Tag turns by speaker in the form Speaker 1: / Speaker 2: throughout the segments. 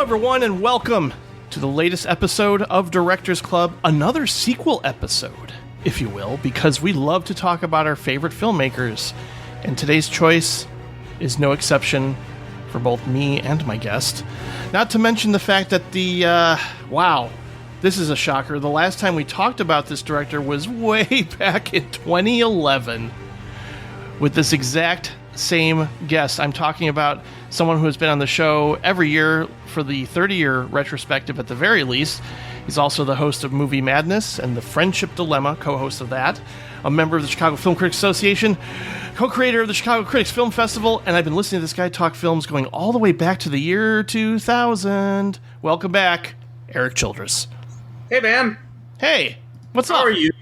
Speaker 1: everyone, and welcome to the latest episode of Directors Club, another sequel episode, if you will, because we love to talk about our favorite filmmakers, and today's choice is no exception for both me and my guest. Not to mention the fact that wow, this is a shocker. The last time we talked about this director was way back in 2011 with this exact same guest. I'm talking about someone who has been on the show every year for the 30-year retrospective at the very least. He's also the host of Movie Madness and The Friendship Dilemma, co-host of that, a member of the Chicago Film Critics Association, co-creator of the Chicago Critics Film Festival, and I've been listening to this guy talk films going all the way back to the year 2000. Welcome back, Erik Childress.
Speaker 2: Hey, man.
Speaker 1: Hey, what's up?
Speaker 2: How are you?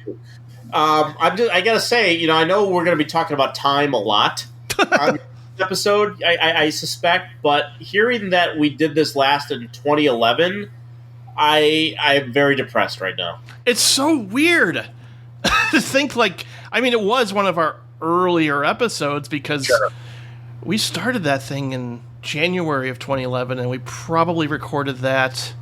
Speaker 2: I gotta say, I know we're gonna be talking about time a lot on this episode, I suspect, but hearing that we did this last in 2011, I am very depressed right now.
Speaker 1: It's so weird to think, it was one of our earlier episodes because we started that thing in January of 2011, and we probably recorded that,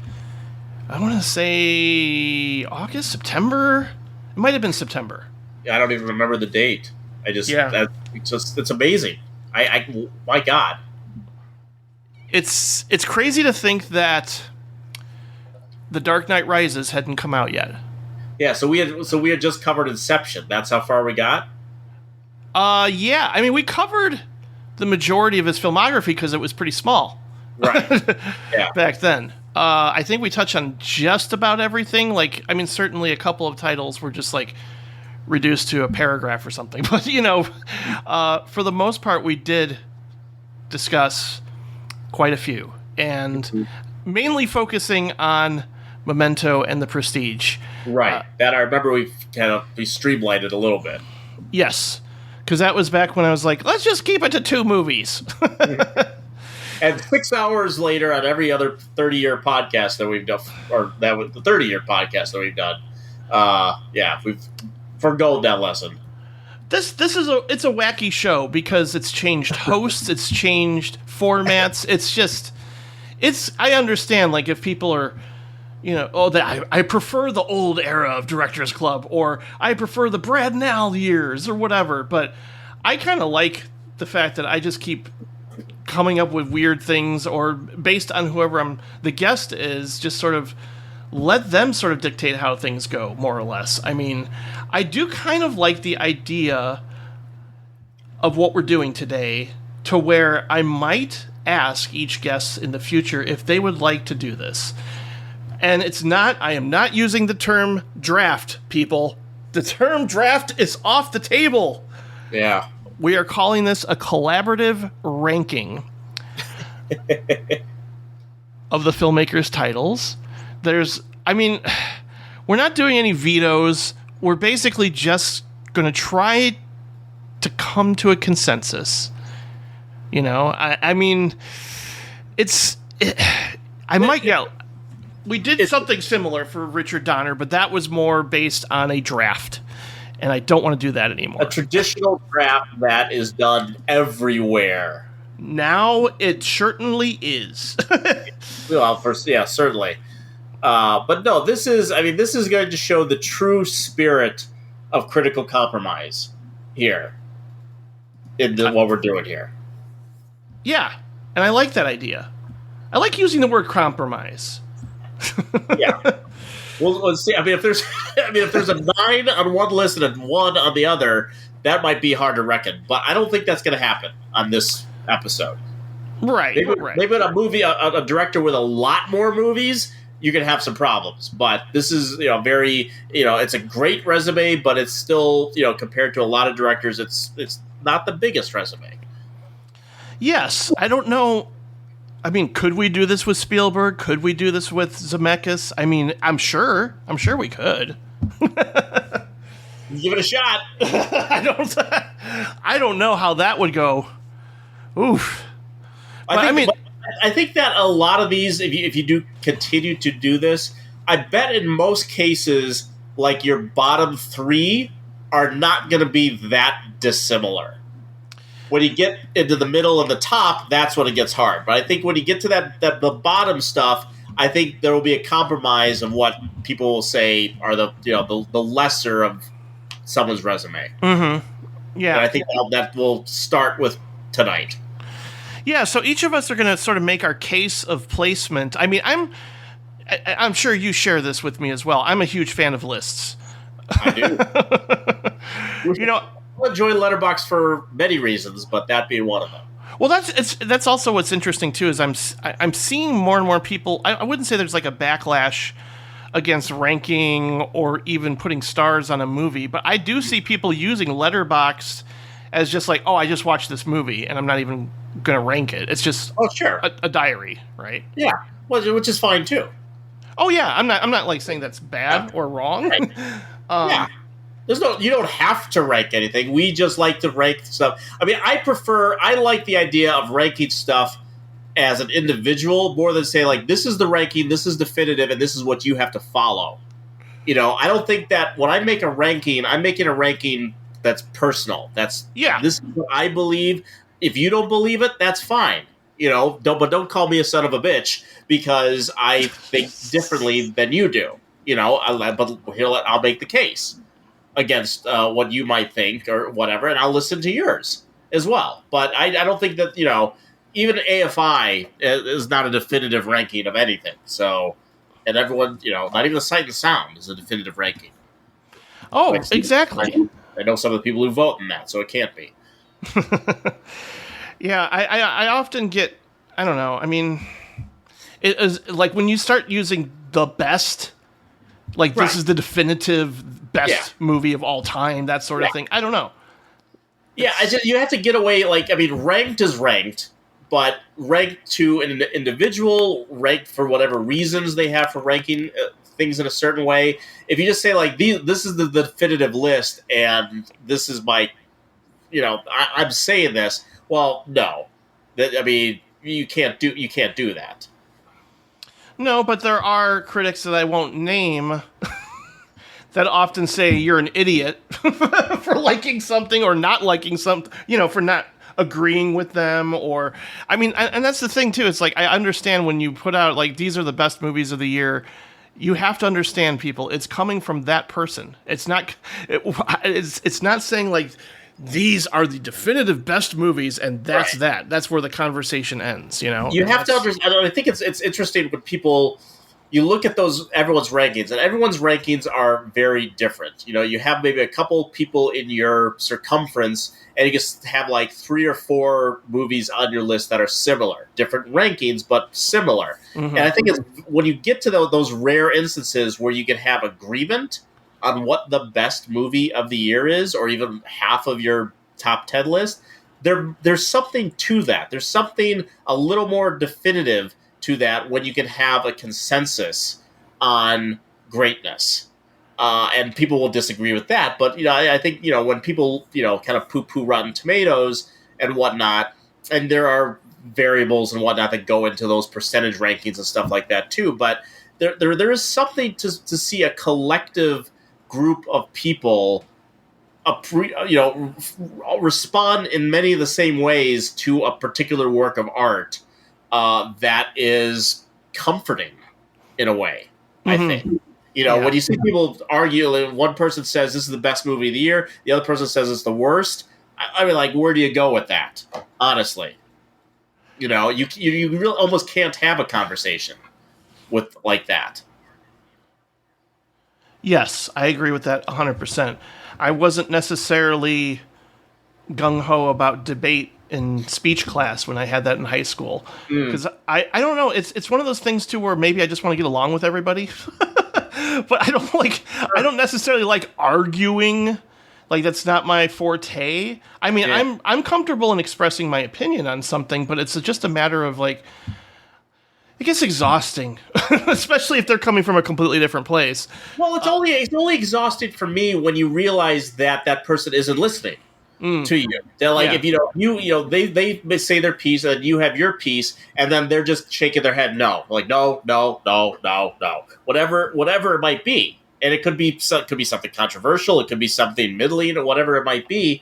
Speaker 1: I want to say August, September? It might have been September.
Speaker 2: Yeah, I don't even remember the date. It's amazing. My God.
Speaker 1: It's crazy to think that The Dark Knight Rises hadn't come out yet.
Speaker 2: Yeah, so we had just covered Inception. That's how far we got?
Speaker 1: Yeah. I mean, we covered the majority of his filmography because it was pretty small.
Speaker 2: Right. Yeah.
Speaker 1: Back then. I think we touched on just about everything. Certainly a couple of titles were just reduced to a paragraph or something. But, for the most part, we did discuss quite a few. And mainly focusing on Memento and The Prestige.
Speaker 2: Right. That I remember we streamlined it a little bit.
Speaker 1: Yes. Because that was back when I was like, let's just keep it to 2 movies.
Speaker 2: And 6 hours later, on every other 30-year podcast that we've done, or that was the 30-year podcast that we've done, we've forgoed that lesson.
Speaker 1: It's a wacky show because it's changed hosts, it's changed formats. I understand if people are, I prefer the old era of Directors Club, or I prefer the Brad Nall years, or whatever. But I kind of like the fact that I just keep coming up with weird things, or based on whoever the guest is, just sort of let them sort of dictate how things go, more or less. I mean, I do kind of like the idea of what we're doing today, to where I might ask each guest in the future if they would like to do this. And I am not using the term draft, people. The term draft is off the table.
Speaker 2: Yeah.
Speaker 1: We are calling this a collaborative ranking of the filmmakers' titles. We're not doing any vetoes. We're basically just going to try to come to a consensus. We did something similar for Richard Donner, but that was more based on a draft. And I don't want to do that anymore.
Speaker 2: A traditional draft that is done everywhere.
Speaker 1: Now it certainly is.
Speaker 2: Well, certainly. But no, this is going to show the true spirit of critical compromise here in what we're doing here. Yeah,
Speaker 1: and I like that idea. I like using the word compromise.
Speaker 2: Yeah. Well, let's see. If there's a 9 on one list and a 1 on the other, that might be hard to reckon. But I don't think that's going to happen on this episode.
Speaker 1: Right.
Speaker 2: Maybe a director with a lot more movies, you can have some problems. But this is, it's a great resume, but it's still, compared to a lot of directors, it's not the biggest resume.
Speaker 1: Yes, I don't know. Could we do this with Spielberg? Could we do this with Zemeckis? I'm sure we could.
Speaker 2: Give it a shot.
Speaker 1: I don't know how that would go. Oof.
Speaker 2: I think that a lot of these, if you do continue to do this, I bet in most cases, your bottom 3 are not going to be that dissimilar. When you get into the middle and the top, that's when it gets hard. But I think when you get to the bottom stuff, I think there will be a compromise of what people will say are the lesser of someone's resume.
Speaker 1: Mm-hmm. Yeah,
Speaker 2: and I think that will start with tonight.
Speaker 1: Yeah, so each of us are going to sort of make our case of placement. I mean, I'm sure you share this with me as well. I'm a huge fan of lists.
Speaker 2: I do. I enjoy Letterboxd for many reasons, but that being one of them.
Speaker 1: Well, that's also what's interesting too. Is I'm seeing more and more people. I wouldn't say there's like a backlash against ranking or even putting stars on a movie, but I do see people using Letterboxd as just like, oh, I just watched this movie and I'm not even going to rank it. It's just a diary, right?
Speaker 2: Yeah, which is fine too.
Speaker 1: Oh yeah, I'm not like saying that's bad or wrong.
Speaker 2: Right. Yeah. You don't have to rank anything. We just like to rank stuff. I mean, I like the idea of ranking stuff as an individual more than say like, this is the ranking, this is definitive, and this is what you have to follow. I don't think that when I make a ranking, I'm making a ranking that's personal. This is what I believe. If you don't believe it, that's fine. But don't call me a son of a bitch because I think differently than you do. I'll make the case against what you might think or whatever, and I'll listen to yours as well. But I don't think that, even AFI is not a definitive ranking of anything. So, and everyone, not even the Sight and Sound is a definitive ranking.
Speaker 1: Oh, exactly.
Speaker 2: I know some of the people who vote in that, so it can't be.
Speaker 1: Yeah, I often get, I don't know, I mean, it is like when you start using the best, like this is the definitive best movie of all time, that sort of thing. I don't know.
Speaker 2: Yeah, you have to get away, ranked is ranked, but ranked to an individual, ranked for whatever reasons they have for ranking things in a certain way. If you just say, this is the definitive list, and this is my, I'm saying this, well, no. You can't do that.
Speaker 1: No, but there are critics that I won't name that often say you're an idiot for liking something or not liking something, for not agreeing with them, or and that's the thing too. It's like, I understand when you put out these are the best movies of the year, you have to understand, people, it's coming from that person. It's not it's not saying these are the definitive best movies and that's that's where the conversation ends. You have
Speaker 2: to understand. I think it's interesting when people, you look at everyone's rankings, and everyone's rankings are very different. You have maybe a couple people in your circumference, and you just have 3 or 4 movies on your list that are similar, different rankings, but similar. Mm-hmm. And I think it's when you get to those rare instances where you can have agreement on what the best movie of the year is, or even half of your top 10 list, there's something to that. There's something a little more definitive to that when you can have a consensus on greatness. And people will disagree with that. But, I think, when people, kind of poo-poo Rotten Tomatoes and whatnot, and there are variables and whatnot that go into those percentage rankings and stuff like that too. But there is something to see a collective group of people respond in many of the same ways to a particular work of art that is comforting in a way. I think when you see people argue, and one person says this is the best movie of the year, the other person says it's the worst, where do you go with that, honestly? You really almost can't have a conversation with that.
Speaker 1: Yes, I agree with that 100%. I wasn't necessarily gung-ho about debate in speech class when I had that in high school. Because I don't know, it's one of those things, too, where maybe I just want to get along with everybody. But I don't necessarily like arguing. That's not my forte. I'm comfortable in expressing my opinion on something, but it's just a matter of, it gets exhausting, especially if they're coming from a completely different place.
Speaker 2: Well, it's only exhausting for me when you realize that person isn't listening to you. They're if they say their piece and you have your piece, and then they're just shaking their head no, no, whatever it might be, and it could be something controversial, it could be something middling, or whatever it might be.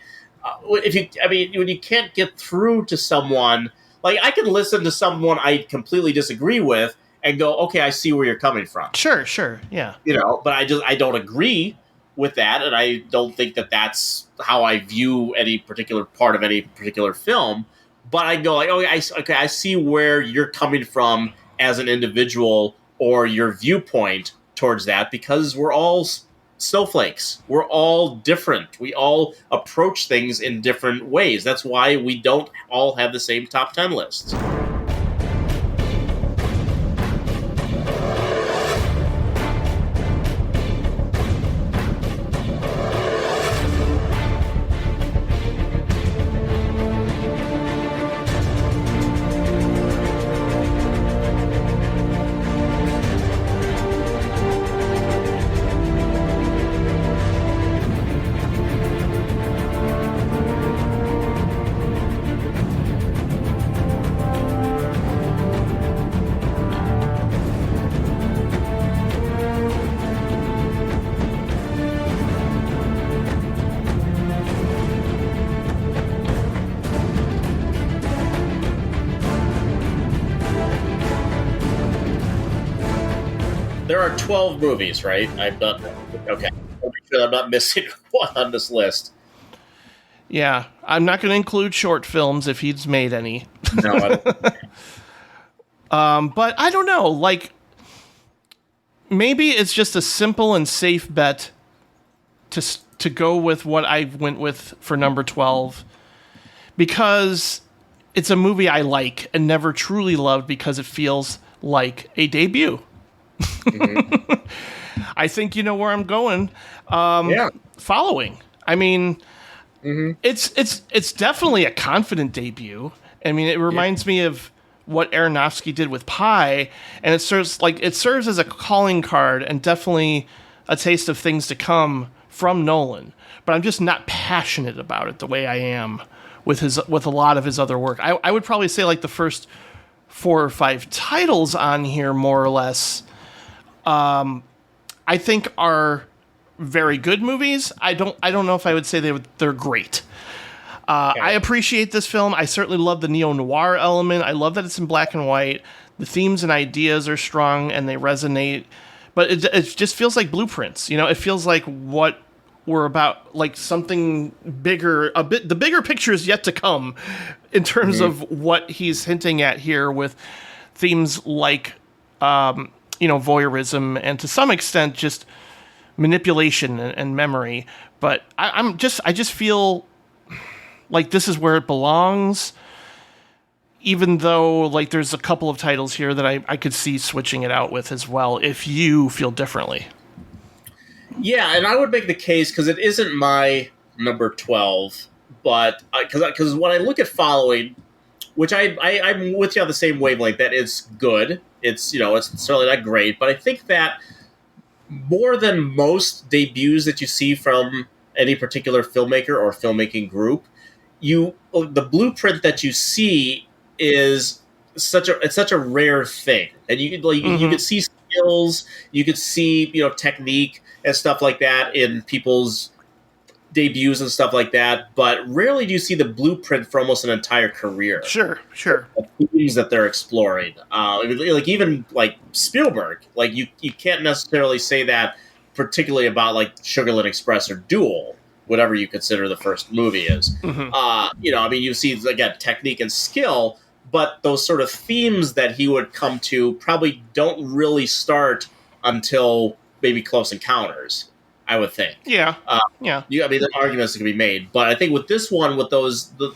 Speaker 2: when you can't get through to someone, like I can listen to someone I completely disagree with and go, okay, I see where you're coming from.
Speaker 1: Sure, yeah.
Speaker 2: But I don't agree with that, and I don't think that that's how I view any particular part of any particular film. But I go like, okay, I see where you're coming from as an individual or your viewpoint towards that, because we're all snowflakes. We're all different. We all approach things in different ways. That's why we don't all have the same top 10 lists. There are 12 movies, right? I'm not okay. I'll make sure I'm not missing one on this list.
Speaker 1: Yeah, I'm not going to include short films if he's made any.
Speaker 2: No, I don't.
Speaker 1: But I don't know. Like, maybe it's just a simple and safe bet to go with what I went with for number 12, because it's a movie I like and never truly loved because it feels like a debut. Mm-hmm. I think you know where I'm going. Following. I mean, it's definitely a confident debut. I mean, it reminds me of what Aronofsky did with Pi, and it serves as a calling card and definitely a taste of things to come from Nolan. But I'm just not passionate about it the way I am with a lot of his other work. I would probably say like the first 4 or 5 titles on here, more or less, I think are very good movies. I don't know if I would say they're great. I appreciate this film. I certainly love the neo-noir element. I love that it's in black and white. The themes and ideas are strong and they resonate. But it just feels like blueprints. You know, it feels like what we're about, like something bigger. The bigger picture is yet to come in terms of what he's hinting at here with themes like voyeurism and to some extent just manipulation and memory. But I just feel like this is where it belongs, even though like there's a couple of titles here that I could see switching it out with as well if you feel differently.
Speaker 2: Yeah, and I would make the case, because it isn't my number 12, but because when I look at Following, which I'm with you on the same wavelength, that it's good. It's it's certainly not great, but I think that more than most debuts that you see from any particular filmmaker or filmmaking group, the blueprint that you see is such a rare thing, and you could see skills, you could see technique and stuff like that in people's debuts and stuff like that, but rarely do you see the blueprint for almost an entire career.
Speaker 1: Sure.
Speaker 2: The themes that they're exploring, like even like Spielberg, like you can't necessarily say that particularly about like Sugarland Express or Duel, whatever you consider the first movie is. You see again technique and skill, but those sort of themes that he would come to probably don't really start until maybe Close Encounters, I would think. Yeah. The arguments can be made, but I think with this one, with those the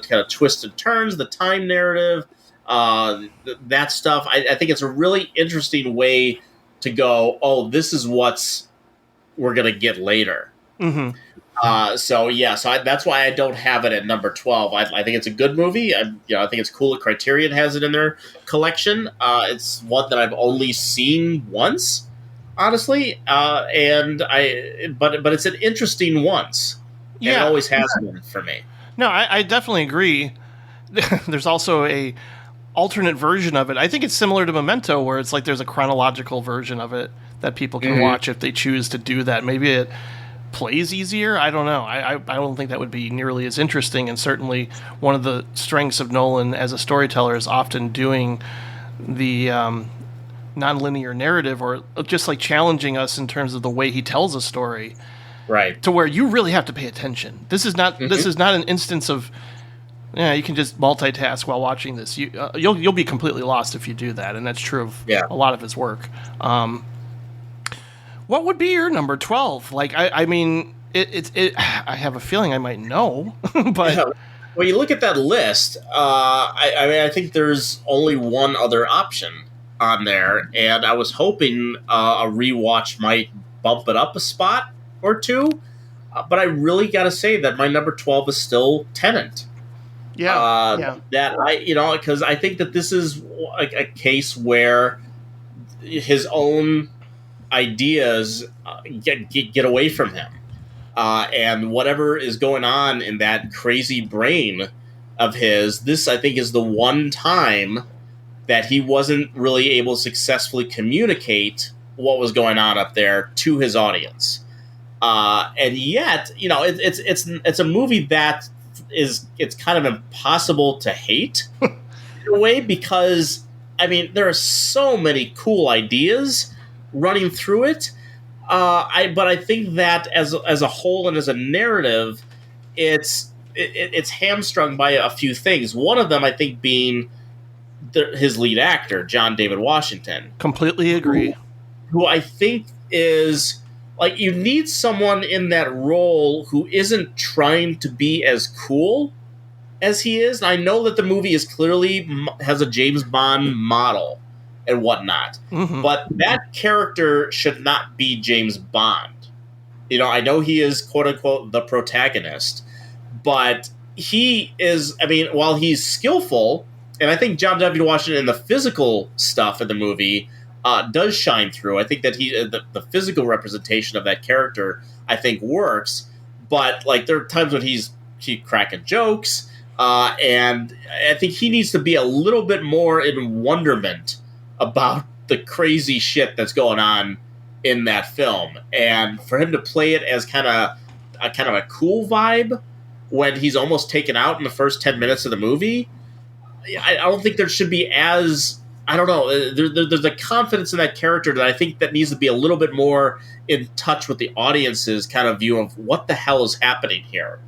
Speaker 2: kind of twists and turns, the time narrative, that stuff, I think it's a really interesting way to go. Oh, this is what's we're gonna get later. So that's why I don't have it at number 12. I think it's a good movie. I think it's cool that Criterion has it in their collection. It's one that I've only seen once, honestly, but it's an interesting once. Yeah, it always has been for me.
Speaker 1: No, I definitely agree. There's also a alternate version of it. I think it's similar to Memento, where it's like there's a chronological version of it that people can watch if they choose to do that. Maybe it plays easier. I don't know. I don't think that would be nearly as interesting. And certainly one of the strengths of Nolan as a storyteller is often doing the nonlinear narrative, or just like challenging us in terms of the way he tells a story,
Speaker 2: right?
Speaker 1: To where you really have to pay attention. This is not an instance of you can just multitask while watching this. You'll be completely lost if you do that, and that's true of a lot of his work. What would be your number 12? Like, I mean, I have a feeling I might know, but
Speaker 2: when you look at that list, I mean, I think there's only one other option on there, and I was hoping a rewatch might bump it up a spot or two, but I really got to say that my number 12 is still Tenet. That because I think that this is a case where his own ideas get away from him, and whatever is going on in that crazy brain of his, this I think is the one time that he wasn't really able to successfully communicate what was going on up there to his audience, and yet it's a movie that it's kind of impossible to hate in a way, because I mean there are so many cool ideas running through it, but I think that as a whole and as a narrative, it's hamstrung by a few things. One of them, I think, being his lead actor, John David Washington.
Speaker 1: Completely agree.
Speaker 2: Who I think is like, you need someone in that role who isn't trying to be as cool as he is. And I know that the movie is clearly has a James Bond model and whatnot, but that character should not be James Bond. I know he is quote unquote the protagonist, but he is. I mean, while he's skillful, and I think John W. Washington in the physical stuff in the movie does shine through. I think that the physical representation of that character, I think, works. But like, there are times when he's cracking jokes, and I think he needs to be a little bit more in wonderment about the crazy shit that's going on in that film, and for him to play it as kind of a cool vibe when he's almost taken out in the first 10 minutes of the movie, I don't think there should be as, I don't know, there's a confidence in that character that I think that needs to be a little bit more in touch with the audience's kind of view of what the hell is happening here.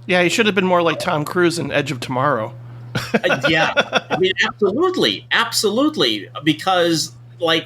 Speaker 1: Yeah, he should have been more like Tom Cruise in Edge of Tomorrow.
Speaker 2: Yeah, I mean, absolutely, because like,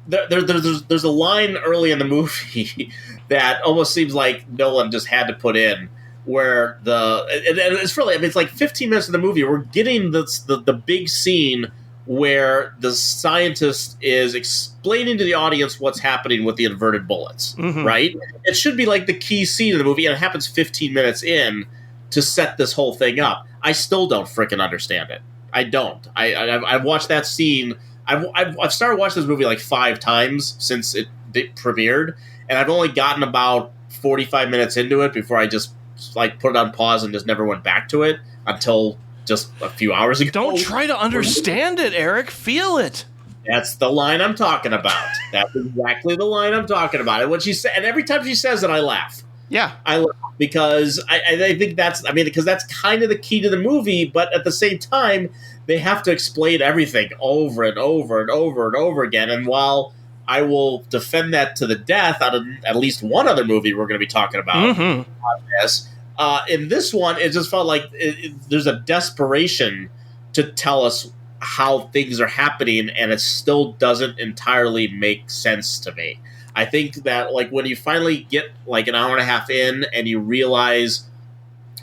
Speaker 2: there's a line early in the movie that almost seems like Nolan just had to put in, where and it's really, I mean, it's like 15 minutes of the movie, we're getting the big scene where the scientist is explaining to the audience what's happening with the inverted bullets, right? It should be like the key scene of the movie, and it happens 15 minutes in to set this whole thing up. I still don't freaking understand it. I don't. I've watched that scene. I've started watching this movie like 5 times since it premiered, and I've only gotten about 45 minutes into it before I just like put it on pause and just never went back to it until just a few hours ago.
Speaker 1: Don't try to understand it, Eric. Feel it.
Speaker 2: That's the line I'm talking about. That's exactly the line I'm talking about. And when she said, and every time she says it, I laugh.
Speaker 1: Yeah,
Speaker 2: I laugh because I think because that's kind of the key to the movie. But at the same time, they have to explain everything over and over and over and over again. And while I will defend that to the death out of at least one other movie we're going to be talking about on this, in this one, it just felt like there's a desperation to tell us how things are happening, and it still doesn't entirely make sense to me. I think that like when you finally get like an hour and a half in and you realize,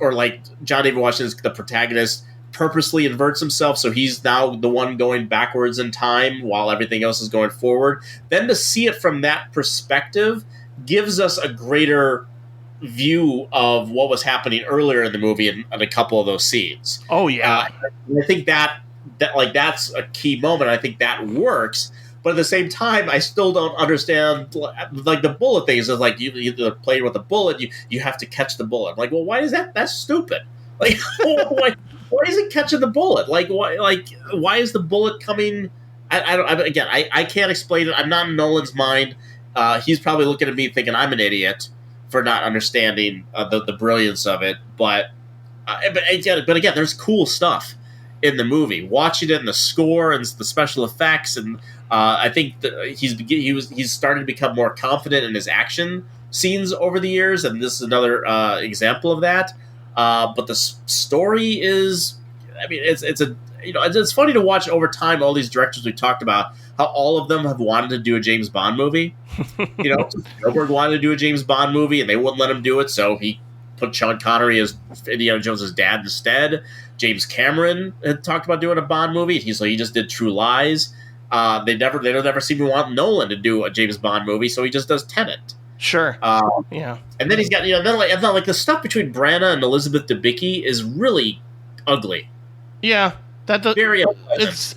Speaker 2: or like John David Washington's the protagonist purposely inverts himself, so he's now the one going backwards in time while everything else is going forward, then to see it from that perspective gives us a greater view of what was happening earlier in the movie in a couple of those scenes.
Speaker 1: Oh yeah.
Speaker 2: I think that like that's a key moment. I think that works. But at the same time, I still don't understand, like, the bullet thing. Is like, you play with a bullet, you have to catch the bullet. Like, well, why is that? That's stupid. Like, why is it catching the bullet? Like, why is the bullet coming? I can't explain it. I'm not in Nolan's mind. He's probably looking at me thinking I'm an idiot. for not understanding the brilliance of it. But again, there's cool stuff in the movie. Watching it in the score and the special effects, and I think that he's starting to become more confident in his action scenes over the years, and this is another example of that. But the story is, I mean, it's funny to watch over time all these directors we talked about, how all of them have wanted to do a James Bond movie. Spielberg wanted to do a James Bond movie, and they wouldn't let him do it, so he put Sean Connery as Indiana Jones' dad instead. James Cameron had talked about doing a Bond movie. He just did True Lies. They never seem to want Nolan to do a James Bond movie, so he just does Tenet.
Speaker 1: Sure. Yeah.
Speaker 2: And then he's got then the stuff between Branagh and Elizabeth Debicki is really ugly.
Speaker 1: Yeah, that does.
Speaker 2: Very.
Speaker 1: It's.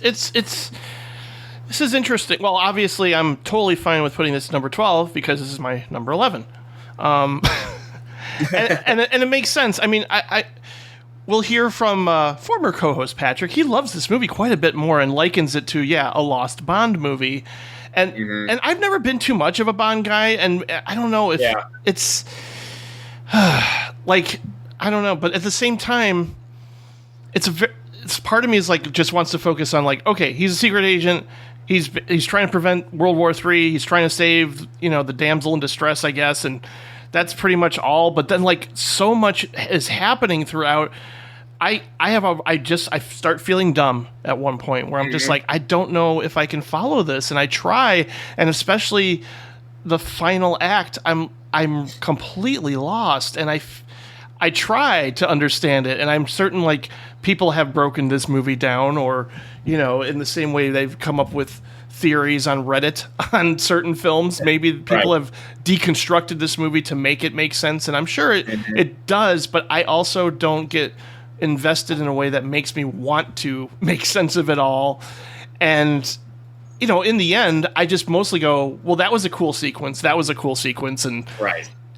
Speaker 1: This is interesting. Well, obviously, I'm totally fine with putting this number 12 because this is my number 11. And it makes sense. I mean, I we'll hear from former co-host Patrick. He loves this movie quite a bit more and likens it to a lost Bond movie. And I've never been too much of a Bond guy, and I don't know if it's like, I don't know, but at the same time, it's part of me is like just wants to focus on like, okay, he's a secret agent. He's trying to prevent World War III. He's trying to save the damsel in distress, I guess, and that's pretty much all. But then like so much is happening throughout. I start feeling dumb at one point where I'm just like, I don't know if I can follow this, and I try, and especially the final act, I'm completely lost, and I try to understand it, and I'm certain like people have broken this movie down, or in the same way they've come up with theories on Reddit on certain films. Maybe people have deconstructed this movie to make it make sense, and I'm sure it does, but I also don't get invested in a way that makes me want to make sense of it all. And in the end, I just mostly go, well, that was a cool sequence, and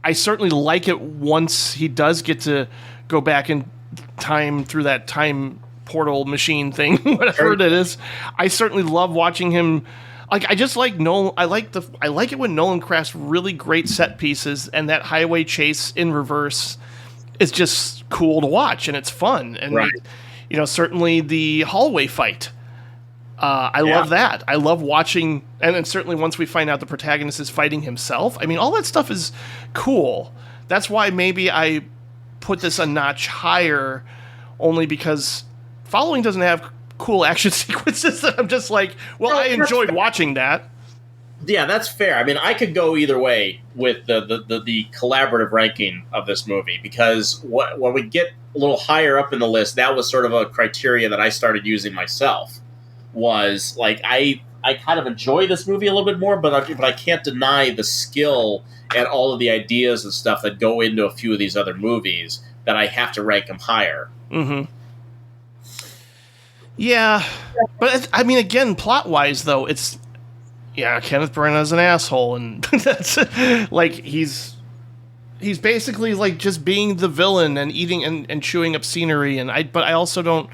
Speaker 1: I certainly like it once he does get to go back in time through that time portal machine thing, whatever it is. I certainly love watching him. Like, I just like Nolan. I like it when Nolan crafts really great set pieces, and that highway chase in reverse is just cool to watch, and it's fun. And certainly the hallway fight. I love that. I love watching, and then certainly once we find out the protagonist is fighting himself, I mean, all that stuff is cool. That's why maybe I put this a notch higher, only because following doesn't have cool action sequences that I'm just like, well, I enjoyed watching that.
Speaker 2: Yeah, that's fair. I mean, I could go either way with the collaborative ranking of this movie, because when we get a little higher up in the list, that was sort of a criteria that I started using myself. Was like, I kind of enjoy this movie a little bit more, but I can't deny the skill and all of the ideas and stuff that go into a few of these other movies that I have to rank them higher.
Speaker 1: Mm-hmm. Yeah, but I mean, again, plot-wise, though, it's Kenneth Branagh's an asshole, and that's like he's basically like just being the villain and eating and chewing up scenery, but I also don't.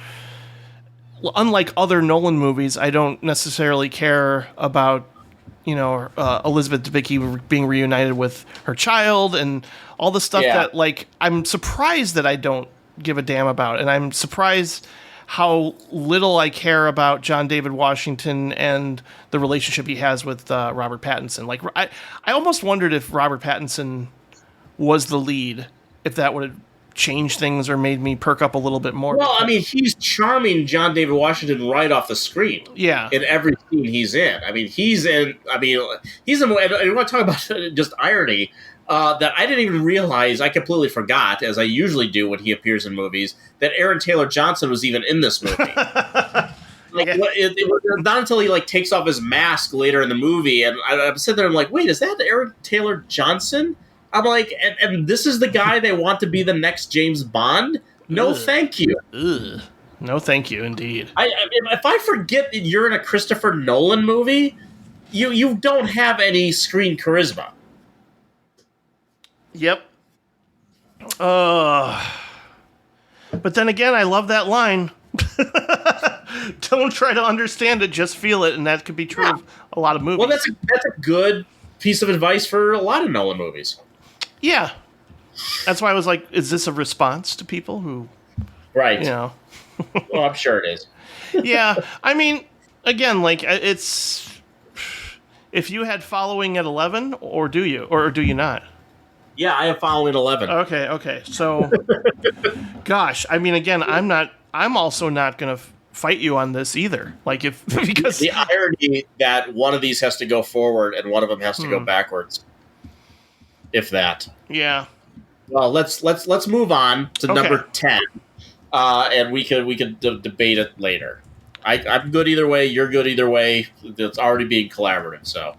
Speaker 1: Unlike other Nolan movies, I don't necessarily care about, Elizabeth Debicki being reunited with her child and all the stuff that, like, I'm surprised that I don't give a damn about. And I'm surprised how little I care about John David Washington and the relationship he has with Robert Pattinson. Like, I almost wondered if Robert Pattinson was the lead, if that would have changed things or made me perk up a little bit more.
Speaker 2: Well, I mean, he's charming John David Washington right off the screen.
Speaker 1: Yeah.
Speaker 2: In every scene he's in. I mean, he's in, and you want to talk about just irony, that I didn't even realize, I completely forgot, as I usually do when he appears in movies, that Aaron Taylor Johnson was even in this movie. It was not until he takes off his mask later in the movie, and I'm sitting there and I'm like, wait, is that Aaron Taylor Johnson? I'm like, and this is the guy they want to be the next James Bond? No, thank you.
Speaker 1: Ugh. No, thank you, indeed.
Speaker 2: If I forget that you're in a Christopher Nolan movie, you don't have any screen charisma.
Speaker 1: Yep. But then again, I love that line. Don't try to understand it, just feel it, and that could be true of a lot of movies.
Speaker 2: Well, that's a good piece of advice for a lot of Nolan movies.
Speaker 1: Yeah. That's why I was like, is this a response to people who,
Speaker 2: Right.
Speaker 1: you know?
Speaker 2: Well, I'm sure it is.
Speaker 1: Yeah. I mean, again, like, it's... If you had following at 11, or do you? Or do you not?
Speaker 2: Yeah, I am following 11.
Speaker 1: Okay. So, gosh, I mean, again, I'm also not going to fight you on this either. Like, because
Speaker 2: the irony that one of these has to go forward and one of them has to go backwards. If that.
Speaker 1: Yeah.
Speaker 2: Well, let's move on to number 10. And we could debate it later. I'm good either way. You're good either way. It's already being collaborative, so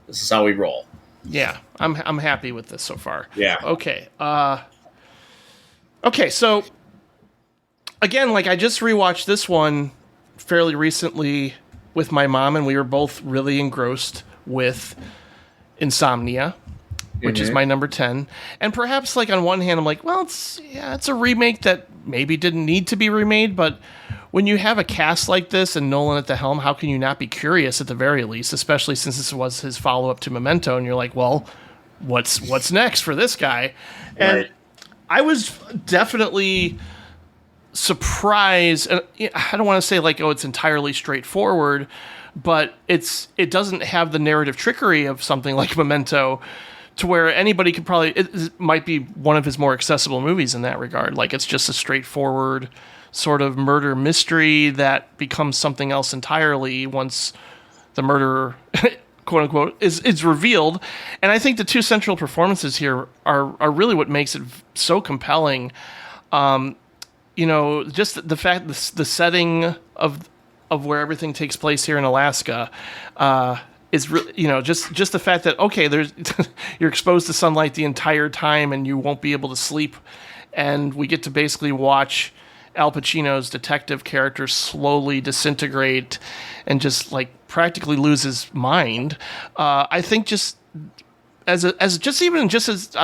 Speaker 2: this is how we roll.
Speaker 1: Yeah, I'm happy with this so far.
Speaker 2: Yeah.
Speaker 1: Okay. Okay. So again, like I just rewatched this one fairly recently with my mom, and we were both really engrossed with Insomnia, which is my number 10. And perhaps, like, on one hand, I'm like, well, it's a remake that maybe didn't need to be remade, but when you have a cast like this and Nolan at the helm, how can you not be curious at the very least, especially since this was his follow-up to Memento, and you're like, well, what's next for this guy? And
Speaker 2: Right.
Speaker 1: I was definitely surprised, and I don't want to say, like, oh, it's entirely straightforward, but it doesn't have the narrative trickery of something like Memento, to where anybody could probably... It might be one of his more accessible movies in that regard. Like, it's just a straightforward sort of murder mystery that becomes something else entirely once the murderer, quote-unquote, is revealed. And I think the two central performances here are really what makes it so compelling. Just the fact, the setting of where everything takes place here in Alaska, is really, just the fact that, okay, you're exposed to sunlight the entire time and you won't be able to sleep, and we get to basically watch Al Pacino's detective character slowly disintegrate and just like practically lose his mind. I think just as on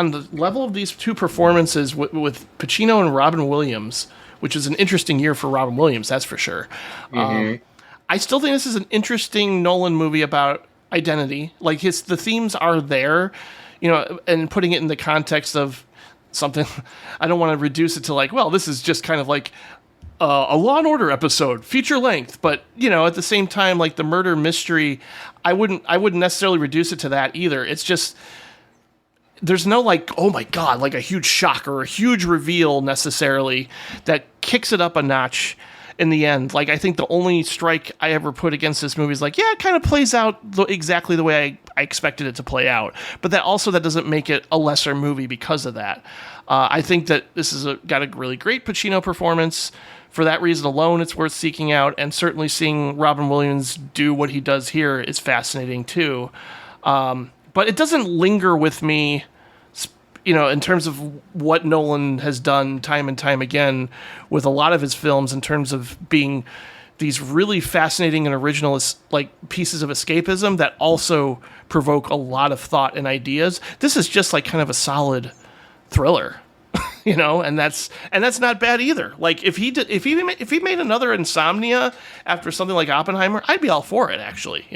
Speaker 1: the level of these two performances with Pacino and Robin Williams, which is an interesting year for Robin Williams, that's for sure. I still think this is an interesting Nolan movie about identity. Like the themes are there, and putting it in the context of something, I don't want to reduce it to like, well, this is just kind of like a Law and Order episode, feature length, but at the same time, like the murder mystery, I wouldn't necessarily reduce it to that either. It's just, there's no like, oh my God, like a huge shock or a huge reveal necessarily that kicks it up a notch in the end. Like, I think the only strike I ever put against this movie is like, yeah, it kind of plays out exactly the way I expected it to play out. But that doesn't make it a lesser movie because of that. I think that this is got a really great Pacino performance. For that reason alone, it's worth seeking out. And certainly seeing Robin Williams do what he does here is fascinating too. But it doesn't linger with me, in terms of what Nolan has done time and time again with a lot of his films, in terms of being these really fascinating and original like pieces of escapism that also provoke a lot of thought and ideas. This is just like kind of a solid thriller, and that's not bad either. Like if he made another Insomnia after something like Oppenheimer, I'd be all for it actually.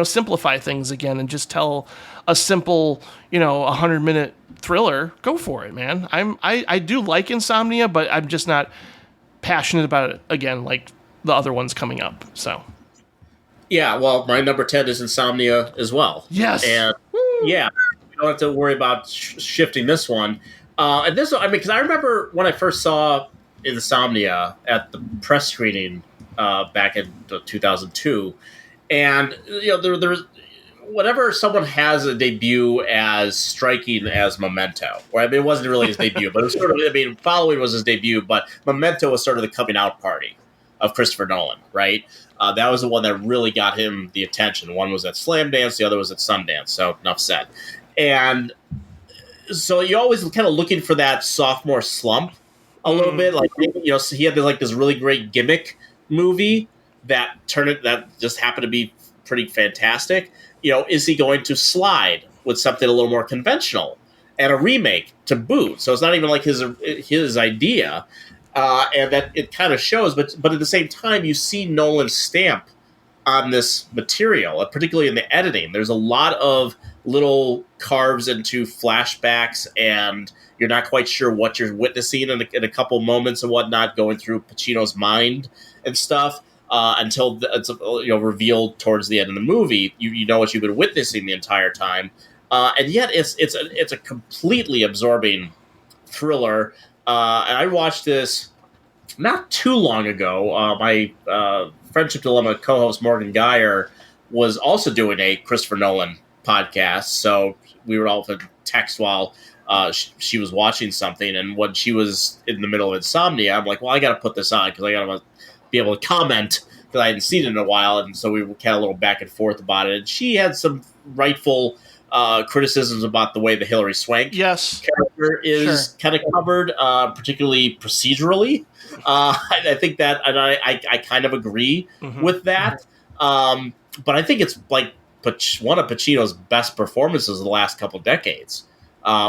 Speaker 1: Simplify things again and just tell a simple, 100-minute thriller. Go for it, man. I do like Insomnia, but I'm just not passionate about it again like the other ones coming up. So
Speaker 2: yeah, well, my number 10 is Insomnia as well.
Speaker 1: Yes.
Speaker 2: And yeah, we don't have to worry about shifting this one. And this, because I remember when I first saw Insomnia at the press screening back in 2002, and there's whenever someone has a debut as striking as Memento, or it wasn't really his debut, but it was sort of, Following was his debut, but Memento was sort of the coming out party of Christopher Nolan, right? That was the one that really got him the attention. One was at Slam Dance, the other was at Sundance, so enough said. And so you're always kind of looking for that sophomore slump a little bit. Like, he had this really great gimmick movie that just happened to be pretty fantastic. Is he going to slide with something a little more conventional and a remake to boot? So it's not even like his idea, and that it kind of shows. But at the same time, you see Nolan's stamp on this material, particularly in the editing. There's a lot of little carves into flashbacks, and you're not quite sure what you're witnessing in a couple moments and whatnot, going through Pacino's mind and stuff. Until it's revealed towards the end of the movie, you know what you've been witnessing the entire time, and yet it's a completely absorbing thriller. And I watched this not too long ago. My Friendship Dilemma co-host Morgan Geyer was also doing a Christopher Nolan podcast, so we were all in text while she was watching something, and when she was in the middle of insomnia, I'm like, well, I got to put this on because I got to be able to comment because I hadn't seen it in a while, and so we were kind of a little back and forth about it. And she had some rightful criticisms about the way the Hilary Swank character is kind of covered, particularly procedurally. I think that, and I kind of agree with that. But I think it's like one of Pacino's best performances of the last couple decades,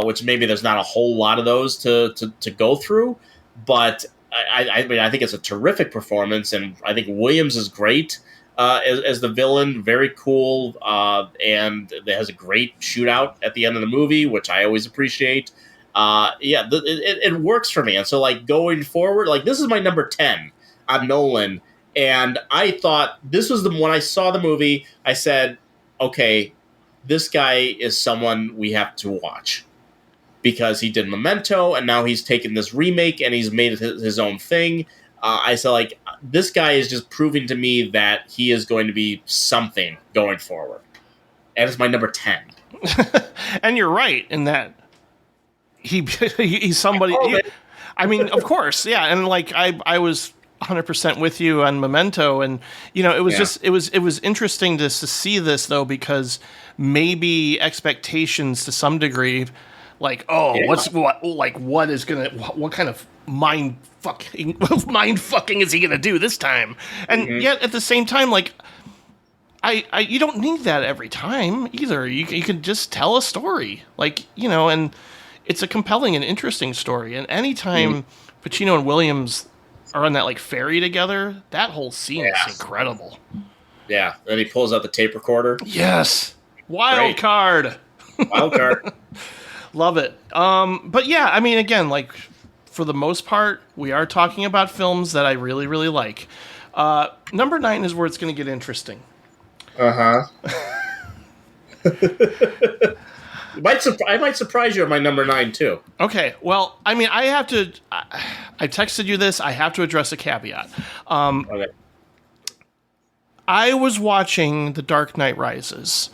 Speaker 2: which maybe there's not a whole lot of those to go through, but I mean, I think it's a terrific performance, and I think Williams is great as the villain, very cool, and it has a great shootout at the end of the movie, which I always appreciate. It works for me, and so like going forward, like this is my number 10 on Nolan, and I thought this was when I saw the movie, I said, okay, this guy is someone we have to watch. Because he did Memento, and now he's taken this remake and he's made it his own thing. I said, like, this guy is just proving to me that he is going to be something going forward. And it's my number 10.
Speaker 1: And you're right in that he's somebody. I mean, of course, yeah. And like I was 100% with you on Memento, and it was just it was interesting to see this though, because maybe expectations to some degree. Like, what kind of mind fucking is he gonna do this time? And yet at the same time, like, you don't need that every time either. You can just tell a story, like, and it's a compelling and interesting story. And anytime Pacino and Williams are on that like ferry together, that whole scene is incredible.
Speaker 2: Yeah, and he pulls out the tape recorder.
Speaker 1: Yes, wild card. Love it. But yeah, I mean, again, like, for the most part, we are talking about films that I really, really like. Number 9 is where it's going to get interesting.
Speaker 2: I might surprise you at my number 9, too.
Speaker 1: Okay, well, I mean, I texted you this. I have to address a caveat. Okay. I was watching The Dark Knight Rises.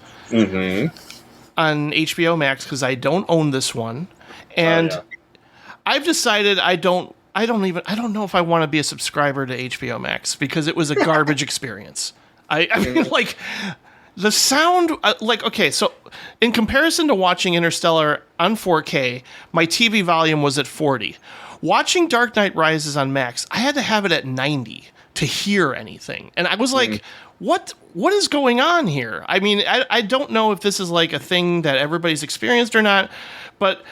Speaker 1: On HBO Max because I don't own this one, and I've decided I don't know if I want to be a subscriber to HBO Max because it was a garbage experience. I mean, like, the sound, okay, so in comparison to watching Interstellar on 4K, my TV volume was at 40. Watching Dark Knight Rises on Max, I had to have it at 90 to hear anything, and I was like, what is going on here? I mean, I don't know if this is like a thing that everybody's experienced or not, but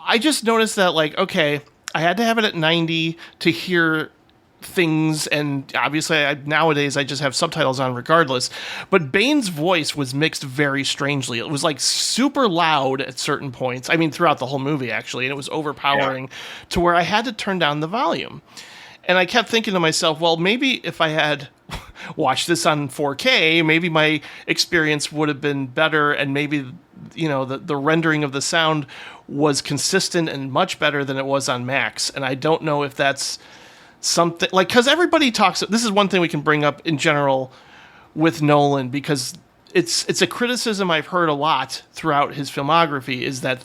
Speaker 1: I just noticed that, like, okay, I had to have it at 90 to hear things, and obviously nowadays I just have subtitles on regardless, but Bane's voice was mixed very strangely. It was like super loud at certain points, I mean throughout the whole movie actually, and it was overpowering to where I had to turn down the volume. And I kept thinking to myself, well, maybe if I had watched this on 4K, maybe my experience would have been better, and maybe, the rendering of the sound was consistent and much better than it was on Max. And I don't know if that's something, like, because everybody talks, this is one thing we can bring up in general with Nolan, because it's a criticism I've heard a lot throughout his filmography, is that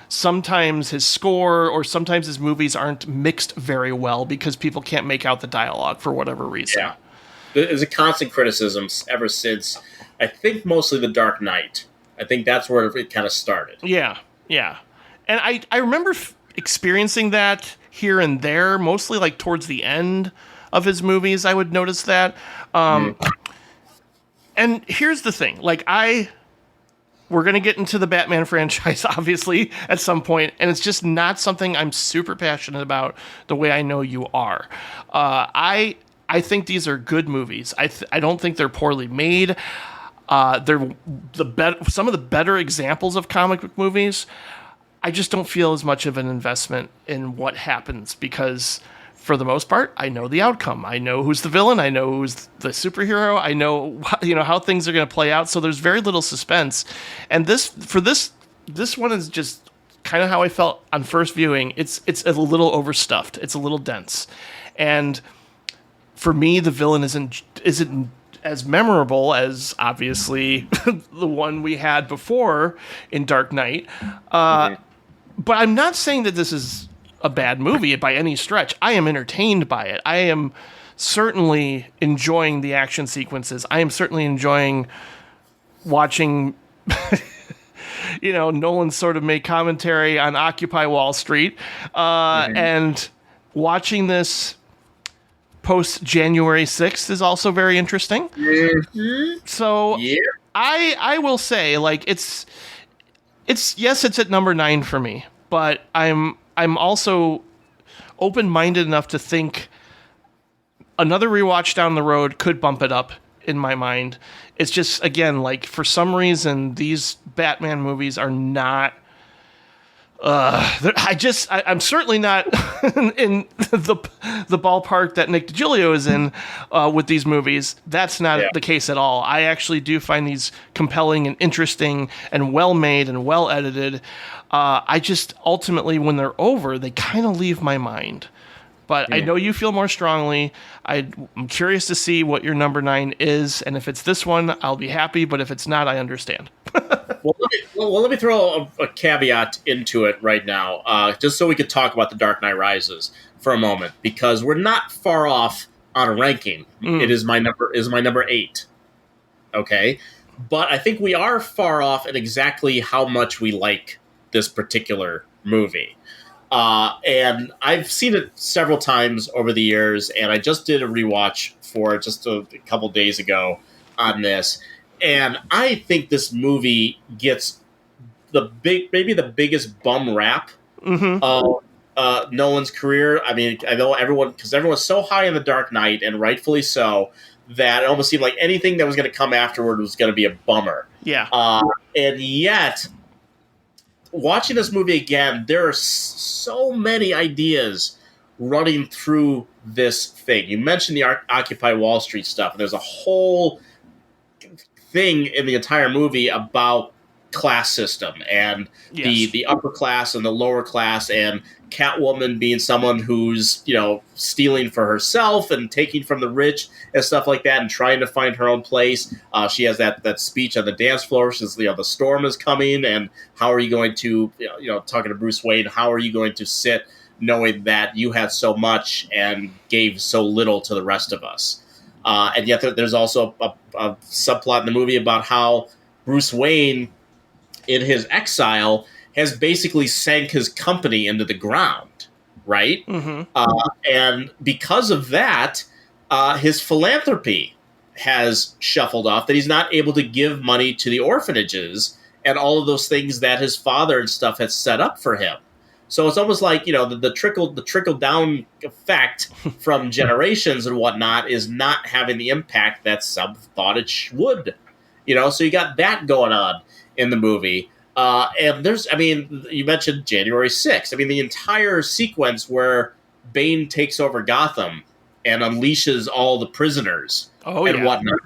Speaker 1: sometimes his score or sometimes his movies aren't mixed very well because people can't make out the dialogue for whatever reason. Yeah.
Speaker 2: There's a constant criticism ever since, I think, mostly The Dark Knight. I think that's where it kind of started. Yeah.
Speaker 1: And I remember experiencing that here and there, mostly like towards the end of his movies, I would notice that. And here's the thing. Like, we're going to get into the Batman franchise, obviously, at some point, and it's just not something I'm super passionate about the way I know you are. I think these are good movies. I don't think they're poorly made. They're some of the better examples of comic book movies. I just don't feel as much of an investment in what happens because, for the most part, I know the outcome. I know who's the villain. I know who's the superhero. I know how things are going to play out. So there's very little suspense. And this one is just kind of how I felt on first viewing. It's a little overstuffed. It's a little dense, and for me, the villain isn't as memorable as obviously the one we had before in Dark Knight. But I'm not saying that this is a bad movie by any stretch. I am entertained by it. I am certainly enjoying the action sequences. I am certainly enjoying watching, Nolan sort of make commentary on Occupy Wall Street, and watching this post January 6th is also very interesting. So yeah. I will say, like, it's yes, it's at number 9 for me, but I'm also open-minded enough to think another rewatch down the road could bump it up in my mind. It's just, again, like, for some reason these Batman movies are not I'm certainly not in the ballpark that Nick DiGilio is in with these movies. That's not the case at all. I actually do find these compelling and interesting and well-made and well-edited. I just, ultimately, when they're over, they kind of leave my mind. But I know you feel more strongly. I'm curious to see what your number 9 is, and if it's this one, I'll be happy, but if it's not, I understand.
Speaker 2: Let me throw a caveat into it right now, just so we could talk about The Dark Knight Rises for a moment, because we're not far off on a ranking. It is my number 8. Okay, but I think we are far off in exactly how much we like this particular movie. And I've seen it several times over the years, and I just did a rewatch for it just a couple days ago on this. And I think this movie gets maybe the biggest bum rap of Nolan's career. I mean, I know everyone's so high on The Dark Knight, and rightfully so, that it almost seemed like anything that was going to come afterward was going to be a bummer.
Speaker 1: Yeah.
Speaker 2: And yet, watching this movie again, there are so many ideas running through this thing. You mentioned the Occupy Wall Street stuff, and there's a whole thing in the entire movie about class system and the upper class and the lower class, and Catwoman being someone who's stealing for herself and taking from the rich and stuff like that, and trying to find her own place. She has that speech on the dance floor. She says, the storm is coming, and how are you going to talking to Bruce Wayne, how are you going to sit knowing that you had so much and gave so little to the rest of us? And yet there's also a subplot in the movie about how Bruce Wayne, in his exile, has basically sank his company into the ground, right? And because of that, his philanthropy has shuffled off, that he's not able to give money to the orphanages and all of those things that his father and stuff had set up for him. So it's almost like, the trickle down effect from generations and whatnot is not having the impact that some thought it would. So you got that going on in the movie. And you mentioned January 6th. I mean, the entire sequence where Bane takes over Gotham and unleashes all the prisoners whatnot.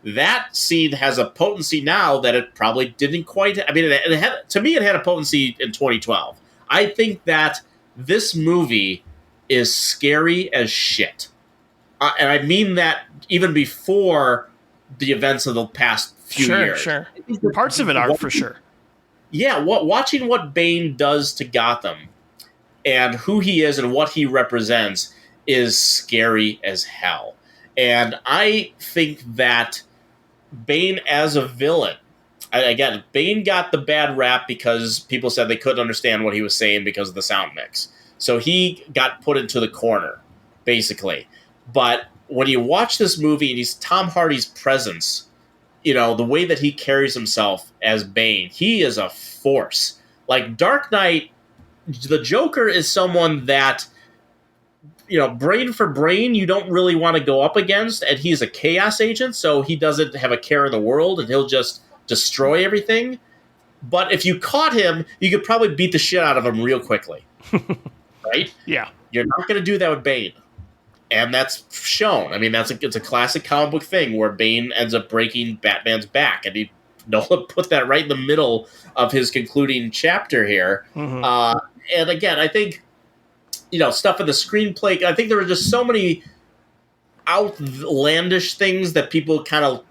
Speaker 2: That scene has a potency now that it probably didn't quite. I mean, it had a potency in 2012. I think that this movie is scary as shit. And I mean that even before the events of the past few years.
Speaker 1: Sure. Parts of it are, for sure.
Speaker 2: Yeah, watching what Bane does to Gotham and who he is and what he represents is scary as hell. And I think that Bane as a villain, again, Bane got the bad rap because people said they couldn't understand what he was saying because of the sound mix. So he got put into the corner, basically. But when you watch this movie and he's Tom Hardy's presence, the way that he carries himself as Bane, he is a force. Like Dark Knight, the Joker is someone that brain for brain, you don't really want to go up against, and he's a chaos agent, so he doesn't have a care in the world, and he'll just destroy everything. But if you caught him, you could probably beat the shit out of him real quickly. Right?
Speaker 1: Yeah.
Speaker 2: You're not going to do that with Bane. And that's shown. I mean, it's a classic comic book thing where Bane ends up breaking Batman's back. And Nolan put that right in the middle of his concluding chapter here. Mm-hmm. And again, I think, stuff in the screenplay, I think there were just so many outlandish things that people kind of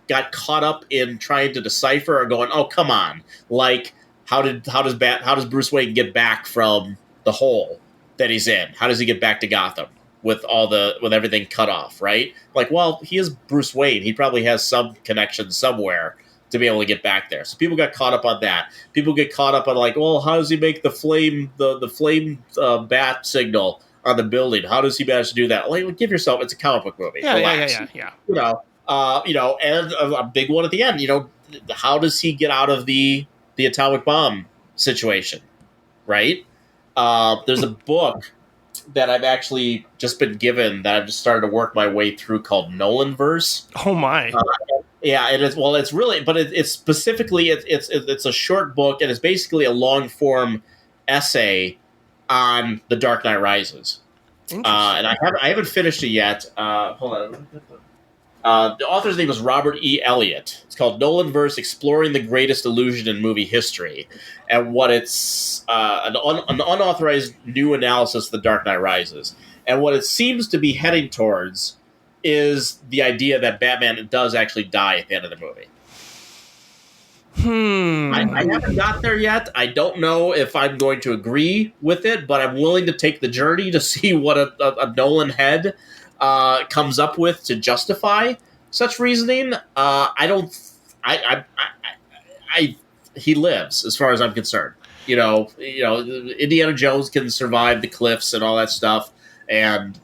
Speaker 2: got caught up in trying to decipher or going, oh, come on. Like, how does Bruce Wayne get back from the hole that he's in? How does he get back to Gotham with everything cut off, right? Like, well, he is Bruce Wayne. He probably has some connection somewhere to be able to get back there. So people got caught up on that. People get caught up on like, well, how does he make the flame bat signal on the building? How does he manage to do that? Like, give yourself, it's a comic book movie.
Speaker 1: Yeah.
Speaker 2: And a big one at the end. How does he get out of the atomic bomb situation? Right? There's a book that I've actually just been given that I've just started to work my way through called Nolan verse.
Speaker 1: Oh my!
Speaker 2: Yeah, it is. Well, it's really, but it's specifically it's a short book, and it's basically a long form essay on The Dark Knight Rises. And I haven't finished it yet. Hold on. The author's name is Robert E. Elliott. It's called Nolan verse: Exploring the Greatest Illusion in Movie History, and what it's an unauthorized new analysis of The Dark Knight Rises. And what it seems to be heading towards is the idea that Batman does actually die at the end of the movie. I haven't got there yet. I don't know if I'm going to agree with it, but I'm willing to take the journey to see what a Nolan head comes up with to justify such reasoning. He lives, as far as I'm concerned. Indiana Jones can survive the cliffs and all that stuff, and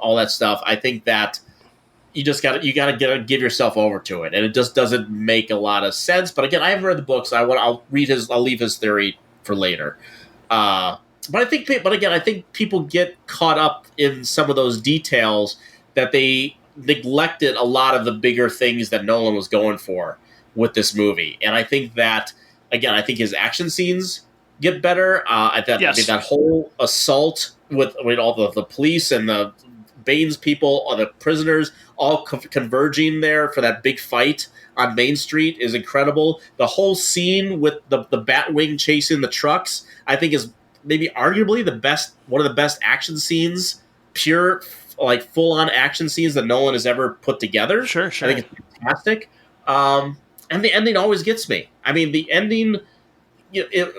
Speaker 2: all that stuff. I think that you gotta give yourself over to it, and it just doesn't make a lot of sense. But again, I haven't read the book, so I'll leave his theory for later. But I think people get caught up in some of those details that they neglected a lot of the bigger things that Nolan was going for with this movie. And I think that, again, his action scenes get better. That whole assault with all the police and the Bane's people, or the prisoners, all converging there for that big fight on Main Street is incredible. The whole scene with the Batwing chasing the trucks, I think, is maybe arguably one of the best action scenes, pure, like, full-on action scenes that Nolan has ever put together.
Speaker 1: Sure.
Speaker 2: I think it's fantastic. And the ending always gets me. I mean, the ending,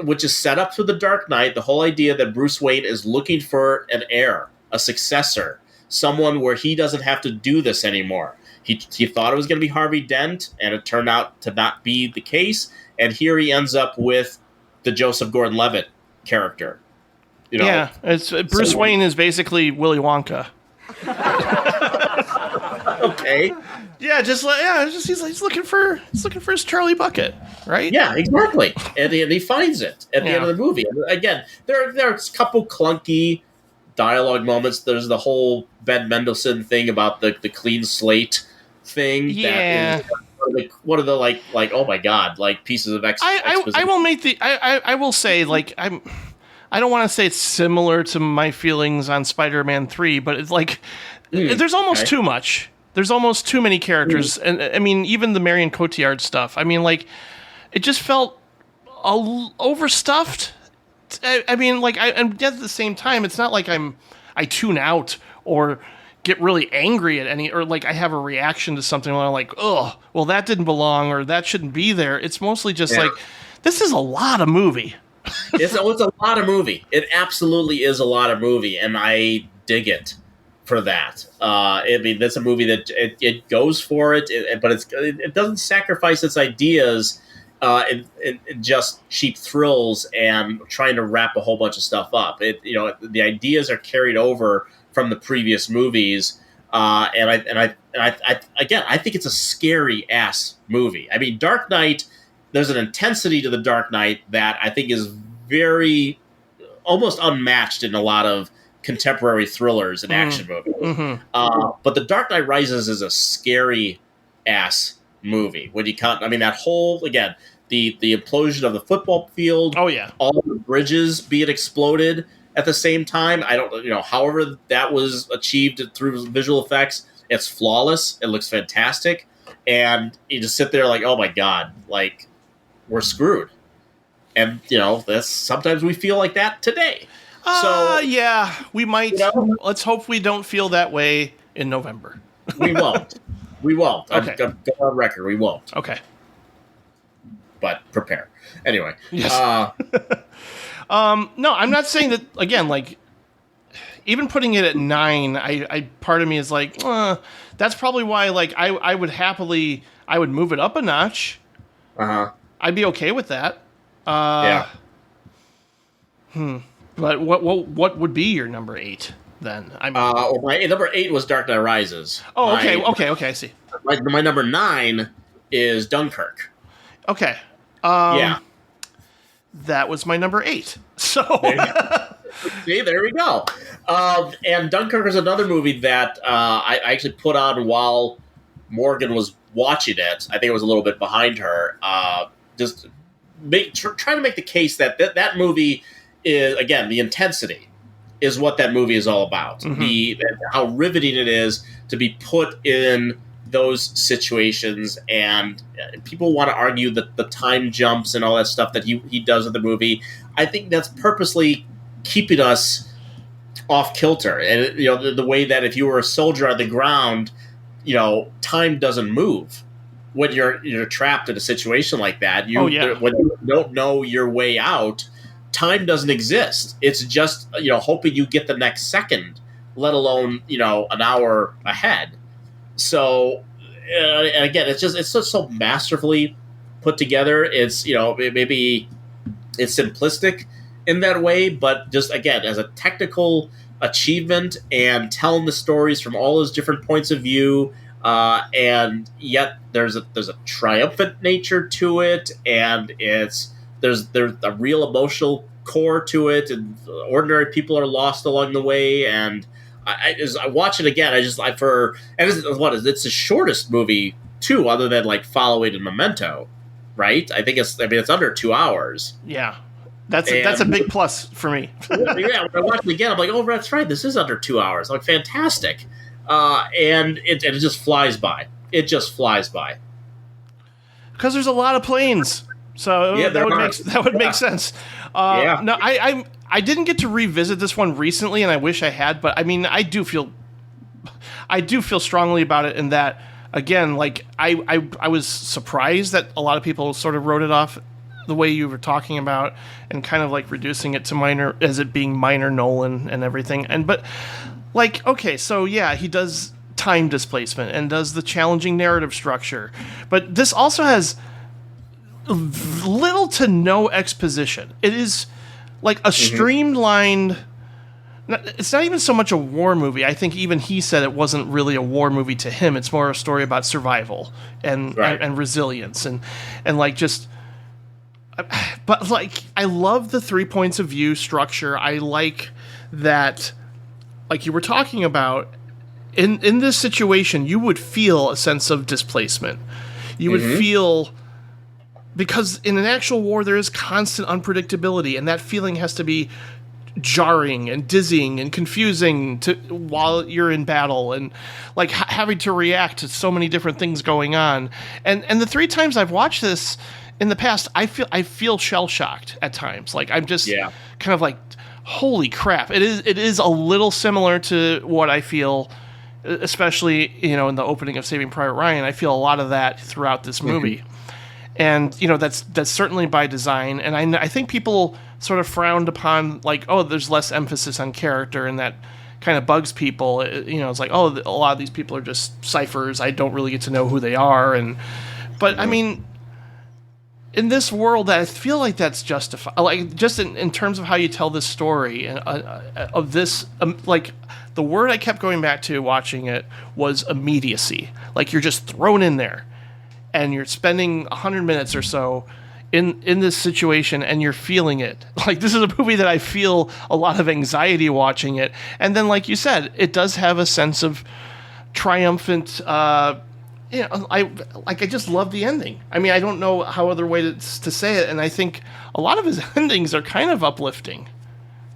Speaker 2: which is set up for The Dark Knight, the whole idea that Bruce Wayne is looking for an heir, a successor, someone where he doesn't have to do this anymore. He thought it was going to be Harvey Dent, and it turned out to not be the case. And here he ends up with the Joseph Gordon-Levitt character.
Speaker 1: It's Bruce Wayne is basically Willy Wonka.
Speaker 2: Okay.
Speaker 1: He's looking for his Charlie Bucket, right?
Speaker 2: Yeah, exactly. And he finds it at the end of the movie. And again, there are a couple clunky dialogue moments. There's the whole Ben Mendelsohn thing about the clean slate thing.
Speaker 1: Yeah.
Speaker 2: That is one of the like oh my god, like pieces of exposition.
Speaker 1: I will make I will say, like, I don't want to say it's similar to my feelings on Spider-Man 3, but it's like there's almost too much. There's almost too many characters, and I mean, even the Marion Cotillard stuff. I mean, like, it just felt overstuffed. I mean, like, and at the same time, it's not like I tune out or get really angry at or like I have a reaction to something where I'm like, oh, well, that didn't belong or that shouldn't be there. It's mostly just like, this is a lot of movie.
Speaker 2: It's a lot of movie. It absolutely is a lot of movie, and I dig it for that. I mean, that's a movie that it goes for it, but it doesn't sacrifice its ideas in just cheap thrills and trying to wrap a whole bunch of stuff up. The ideas are carried over from the previous movies, and I think it's a scary ass movie. I mean, Dark Knight. There's an intensity to the Dark Knight that I think is very almost unmatched in a lot of contemporary thrillers and action movies. But The Dark Knight Rises is a scary ass movie. When you count, I mean, that whole, again, the implosion of the football field.
Speaker 1: Oh yeah,
Speaker 2: all the bridges being exploded at the same time. I don't, however that was achieved through visual effects, it's flawless. It looks fantastic, and you just sit there like, oh my god, like we're screwed. And that's sometimes we feel like that today. So
Speaker 1: yeah, we might. Let's hope we don't feel that way in November.
Speaker 2: We won't. We won't.
Speaker 1: Okay.
Speaker 2: I'm going on record. We won't.
Speaker 1: Okay.
Speaker 2: But prepare. Anyway.
Speaker 1: Yes. No, I'm not saying that, again, like, even putting it at 9, I part of me is like, that's probably why, like, I would move it up a notch. I'd be okay with that.
Speaker 2: Yeah.
Speaker 1: But what would be your number 8 then?
Speaker 2: My number 8 was Dark Knight Rises.
Speaker 1: Oh, okay, okay, I see.
Speaker 2: My number 9 is Dunkirk.
Speaker 1: Okay.
Speaker 2: Yeah.
Speaker 1: That was my number 8. So
Speaker 2: see, there we go. And Dunkirk is another movie that I actually put on while Morgan was watching it. I think it was a little bit behind her. Trying to make the case that movie is, again, the intensity is what that movie is all about. How riveting it is to be put in those situations, and people want to argue that the time jumps and all that stuff that he does in the movie. I think that's purposely keeping us off kilter, and the way that if you were a soldier on the ground, time doesn't move when you're trapped in a situation like that. When you don't know your way out, time doesn't exist. It's just hoping you get the next second, let alone an hour ahead. So, and again, it's just so masterfully put together. It's maybe it's simplistic in that way, but just again as a technical achievement and telling the stories from all those different points of view, and yet there's a triumphant nature to it, and there's a real emotional core to it, and ordinary people are lost along the way, and. As I watch it again, it's the shortest movie too, other than like Following and Memento, right? I think it's under 2 hours.
Speaker 1: Yeah, that's a big plus for me.
Speaker 2: Yeah, when I watch it again, I'm like, oh, that's right, this is under 2 hours. Like, fantastic, and it just flies by. It just flies by
Speaker 1: because there's a lot of planes, so
Speaker 2: yeah,
Speaker 1: that would make sense. No, I didn't get to revisit this one recently, and I wish I had. But I mean, I do feel strongly about it. In that, again, like I was surprised that a lot of people sort of wrote it off the way you were talking about, and kind of like reducing it to being minor Nolan and everything. But like, okay, so yeah, he does time displacement and does the challenging narrative structure, but this also has little to no exposition. It is like a streamlined. It's not even so much a war movie. I think even he said it wasn't really a war movie to him. It's more a story about survival and resilience and like just. But like, I love the 3 points of view structure. I like that, like you were talking about, in this situation, you would feel a sense of displacement. You would feel. Because in an actual war, there is constant unpredictability, and that feeling has to be jarring and dizzying and confusing while you're in battle, and like having to react to so many different things going on. And the 3 times I've watched this in the past, I feel shell shocked at times. Like I'm just kind of like, holy crap! It is a little similar to what I feel, especially in the opening of Saving Private Ryan. I feel a lot of that throughout this movie. And, that's certainly by design. And I think people sort of frowned upon, like, oh, there's less emphasis on character, and that kind of bugs people. It's like, oh, a lot of these people are just ciphers. I don't really get to know who they are. But, I mean, in this world, I feel like that's justified. Like, just in terms of how you tell this story, of this, like, the word I kept going back to watching it was immediacy. Like, you're just thrown in there. And you're spending 100 minutes or so in this situation and you're feeling it. Like, this is a movie that I feel a lot of anxiety watching it. And then, like you said, it does have a sense of triumphant, I just love the ending. I mean, I don't know how other way to say it. And I think a lot of his endings are kind of uplifting,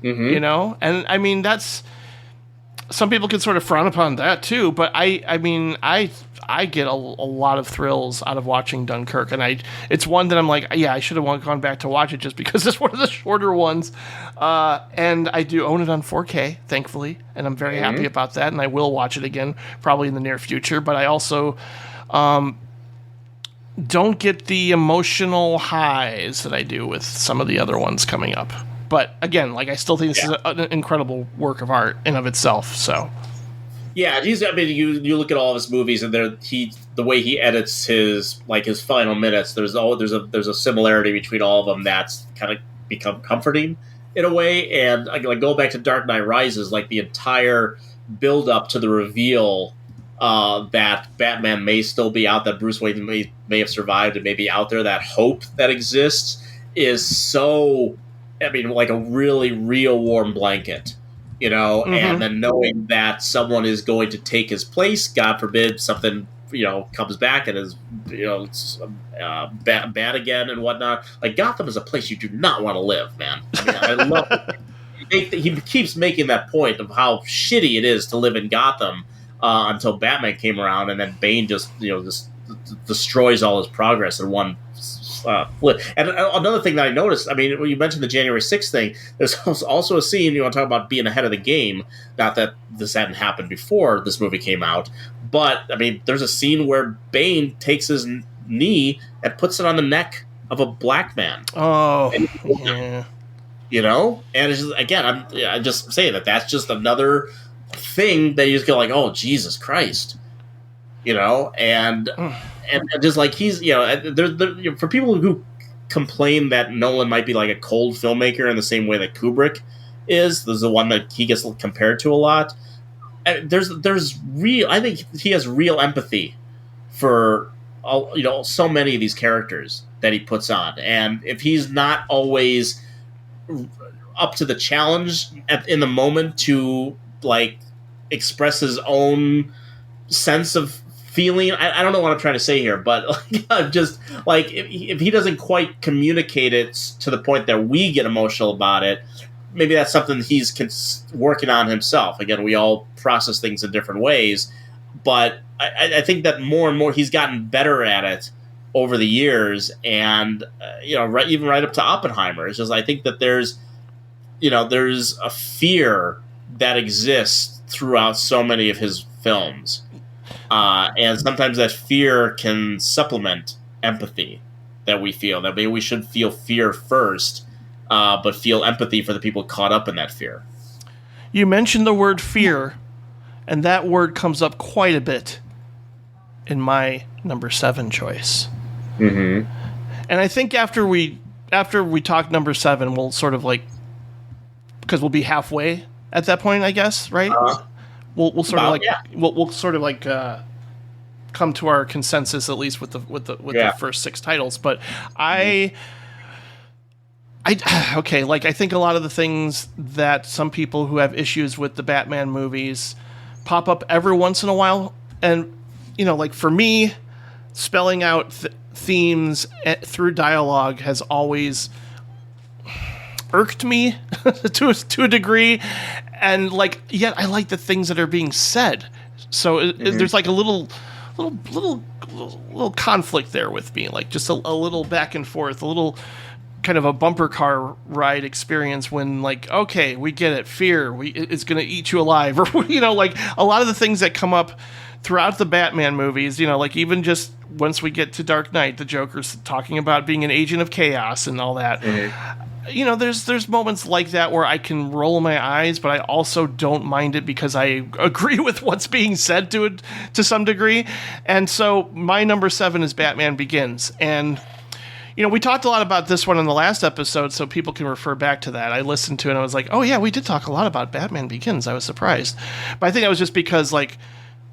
Speaker 1: you know? And I mean, that's, some people can sort of frown upon that too, but I mean, I get a lot of thrills out of watching Dunkirk, and it's one that I'm like, yeah, I should have gone back to watch it just because it's one of the shorter ones, and I do own it on 4K, thankfully, and I'm very happy about that, and I will watch it again probably in the near future, but I also don't get the emotional highs that I do with some of the other ones coming up. But again, like, I still think this is an incredible work of art in of itself, so...
Speaker 2: Yeah, you look at all of his movies, and the way he edits his final minutes. There's a similarity between all of them that's kind of become comforting in a way. And like, go back to Dark Knight Rises, like the entire build up to the reveal that Batman may still be out, that Bruce Wayne may have survived and may be out there. That hope that exists is so, like a really real warm blanket. You know, and then knowing that someone is going to take his place, God forbid something, comes back and is, bad again and whatnot. Like, Gotham is a place you do not want to live, man. I mean, I love it. He keeps making that point of how shitty it is to live in Gotham until Batman came around, and then Bane just destroys all his progress in one flip. And another thing that I noticed, I mean, when you mentioned the January 6th thing, there's also a scene, talk about being ahead of the game. Not that this hadn't happened before this movie came out, but, I mean, there's a scene where Bane takes his knee and puts it on the neck of a black man.
Speaker 1: Oh, yeah.
Speaker 2: And it's just, again, I'm just saying that's just another thing that you just go like, oh, Jesus Christ. And just like he's, for people who complain that Nolan might be like a cold filmmaker in the same way that Kubrick is, there's the one that he gets compared to a lot. There's real, I think he has real empathy for, so many of these characters that he puts on. And if he's not always up to the challenge in the moment to like express his own sense of feeling, I don't know what I'm trying to say here, but just like if he doesn't quite communicate it to the point that we get emotional about it, maybe that's something he's working on himself. Again, we all process things in different ways, but I think that more and more he's gotten better at it over the years, and even right up to Oppenheimer. It's just, I think that there's a fear that exists throughout so many of his films. And sometimes that fear can supplement empathy that we feel. That maybe we should feel fear first, but feel empathy for the people caught up in that fear.
Speaker 1: You mentioned the word fear, and that word comes up quite a bit in my number 7 choice.
Speaker 2: Mm-hmm.
Speaker 1: And I think after we talk number 7, we'll sort of like, because we'll be halfway at that point, I guess, right? We'll sort of like we'll sort of like come to our consensus, at least with the first 6 titles. But I think a lot of the things that some people who have issues with the Batman movies pop up every once in a while, and like for me, spelling out themes through dialogue has always irked me to a degree, and like yet I like the things that are being said. So there's like a little conflict there with me, like just a little back and forth, a little kind of a bumper car ride experience when like, okay, we get it, fear, it's going to eat you alive, or like a lot of the things that come up throughout the Batman movies, like even just once we get to Dark Knight, the Joker's talking about being an agent of chaos and all that. There's moments like that where I can roll my eyes, but I also don't mind it because I agree with what's being said to it to some degree. And so my number 7 is Batman Begins. And, we talked a lot about this one in the last episode, so people can refer back to that. I listened to it and I was like, oh yeah, we did talk a lot about Batman Begins. I was surprised. But I think that was just because like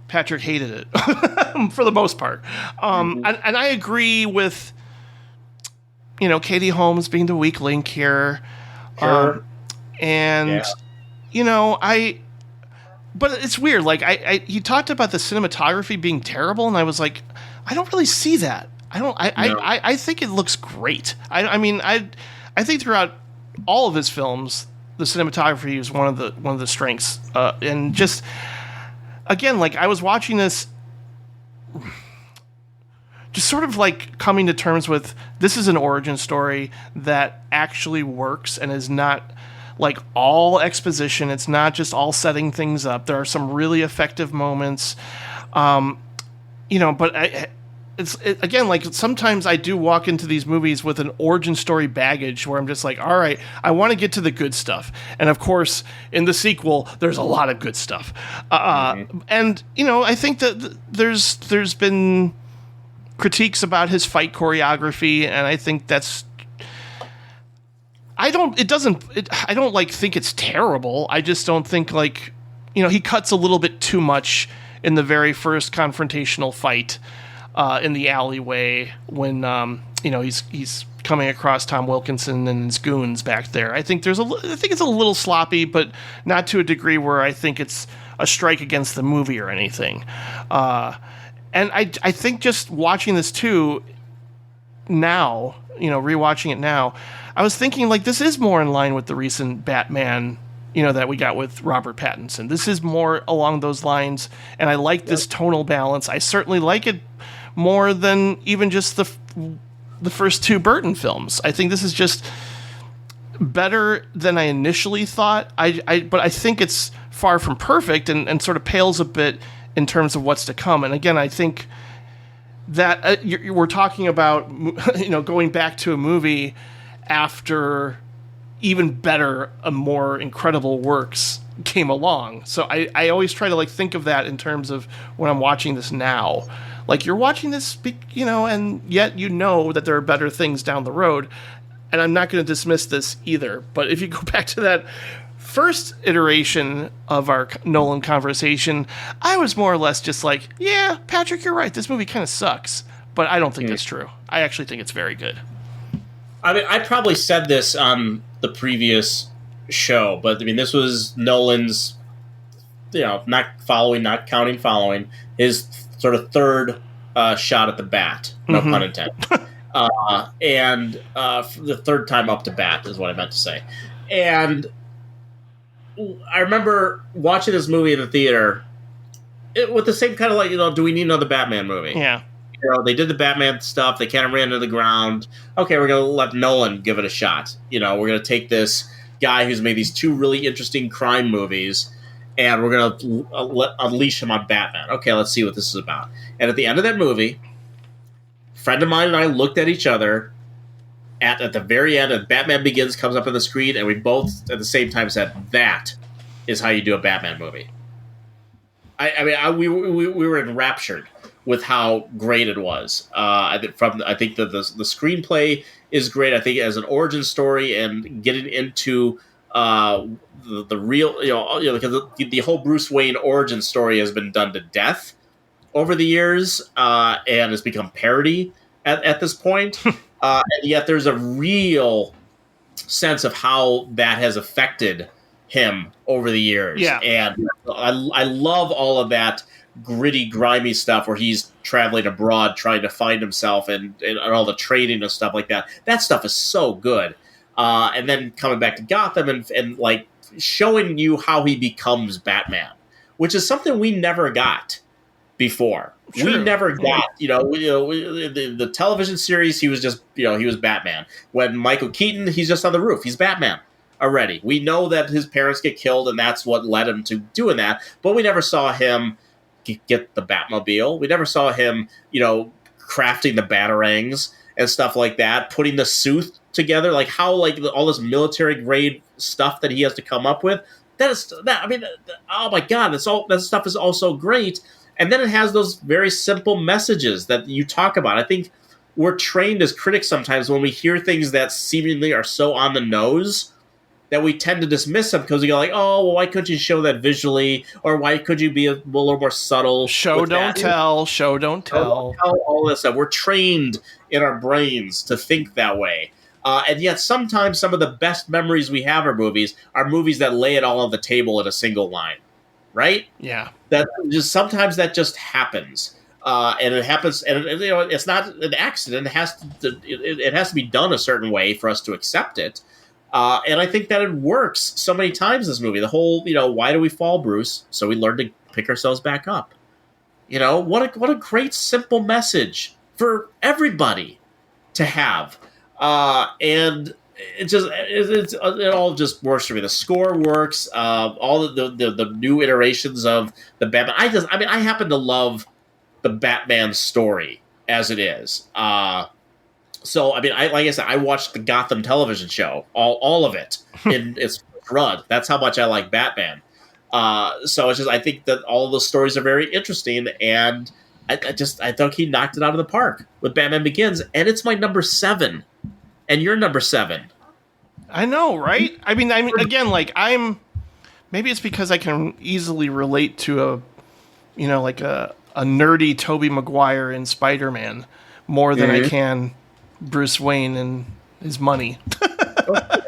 Speaker 1: Patrick hated it for the most part. And I agree with, Katie Holmes being the weak link here.
Speaker 2: Sure.
Speaker 1: And, but it's weird. Like, he talked about the cinematography being terrible, and I was like, I don't really see that. I think it looks great. I think throughout all of his films, the cinematography is one of the strengths. And just, again, like, I was watching this, just sort of like coming to terms with, this is an origin story that actually works and is not like all exposition. It's not just all setting things up. There are some really effective moments, but again, like, sometimes I do walk into these movies with an origin story baggage where I'm just like, all right, I want to get to the good stuff. And of course, in the sequel, there's a lot of good stuff. And, I think that there's been critiques about his fight choreography, and I think that's, I don't think it's terrible. I just don't think, like, he cuts a little bit too much in the very first confrontational fight in the alleyway when he's coming across Tom Wilkinson and his goons back there. I think it's a little sloppy, but not to a degree where I think it's a strike against the movie or anything. And I think just watching this too now, rewatching it now, I was thinking, like, this is more in line with the recent Batman, that we got with Robert Pattinson. This is more along those lines, and I like this tonal balance. I certainly like it more than even just the first two Burton films. I think this is just better than I initially thought. But I think it's far from perfect and sort of pales a bit in terms of what's to come. And again, I think that we're talking about, going back to a movie after even better, more incredible works came along. So I always try to, like, think of that in terms of when I'm watching this now. Like, you're watching this, and yet that there are better things down the road. And I'm not going to dismiss this either. But if you go back to that first iteration of our Nolan conversation, I was more or less just like, yeah, Patrick, you're right. This movie kind of sucks. But I don't think that's true. I actually think it's very good.
Speaker 2: I mean, I probably said this on the previous show, but I mean, this was Nolan's, not counting following, his sort of third shot at the bat, no pun intended. And the third time up to bat is what I meant to say. And I remember watching this movie in the theater with the same kind of, like, do we need another Batman movie?
Speaker 1: Yeah.
Speaker 2: They did the Batman stuff. They kind of ran to the ground. Okay, we're going to let Nolan give it a shot. We're going to take this guy who's made these two really interesting crime movies, and we're going to unleash him on Batman. Okay, let's see what this is about. And at the end of that movie, a friend of mine and I looked at each other at the very end, and Batman Begins comes up on the screen, and we both at the same time said, that is how you do a Batman movie. We were enraptured with how great it was. I think that the screenplay is great. I think as an origin story and getting into the real, because the whole Bruce Wayne origin story has been done to death over the years, and has become parody at this point. And yet there's a real sense of how that has affected him over the years.
Speaker 1: Yeah.
Speaker 2: And I love all of that gritty, grimy stuff where he's traveling abroad trying to find himself and all the trading and stuff like that. That stuff is so good. And then coming back to Gotham and like showing you how he becomes Batman, which is something we never got before. True. We never got, the television series, he was just, he was Batman. When Michael Keaton, he's just on the roof. He's Batman already. We know that his parents get killed and that's what led him to doing that. But we never saw him get the Batmobile. We never saw him, crafting the Batarangs and stuff like that, putting the suit together, like how, like all this military grade stuff that he has to come up with. Oh my God, that stuff is all so great. And then it has those very simple messages that you talk about. I think we're trained as critics sometimes when we hear things that seemingly are so on the nose that we tend to dismiss them because we go like, oh, well, why couldn't you show that visually, or why could you be a little more subtle?
Speaker 1: Show don't tell. Show don't tell.
Speaker 2: All this stuff. We're trained in our brains to think that way. And yet sometimes some of the best memories we have are movies that lay it all on the table in a single line, right?
Speaker 1: Yeah.
Speaker 2: That just sometimes that just happens, and it happens, and it's not an accident. It has to be done a certain way for us to accept it. And I think that it works so many times. This movie, the whole, why do we fall, Bruce? So we learn to pick ourselves back up. What a great simple message for everybody to have. And it all just works for me. The score works. All the new iterations of the Batman. I happen to love the Batman story as it is. So like I said, I watched the Gotham television show, all of it in its run. That's how much I like Batman. So it's just, I think that all of those stories are very interesting, and I thought he knocked it out of the park with Batman Begins, and it's my number 7. And you're number 7.
Speaker 1: I know, right? I mean, again, like maybe it's because I can easily relate to a nerdy Tobey Maguire in Spider-Man more than I can Bruce Wayne and his money.
Speaker 2: Well,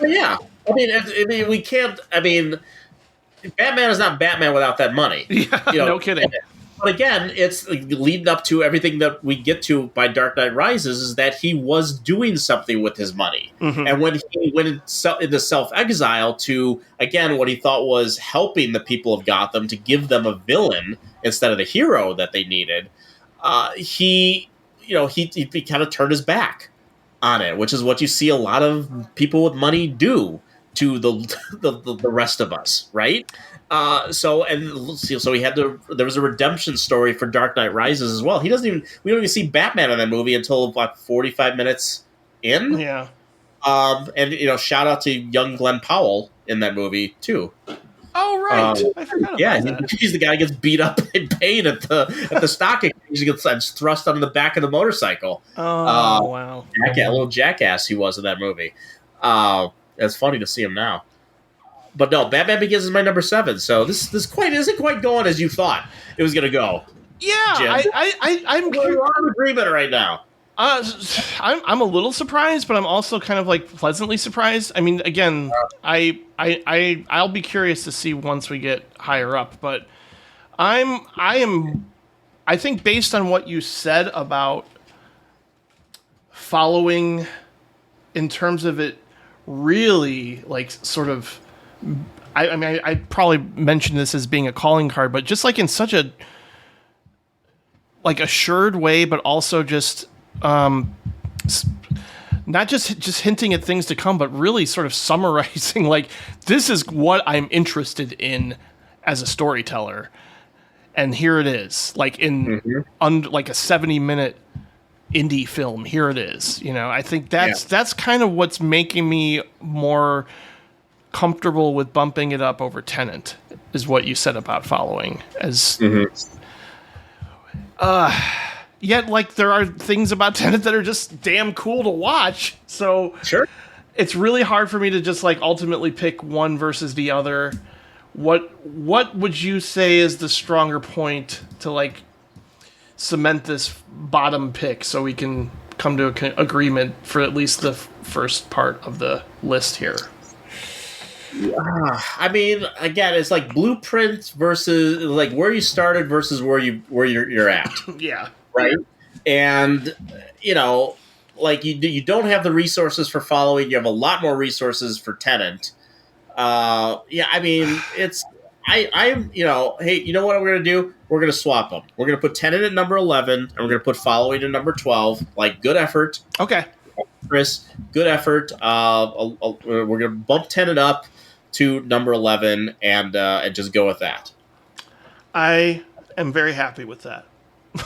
Speaker 2: yeah. We can't. Batman is not Batman without that money.
Speaker 1: Yeah, no kidding.
Speaker 2: But again, it's leading up to everything that we get to by Dark Knight Rises is that he was doing something with his money. Mm-hmm. And when he went into self-exile to, again, what he thought was helping the people of Gotham to give them a villain instead of the hero that they needed, he kind of turned his back on it, which is what you see a lot of people with money do to the rest of us, right? So he had there was a redemption story for Dark Knight Rises as well. We don't even see Batman in that movie until about 45 minutes in.
Speaker 1: Yeah.
Speaker 2: And shout out to young Glenn Powell in that movie too.
Speaker 1: Oh right, I forgot about that.
Speaker 2: He's the guy who gets beat up in pain at the stock exchange. He gets thrust on the back of the motorcycle.
Speaker 1: Oh wow,
Speaker 2: a little jackass he was in that movie. It's funny to see him now. But no, Batman Begins is my number 7. So this isn't quite going as you thought it was going to go.
Speaker 1: Yeah, I'm
Speaker 2: we're on agreement right now.
Speaker 1: I'm a little surprised, but I'm also kind of like pleasantly surprised. I mean, again, I'll be curious to see once we get higher up. But I think based on what you said about following, in terms of it, really like sort of. I probably mentioned this as being a calling card, but just like in such a like assured way, but also just not just hinting at things to come, but really sort of summarizing like this is what I'm interested in as a storyteller, and here it is, like in like a 70-minute indie film. Here it is. I think that's kind of what's making me more comfortable with bumping it up over Tenet, is what you said about following as yet like there are things about Tenet that are just damn cool to watch, so
Speaker 2: sure
Speaker 1: it's really hard for me to just like ultimately pick one versus the other. What would you say is the stronger point to like cement this bottom pick so we can come to an agreement for at least the first part of the list here?
Speaker 2: Again, it's like blueprint versus like where you started versus where you're at.
Speaker 1: Yeah.
Speaker 2: Right. And like you don't have the resources for following. You have a lot more resources for Tenet. It's hey, you know what we're gonna do? We're gonna swap them. We're gonna put Tenet at number 11, and we're gonna put following at number 12. Like, good effort.
Speaker 1: Okay.
Speaker 2: Chris, good effort. We're gonna bump Tenet up to number 11 and just go with that.
Speaker 1: I am very happy with that.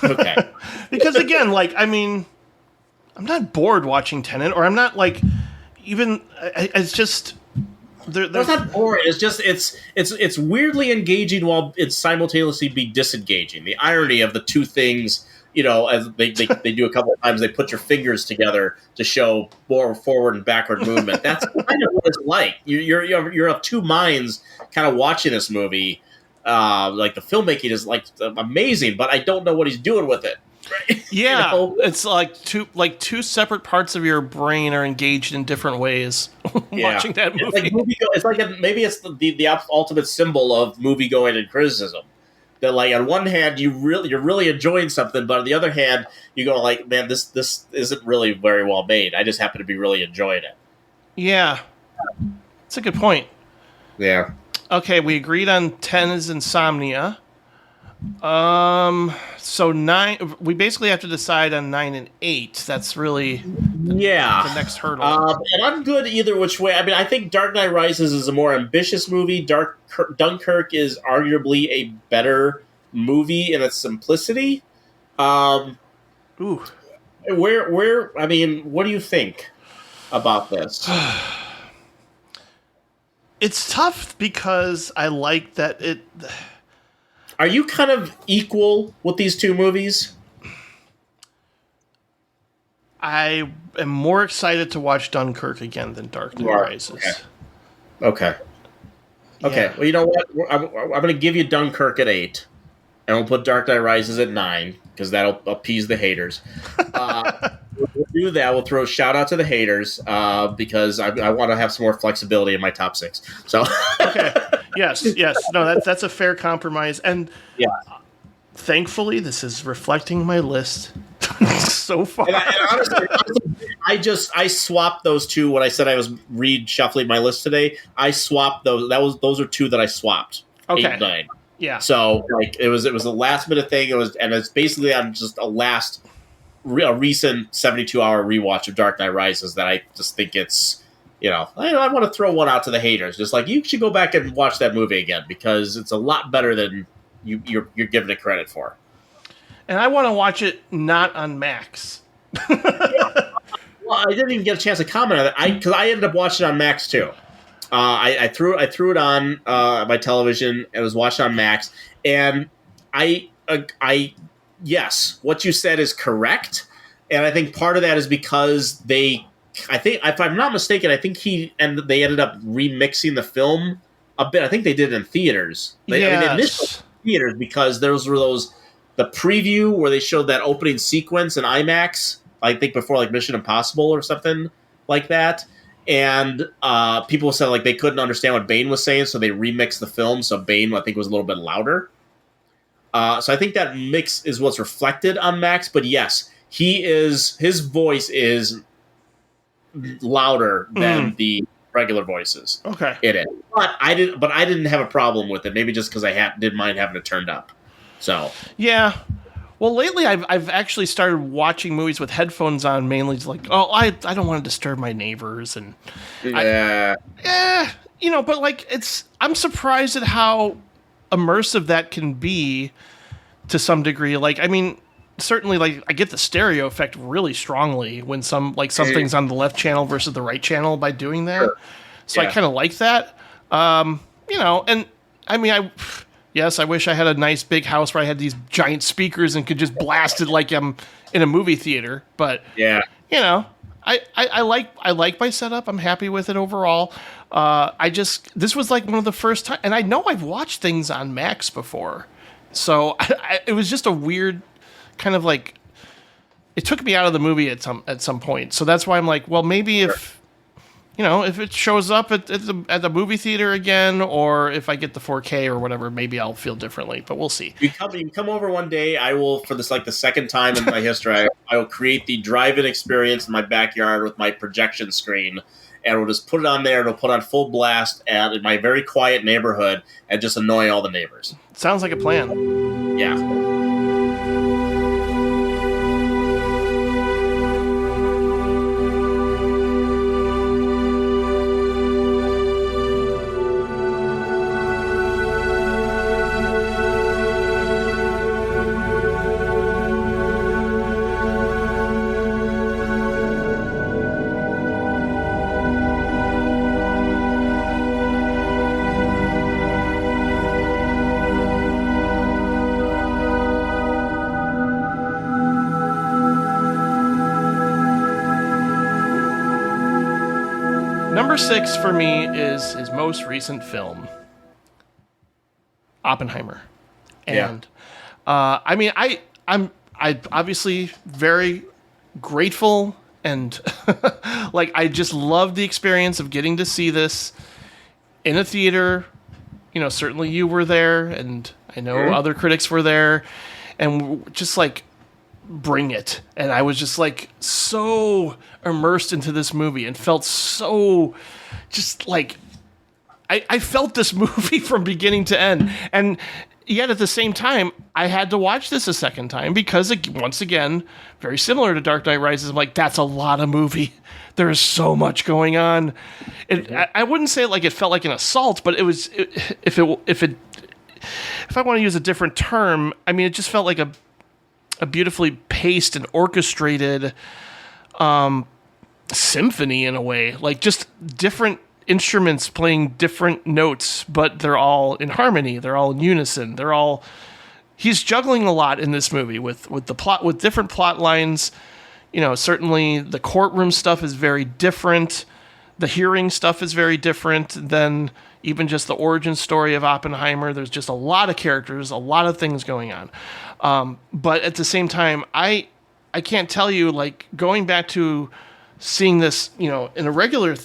Speaker 2: Okay.
Speaker 1: Because again, like, I'm not bored watching Tenet, or I'm not like even. It's just
Speaker 2: it's not boring. It's just it's weirdly engaging while it's simultaneously be disengaging. The irony of the two things as they do a couple of times, they put your fingers together to show more forward and backward movement. That's kind of what it's like. You're of two minds, kind of watching this movie. Like the filmmaking is like amazing, but I don't know what he's doing with it. Right?
Speaker 1: Yeah, it's like two separate parts of your brain are engaged in different ways watching that movie.
Speaker 2: It's like maybe it's the ultimate symbol of movie going and criticism. That like on one hand you're really enjoying something, but on the other hand you go like, man, this isn't really very well made. I just happen to be really enjoying it. Yeah,
Speaker 1: that's a good point.
Speaker 2: Yeah.
Speaker 1: Okay, we agreed on 10 is Insomnia. So 9. We basically have to decide on 9 and 8. That's really the next hurdle.
Speaker 2: And I'm good either which way. I mean, I think Dark Knight Rises is a more ambitious movie. Dunkirk is arguably a better movie in its simplicity. Where? I mean, what do you think about this?
Speaker 1: It's tough because I like that it.
Speaker 2: Are you kind of equal with these two movies?
Speaker 1: I am more excited to watch Dunkirk again than Dark Knight Rises.
Speaker 2: Okay. Yeah. Well, you know what? I'm going to give you Dunkirk at 8, and we'll put Dark Knight Rises at 9 because that'll appease the haters. We'll do that. We'll throw a shout out to the haters because I want to have some more flexibility in my top 6. So
Speaker 1: okay. Yes. No, that's a fair compromise. And thankfully, this is reflecting my list so far.
Speaker 2: And honestly, I swapped those two when I said I was reshuffling my list today. I swapped those. Those are two that I swapped.
Speaker 1: Okay.
Speaker 2: 8 and 9.
Speaker 1: Yeah.
Speaker 2: So like it was a last minute thing. It's basically on just a recent 72-hour rewatch of Dark Knight Rises that I just think it's. I want to throw one out to the haters. Just like, you should go back and watch that movie again because it's a lot better than you're giving it credit for.
Speaker 1: And I want to watch it not on Max.
Speaker 2: Well, I didn't even get a chance to comment on it because I ended up watching it on Max too. I threw it on my television and was watching on Max. And yes, what you said is correct. And I think part of that is because I think, if I'm not mistaken, I think they ended up remixing the film a bit. I think they did it in theaters. They missed it in theaters because there was the preview where they showed that opening sequence in IMAX. I think before like Mission Impossible or something like that, and people said like they couldn't understand what Bane was saying, so they remixed the film. So Bane, I think, was a little bit louder. So I think that mix is what's reflected on Max. But yes, his voice is louder than the regular voices.
Speaker 1: Okay.
Speaker 2: It is. But I didn't have a problem with it. Maybe just because I didn't mind having it turned up. So
Speaker 1: yeah. Well, lately I've actually started watching movies with headphones on, mainly like, I don't want to disturb my neighbors and but like I'm surprised at how immersive that can be to some degree. Like, I mean, certainly, like, I get the stereo effect really strongly when something's on the left channel versus the right channel by doing that. Sure. So I kind of like that. And I mean, I wish I had a nice big house where I had these giant speakers and could just blast it like I'm in a movie theater. But I like my setup. I'm happy with it overall. This was like one of the first time, and I know I've watched things on Max before, so it was just a weird kind of like, it took me out of the movie at some point. So that's why I'm like, well, maybe if it shows up at the movie theater again, or if I get the 4K or whatever, maybe I'll feel differently. But we'll see.
Speaker 2: You can come over one day. I will, for this like the second time in my history, I will create the drive-in experience in my backyard with my projection screen, and we'll just put it on there. It'll put on full blast in my very quiet neighborhood and just annoy all the neighbors.
Speaker 1: Sounds like a plan.
Speaker 2: Yeah.
Speaker 1: Number 6 for me is his most recent film, Oppenheimer. And I mean, I'm obviously very grateful and like I just love the experience of getting to see this in a theater. You know, certainly you were there, and I know other critics were there, and just like bring it. And I was just like so immersed into this movie and felt so just like I felt this movie from beginning to end. And yet at the same time, I had to watch this a second time because, once again, very similar to Dark Knight Rises, I'm like, that's a lot of movie. There is so much going on. I wouldn't say like it felt like an assault, but it was. If I want to use a different term, I mean, it just felt like a beautifully paced and orchestrated symphony in a way, like just different instruments playing different notes, but they're all in harmony. They're all in unison. He's juggling a lot in this movie with the plot, with different plot lines. You know, certainly the courtroom stuff is very different. The hearing stuff is very different than even just the origin story of Oppenheimer. There's just a lot of characters, a lot of things going on. But at the same time, I can't tell you, like, going back to seeing this, you know, in a regular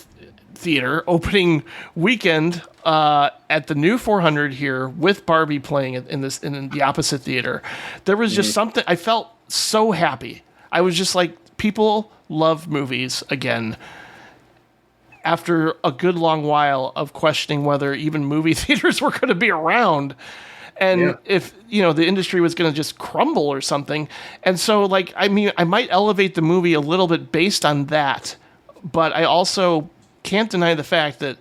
Speaker 1: theater opening weekend at the new 400 here with Barbie playing it in the opposite theater, there was just something. I felt so happy. I was just like, people love movies again after a good long while of questioning whether even movie theaters were going to be around, and if, you know, the industry was going to just crumble or something. And so, like, I mean, I might elevate the movie a little bit based on that, but I also can't deny the fact that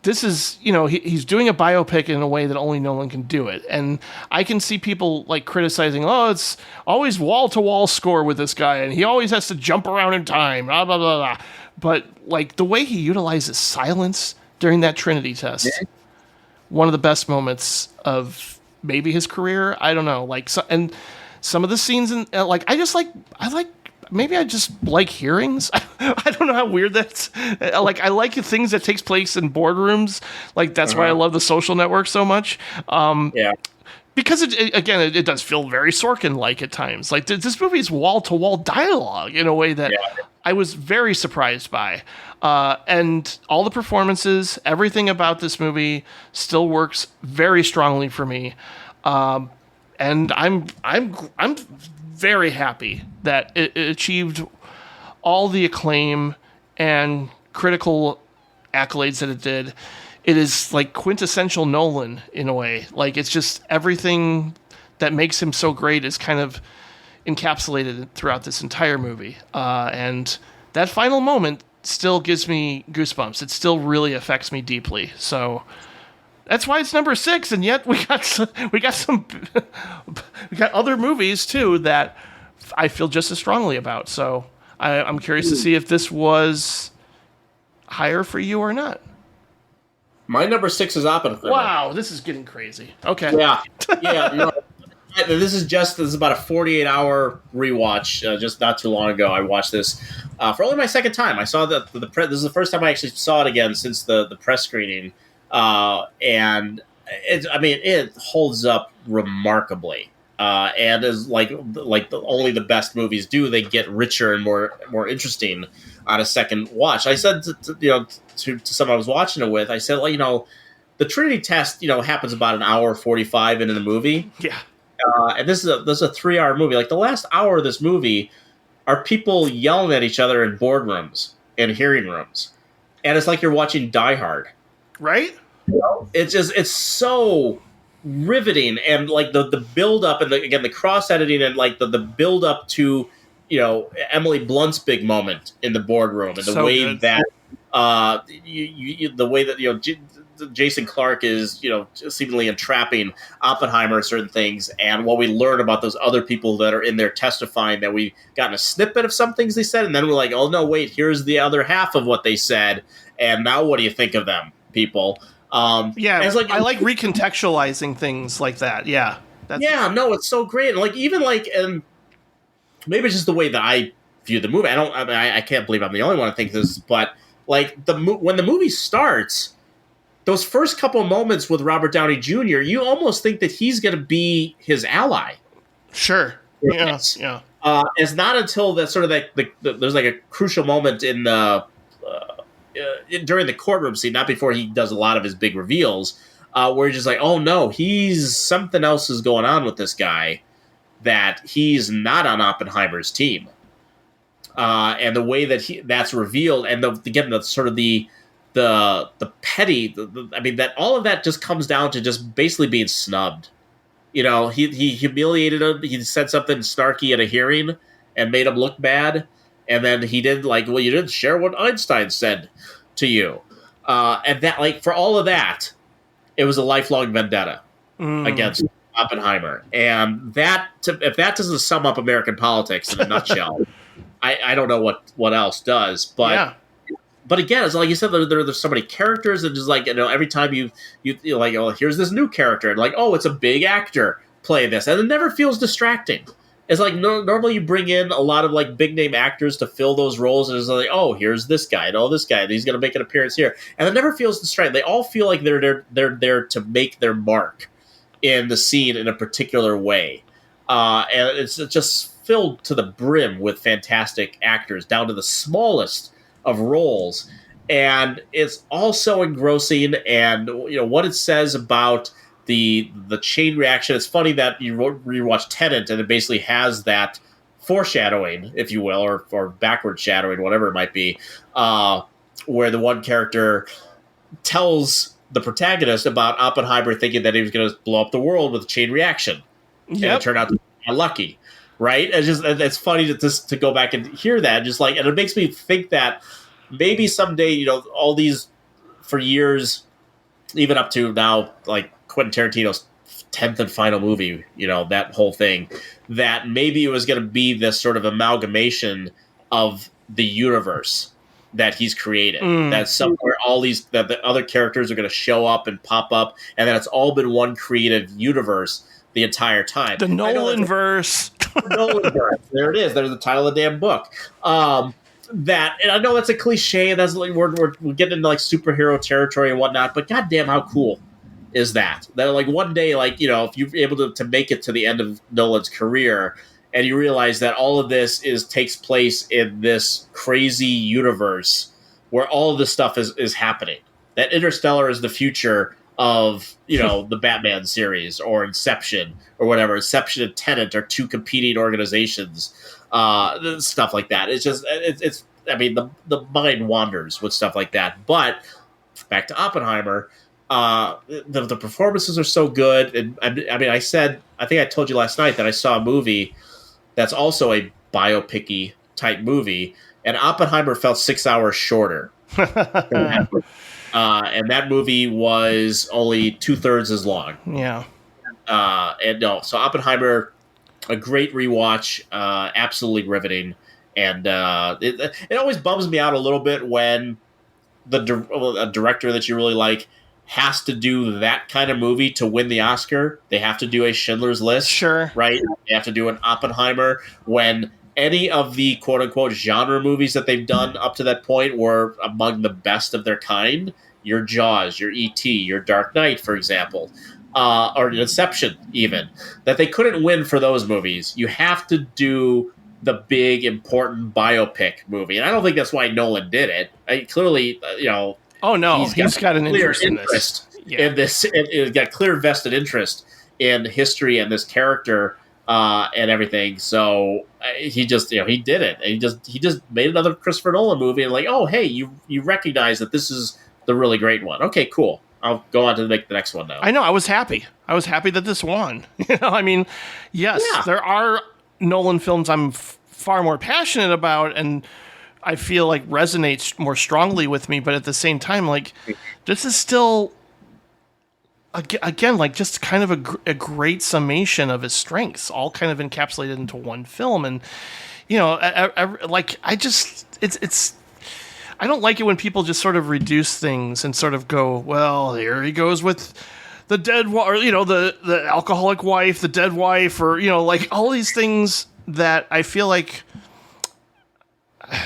Speaker 1: this is, you know, he's doing a biopic in a way that only Nolan can do it. And I can see people like criticizing, oh, it's always wall-to-wall score with this guy, and he always has to jump around in time, blah, blah, blah, blah. But like the way he utilizes silence during that Trinity test, one of the best moments of maybe his career. I don't know, like, and some of the scenes in like, maybe I just like hearings. I don't know how weird that's. Like, I like things that takes place in boardrooms. Like, that's why I love The Social Network so much. Because it does feel very Sorkin-like at times. Like, this movie's wall-to-wall dialogue in a way that I was very surprised by. And all the performances, everything about this movie still works very strongly for me. And I'm very happy that it achieved all the acclaim and critical accolades that it did. It is like quintessential Nolan in a way. Like, it's just everything that makes him so great is kind of encapsulated throughout this entire movie. And that final moment still gives me goosebumps. It still really affects me deeply. So that's why it's number 6. And yet we got other movies too that I feel just as strongly about. So I'm curious to see if this was higher for you or not.
Speaker 2: My number 6 is Oppenheimer.
Speaker 1: Wow, this is getting crazy. Okay.
Speaker 2: Yeah. No, this is about a 48-hour rewatch. Just not too long ago, I watched this for only my second time. I saw this is the first time I actually saw it again since the press screening, and it holds up remarkably. And is only the best movies do. They get richer and more interesting on a second watch. I said to someone I was watching it with, I said, the Trinity test, happens about an hour 45 into the movie.
Speaker 1: Yeah.
Speaker 2: And this is a 3-hour movie. Like, the last hour of this movie are people yelling at each other in boardrooms and hearing rooms, and it's like you're watching Die Hard, right? It's so riveting, and like the build up, and the cross editing, and like the build up to Emily Blunt's big moment in the boardroom, and the way good. That the way that Jason Clarke is seemingly entrapping Oppenheimer in certain things, and what we learn about those other people that are in there testifying, that we gotten a snippet of some things they said, and then we're like, oh no, wait, here's the other half of what they said, and now what do you think of them, people?
Speaker 1: It's like, I like recontextualizing things like that. Yeah.
Speaker 2: It's so great. And and maybe it's just the way that I view the movie. I can't believe I'm the only one who thinks this, but Like when the movie starts, those first couple of moments with Robert Downey Jr., you almost think that he's going to be his ally.
Speaker 1: Sure. Yeah. Yeah.
Speaker 2: It's not until that sort of there's like a crucial moment in the during the courtroom scene, not before he does a lot of his big reveals, where you're just like, oh no, he's something else is going on with this guy, that he's not on Oppenheimer's team. And the way that that's revealed, and again, the sort of the petty, I mean, that all of that just comes down to just basically being snubbed. You know, he humiliated him. He said something snarky at a hearing and made him look bad. And then he did well, you didn't share what Einstein said to you. And that, like, for all of that, it was a lifelong vendetta against Oppenheimer. And if that doesn't sum up American politics in a nutshell, I don't know what else does. But yeah. But again, it's like you said, there's so many characters, and just like, you know, every time you're like, oh, here's this new character, and like, oh, it's a big actor playing this, and it never feels distracting. It's like normally you bring in a lot of like big name actors to fill those roles, and it's like, oh, here's this guy and this guy, and he's going to make an appearance here, and it never feels distracting. They all feel like they're there to make their mark in the scene in a particular way, and it's just filled to the brim with fantastic actors, down to the smallest of roles, and it's all so engrossing. And you know what it says about the chain reaction. It's funny that you rewatch Tenet, and it basically has that foreshadowing, if you will, or backward shadowing, whatever it might be, where the one character tells the protagonist about Oppenheimer thinking that he was going to blow up the world with a chain reaction, and it turned out to be unlucky. Right? It's funny to go back and hear that, just like, and it makes me think that maybe someday, you know, all these, for years, even up to now, like Quentin Tarantino's 10th and final movie, you know, that whole thing, that maybe it was going to be this sort of amalgamation of the universe that he's created. That somewhere that the other characters are going to show up and pop up, and that it's all been one creative universe the entire time.
Speaker 1: The Nolan verse.
Speaker 2: There it is. There's the title of the damn book. That, and I know that's a cliche, and that's like we're getting into like superhero territory and whatnot. But goddamn, how cool is that? That like one day, like, you know, if you're able to make it to the end of Nolan's career, and you realize that all of this takes place in this crazy universe where all of this stuff is happening. That Interstellar is the future of, you know, the Batman series, or Inception, or whatever. Inception and Tenet are two competing organizations, stuff like that. It's just, it's I mean, the mind wanders with stuff like that. But back to Oppenheimer, the performances are so good. And I mean, I think I told you last night that I saw a movie that's also a biopic-y type movie, and Oppenheimer felt 6 hours shorter. And that movie was only 2/3 as long.
Speaker 1: Yeah.
Speaker 2: So Oppenheimer, a great rewatch, absolutely riveting. And it always bums me out a little bit when a director that you really like has to do that kind of movie to win the Oscar. They have to do a Schindler's List.
Speaker 1: Sure.
Speaker 2: Right? They have to do an Oppenheimer, when any of the quote-unquote genre movies that they've done up to that point were among the best of their kind. Your Jaws, your E.T., your Dark Knight, for example, or Inception even, that they couldn't win for those movies. You have to do the big, important biopic movie. And I don't think that's why Nolan did it. Clearly, you know...
Speaker 1: Oh, no, he's got an interest in this.
Speaker 2: In this. He's got clear vested interest in history and this character and everything. So he just, you know, he did it. And he just made another Christopher Nolan movie, and like, oh, hey, you recognize that this is the really great one. Okay, cool. I'll go on to make the next one now.
Speaker 1: I know. I was happy that this won. You know, I mean, yes, there are Nolan films I'm far more passionate about, and I feel like resonates more strongly with me. But at the same time, like, this is still, again, like, just kind of a great summation of his strengths, all kind of encapsulated into one film. And, you know, like, it's. I don't like it when people just sort of reduce things and sort of go, well, here he goes with the dead wife, or, you know, the alcoholic wife, the dead wife, or, you know, like all these things that I feel like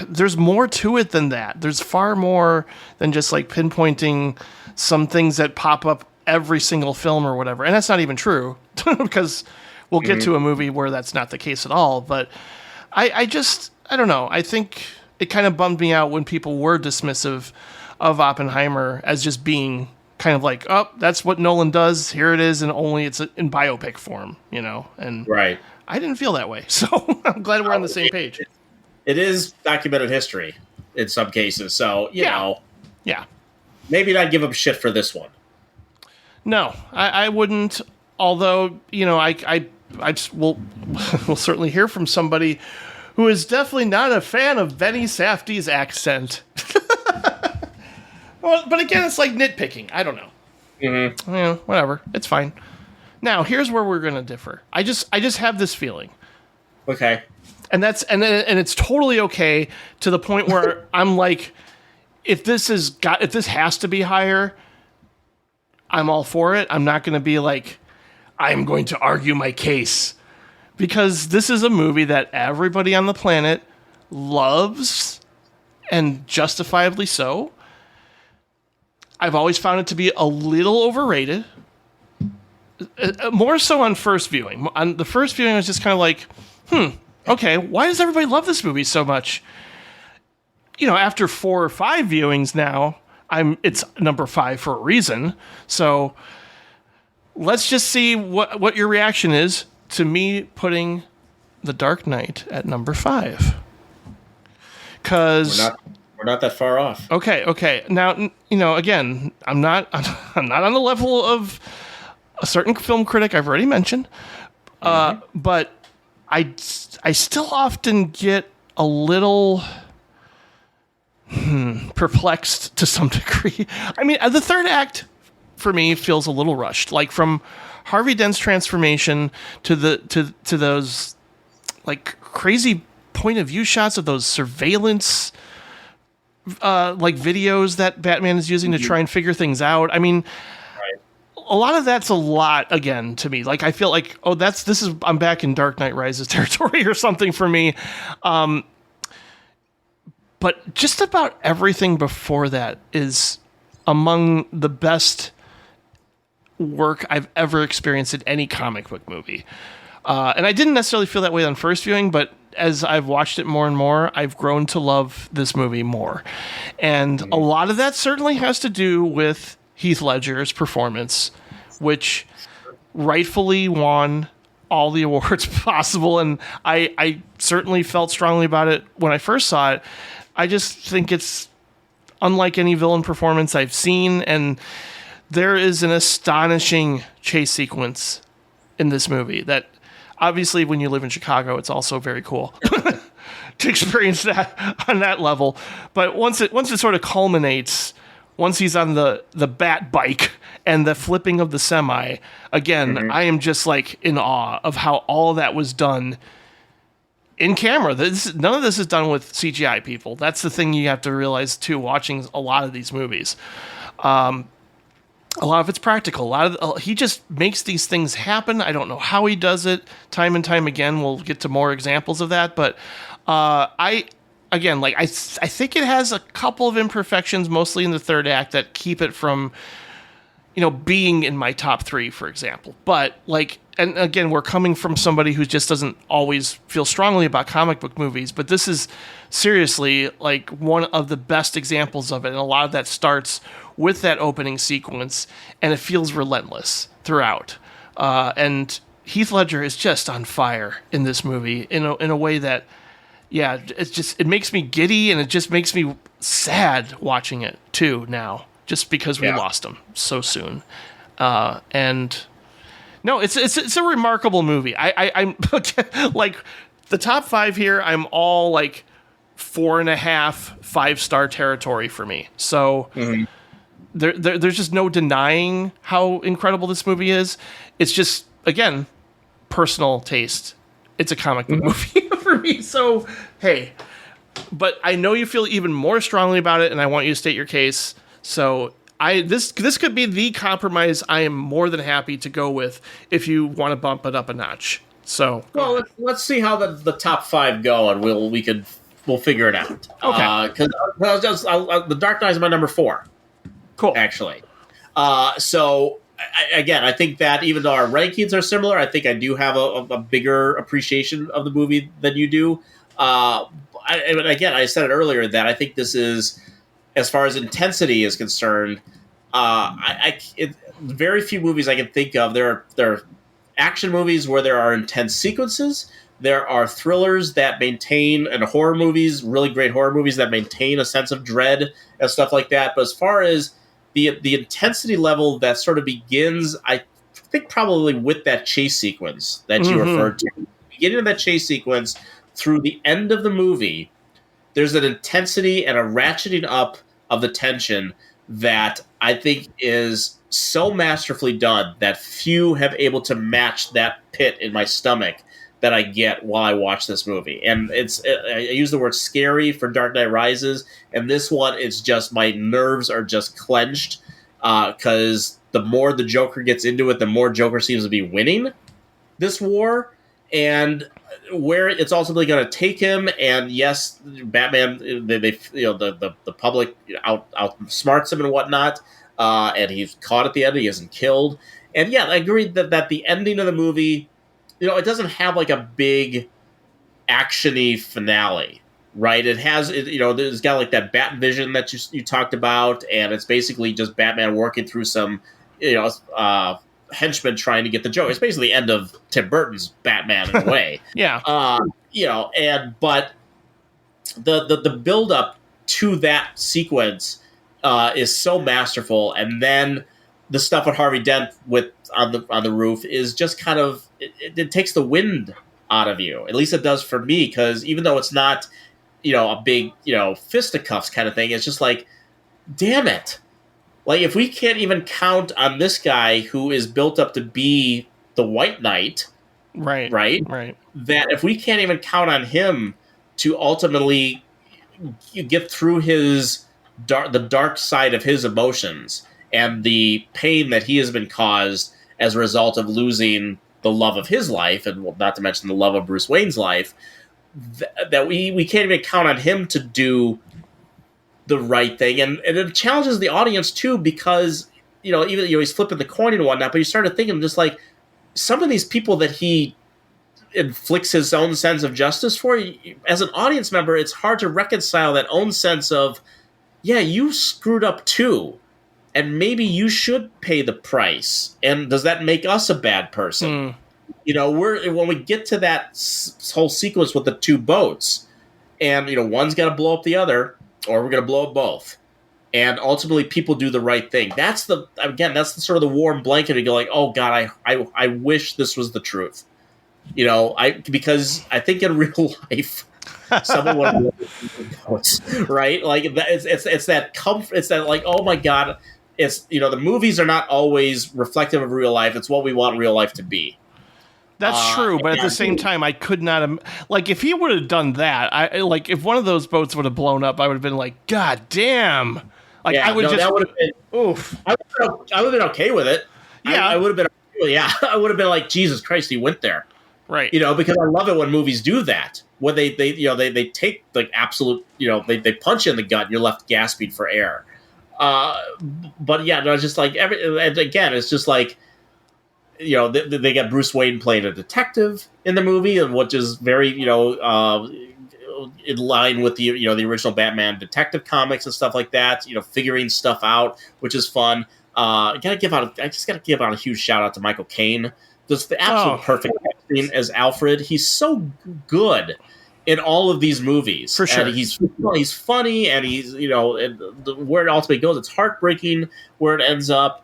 Speaker 1: there's more to it than that. There's far more than just like pinpointing some things that pop up every single film or whatever. And that's not even true because we'll get to a movie where that's not the case at all. But I don't know. I think it kind of bummed me out when people were dismissive of Oppenheimer as just being kind of like, oh, that's what Nolan does. Here it is, and only it's in biopic form, And
Speaker 2: right.
Speaker 1: I didn't feel that way, so I'm glad we're on the same page.
Speaker 2: It is documented history in some cases, so you know.
Speaker 1: Yeah.
Speaker 2: Maybe not give him shit for this one.
Speaker 1: No, I wouldn't. Although, I will we'll certainly hear from somebody who is definitely not a fan of Benny Safdie's accent. Well, but again, it's like nitpicking. I don't know.
Speaker 2: Mm-hmm.
Speaker 1: Yeah, whatever. It's fine. Now, here's where we're going to differ. I just have this feeling.
Speaker 2: Okay.
Speaker 1: And it's totally okay to the point where I'm like, if this has to be higher, I'm all for it. I'm not going to be like, I'm going to argue my case, because this is a movie that everybody on the planet loves, and justifiably so. I've always found it to be a little overrated. More so on first viewing. On the first viewing, I was just kind of like, okay, why does everybody love this movie so much? After 4 or 5 viewings now, it's number 5 for a reason. So let's just see what your reaction is to me putting The Dark Knight at number 5. Because
Speaker 2: we're not that far off.
Speaker 1: Okay. Now, again, I'm not on the level of a certain film critic I've already mentioned, but I still often get a little perplexed to some degree. I mean, the third act for me feels a little rushed, like from Harvey Dent's transformation to those like crazy point of view shots of those surveillance like videos that Batman is using to try and figure things out. I mean, a lot of that's a lot again to me. Like I feel like, I'm back in Dark Knight Rises territory or something for me. But just about everything before that is among the best work I've ever experienced in any comic book movie. And I didn't necessarily feel that way on first viewing, but as I've watched it more and more, I've grown to love this movie more. And a lot of that certainly has to do with Heath Ledger's performance, which rightfully won all the awards possible. And I certainly felt strongly about it when I first saw it. I just think it's unlike any villain performance I've seen. And there is an astonishing chase sequence in this movie that, obviously, when you live in Chicago, it's also very cool to experience that on that level. But once it sort of culminates, once he's on the bat bike and the flipping of the semi, again, I am just like in awe of how all of that was done in camera. None of this is done with CGI, people. That's the thing you have to realize too, watching a lot of these movies. A lot of it's practical. He just makes these things happen. I don't know how he does it. Time and time again, we'll get to more examples of that. But I think it has a couple of imperfections, mostly in the third act, that keep it from, being in my top 3, for example. But and again, we're coming from somebody who just doesn't always feel strongly about comic book movies. But this is seriously like one of the best examples of it. And a lot of that starts with that opening sequence, and it feels relentless throughout. And Heath Ledger is just on fire in this movie in a way that, it makes me giddy, and it just makes me sad watching it too now, just because we lost him so soon. And no, it's a remarkable movie. I'm like the top 5 here. I'm all like 4.5, 5-star territory for me. So. There's just no denying how incredible this movie is. It's just, again, personal taste. It's a comic book movie for me. So, hey. But I know you feel even more strongly about it, and I want you to state your case. So, this could be the compromise I am more than happy to go with if you want to bump it up a notch. So,
Speaker 2: well, let's see how the top 5 go, and we could we'll figure it out.
Speaker 1: Okay.
Speaker 2: Because The Dark Knight is my number 4.
Speaker 1: Cool.
Speaker 2: Actually. So I think that even though our rankings are similar, I think I do have a bigger appreciation of the movie than you do. I said it earlier that I think this is, as far as intensity is concerned, very few movies I can think of. There are action movies where there are intense sequences. There are thrillers that maintain, and horror movies, really great horror movies that maintain a sense of dread and stuff like that. But as far as the intensity level that sort of begins, I think probably with that chase sequence that you referred to. Beginning of that chase sequence through the end of the movie, there's an intensity and a ratcheting up of the tension that I think is so masterfully done that few have able to match that pit in my stomach that I get while I watch this movie. And I use the word scary for Dark Knight Rises, and this one, it's just, my nerves are just clenched, because the more the Joker gets into it, the more Joker seems to be winning this war, and where it's ultimately going to take him. And yes, Batman, the public outsmarts him and whatnot, and he's caught at the end. He isn't killed. And yeah, I agree that the ending of the movie, it doesn't have like a big action-y finale, right? It has, it's got like that Bat vision that you talked about, and it's basically just Batman working through some, henchmen trying to get the Joker. It's basically the end of Tim Burton's Batman in a way.
Speaker 1: Yeah.
Speaker 2: But the build up to that sequence is so masterful, and then the stuff with Harvey Dent on the roof is just kind of it takes the wind out of you. At least it does for me, because even though it's not a big fisticuffs kind of thing, it's just like, damn it. Like, if we can't even count on this guy who is built up to be the White Knight, right? That if we can't even count on him to ultimately get through the dark side of his emotions and the pain that he has been caused as a result of losing the love of his life, and not to mention the love of Bruce Wayne's life, that we can't even count on him to do the right thing. And it challenges the audience too, because even he's flipping the coin and whatnot, but you started thinking just like some of these people that he inflicts his own sense of justice for, as an audience member, it's hard to reconcile that own sense of, yeah, you screwed up too, and maybe you should pay the price. And does that make us a bad person? When we get to that whole sequence with the two boats, and one's got to blow up the other, or we're going to blow up both, and ultimately people do the right thing. That's the sort of the warm blanket. You go like, oh God, I wish this was the truth. Because I think in real life, someone would have right? Like, it's that comfort. It's that like, oh my God, it's the movies are not always reflective of real life. It's what we want real life to be.
Speaker 1: That's true, but at the same time, I could not like, if he would have done that. If one of those boats would have blown up, I would have been like, God damn! Like, I would that would have been oof. I
Speaker 2: would have been okay with it.
Speaker 1: Yeah,
Speaker 2: I would have been. Yeah, I would have been like, Jesus Christ, he went there.
Speaker 1: Right.
Speaker 2: Because I love it when movies do that. When they take like absolute, they punch you in the gut and you're left gasping for air. But yeah, no, it's just like and again, it's just like, they got Bruce Wayne playing a detective in the movie, and which is very, in line with the original Batman detective comics and stuff like that. Figuring stuff out, which is fun. I just gotta give out a huge shout out to Michael Caine. Just the absolute perfect acting as Alfred. He's so good in all of these movies.
Speaker 1: For sure.
Speaker 2: And he's funny, and he's, and where it ultimately goes, it's heartbreaking where it ends up.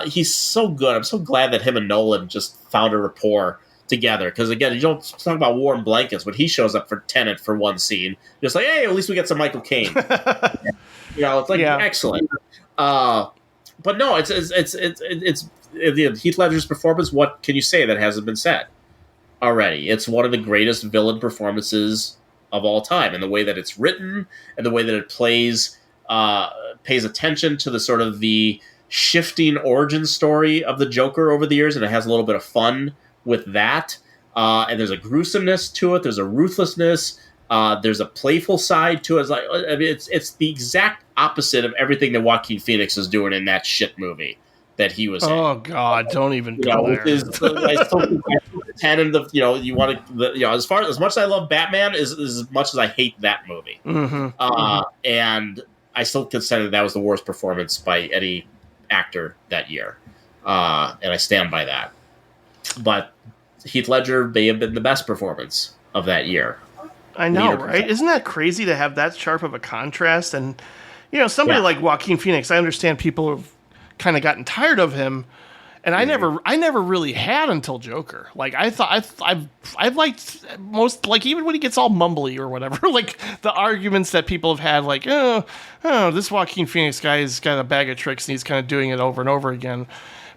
Speaker 2: He's so good. I'm so glad that him and Nolan just found a rapport together. Because again, you don't talk about warm blankets when he shows up for Tenet for one scene. Just like, hey, at least we get some Michael Caine. It's like excellent. But no, it's Heath Ledger's performance. What can you say that hasn't been said already? It's one of the greatest villain performances of all time, and the way that it's written and the way that it pays attention to the sort of the shifting origin story of the Joker over the years, and it has a little bit of fun with that. And there's a gruesomeness to it. There's a ruthlessness. There's a playful side to it. It's the exact opposite of everything that Joaquin Phoenix is doing in that shit movie that he was in.
Speaker 1: Oh God, don't even go there.
Speaker 2: I still think 10 in the you want to as much as I love Batman is as much as I hate that movie. And I still consider that was the worst performance by any actor that year, and I stand by that. But Heath Ledger may have been the best performance of that year.
Speaker 1: I know, right? Isn't that crazy to have that sharp of a contrast? And somebody like Joaquin Phoenix, I understand people have kind of gotten tired of him, and I never really had until Joker. Like I thought I've liked most, like even when he gets all mumbly or whatever, like the arguments that people have had, like oh this Joaquin Phoenix guy has got a bag of tricks and he's kind of doing it over and over again.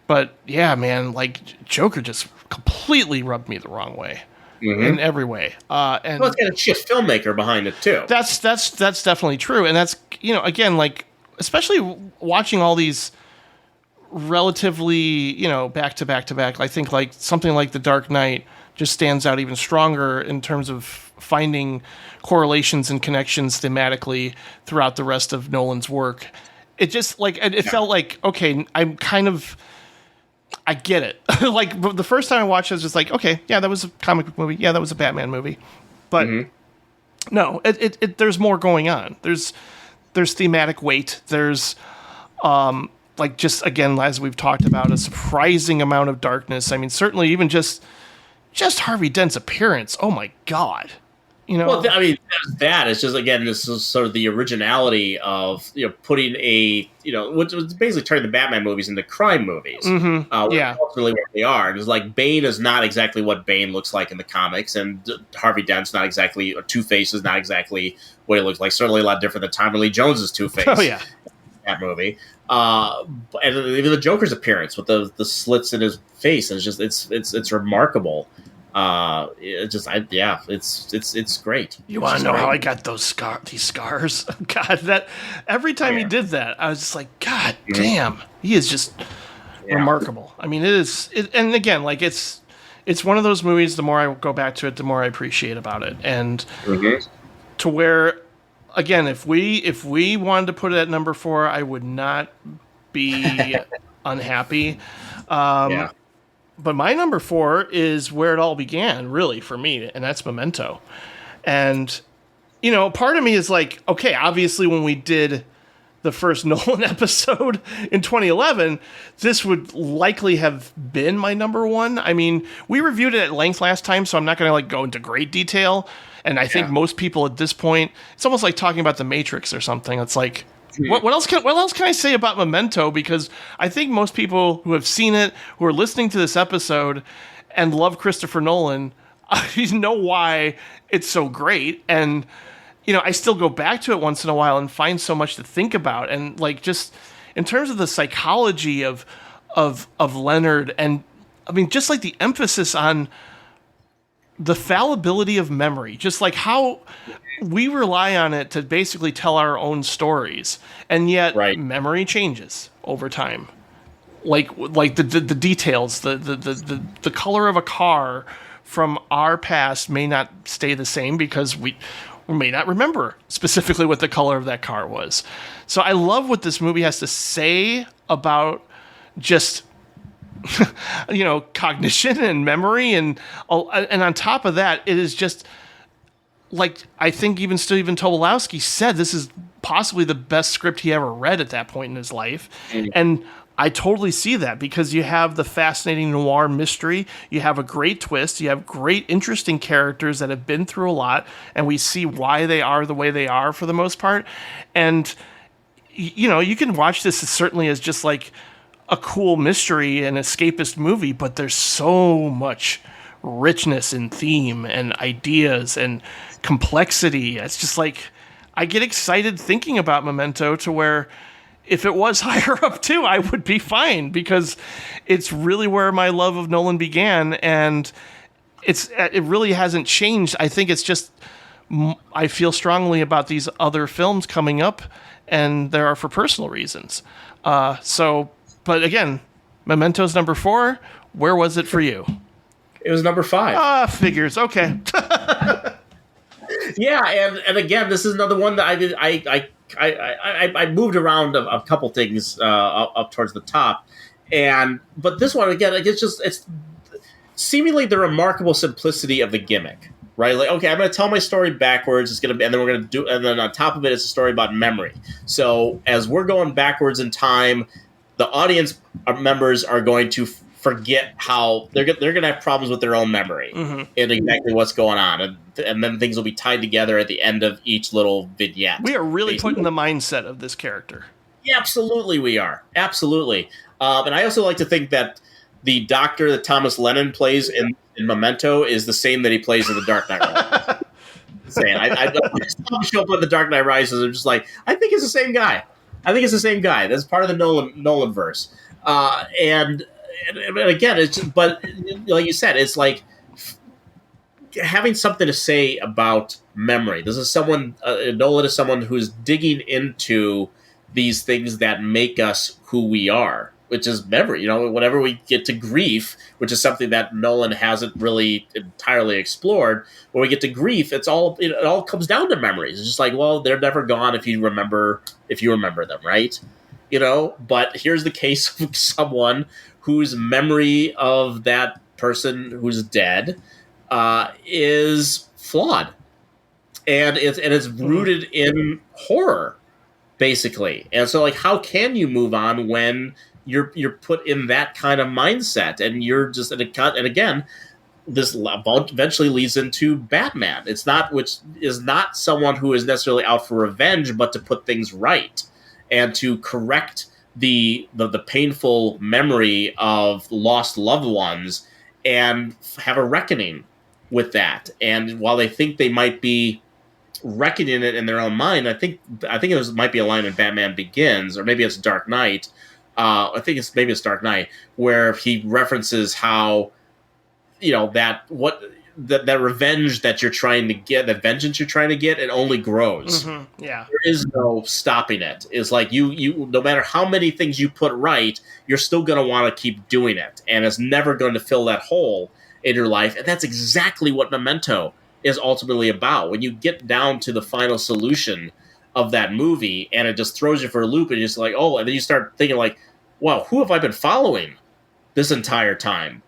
Speaker 1: But yeah, man, like Joker just completely rubbed me the wrong way. In every way, and
Speaker 2: it's got a shit filmmaker behind it too.
Speaker 1: That's definitely true, and that's again, like especially watching all these relatively back to back to back. I think like something like The Dark Knight just stands out even stronger in terms of finding correlations and connections thematically throughout the rest of Nolan's work. It just it felt like, okay, I get it. Like the first time I watched it, I was just like, okay, yeah, that was a comic book movie. Yeah, that was a Batman movie. But no, there's more going on. There's thematic weight. There's just again, as we've talked about, a surprising amount of darkness. I mean, certainly even just Harvey Dent's appearance. Oh my God.
Speaker 2: Well, I mean, it's just, again, this is sort of the originality of putting which was basically turning the Batman movies into crime movies. That's really what they are. It's like Bane is not exactly what Bane looks like in the comics, and Harvey Dent's not exactly, or Two-Face is not exactly what he looks like. Certainly a lot different than Tommy Lee Jones's Two-Face.
Speaker 1: Oh yeah,
Speaker 2: that movie. And even the Joker's appearance with the slits in his face is just it's remarkable. It's great.
Speaker 1: You want to know how I got these scars? God, that every time he did that, I was just like, God damn, he is just remarkable. I mean, and again, like it's one of those movies. The more I go back to it, the more I appreciate about it, and to where, again, if we wanted to put it at number 4, I would not be unhappy. But my number 4 is where it all began, really, for me, and that's Memento. And, part of me is like, okay, obviously when we did the first Nolan episode in 2011, this would likely have been my number 1. I mean, we reviewed it at length last time, so I'm not going to go into great detail. And I think most people at this point, it's almost like talking about The Matrix or something. It's like, what else can I say about Memento? Because I think most people who have seen it, who are listening to this episode and love Christopher Nolan, know why it's so great. And, I still go back to it once in a while and find so much to think about. And just in terms of the psychology of Leonard, and I mean, just like the emphasis on the fallibility of memory, just like how we rely on it to basically tell our own stories, and yet memory changes over time. Like the details, the color of a car from our past may not stay the same because we may not remember specifically what the color of that car was. So I love what this movie has to say about just cognition and memory, and on top of that, it is just like, I think even Steven Tobolowsky said this is possibly the best script he ever read at that point in his life. And I totally see that, because you have the fascinating noir mystery, you have a great twist, you have great, interesting characters that have been through a lot, and we see why they are the way they are for the most part. And, you can watch this certainly as just like a cool mystery and escapist movie, but there's so much richness in theme and ideas and complexity. It's just like, I get excited thinking about Memento, to where if it was higher up too, I would be fine, because it's really where my love of Nolan began, and it really hasn't changed. I think it's just, I feel strongly about these other films coming up, and there are for personal reasons. But again, Memento's number 4. Where was it for you?
Speaker 2: It was number 5.
Speaker 1: Figures. Okay.
Speaker 2: Yeah, and again, this is another one that I moved around a couple things up towards the top, but this one again, like, it's seemingly the remarkable simplicity of the gimmick, right? Like, okay, I'm going to tell my story backwards. It's going to be, and then we're going to do, and then on top of it, it's a story about memory. So as we're going backwards in time, the audience members are going to forget how they're going to have problems with their own memory and exactly what's going on, and then things will be tied together at the end of each little vignette.
Speaker 1: We are really put in the mindset of this character.
Speaker 2: Yeah, absolutely, we are absolutely, and I also like to think that the doctor that Thomas Lennon plays in Memento is the same that he plays in The Dark Knight Rises. I show up with The Dark Knight Rises. I'm just like, I think it's the same guy. That's part of the Nolan verse. And again, but like you said, it's like having something to say about memory. This is someone, Nolan is someone who's digging into these things that make us who we are, which is memory. Whenever we get to grief, which is something that Nolan hasn't really entirely explored, when we get to grief, it all comes down to memories. It's just like, well, they're never gone if you remember them, right? But here's the case of someone whose memory of that person who's dead is flawed, and it's rooted in horror, basically. And so, like, how can you move on when you're put in that kind of mindset, and you're just and again, this eventually leads into Batman. Which is not someone who is necessarily out for revenge, but to put things right and to correct the painful memory of lost loved ones and have a reckoning with that. And while they think they might be reckoning it in their own mind, I think it might be a line in Batman Begins, or maybe it's Dark Knight. I think it's Dark Knight, where he references how, that revenge that you're trying to get, that vengeance you're trying to get, it only grows.
Speaker 1: Yeah,
Speaker 2: there is no stopping it. It's like you no matter how many things you put right, you're still going to want to keep doing it, and it's never going to fill that hole in your life. And that's exactly what Memento is ultimately about. When you get down to the final solution of that movie, and it just throws you for a loop, and you're just like, oh, and then you start thinking like, wow, who have I been following this entire time?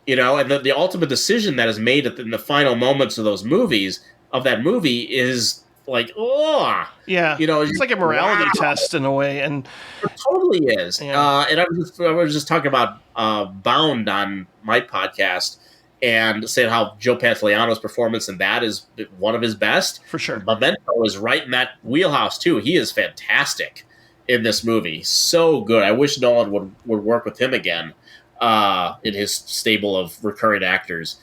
Speaker 2: And the ultimate decision that is made in the final moments of that movie is like, oh,
Speaker 1: yeah, it's like a morality test in a way, and
Speaker 2: it totally is.
Speaker 1: Yeah.
Speaker 2: And I was just talking about Bound on my podcast, and saying how Joe Pantoliano's performance in that is one of his best.
Speaker 1: For sure.
Speaker 2: Memento is right in that wheelhouse too. He is fantastic in this movie. So good. I wish Nolan would work with him again in his stable of recurring actors.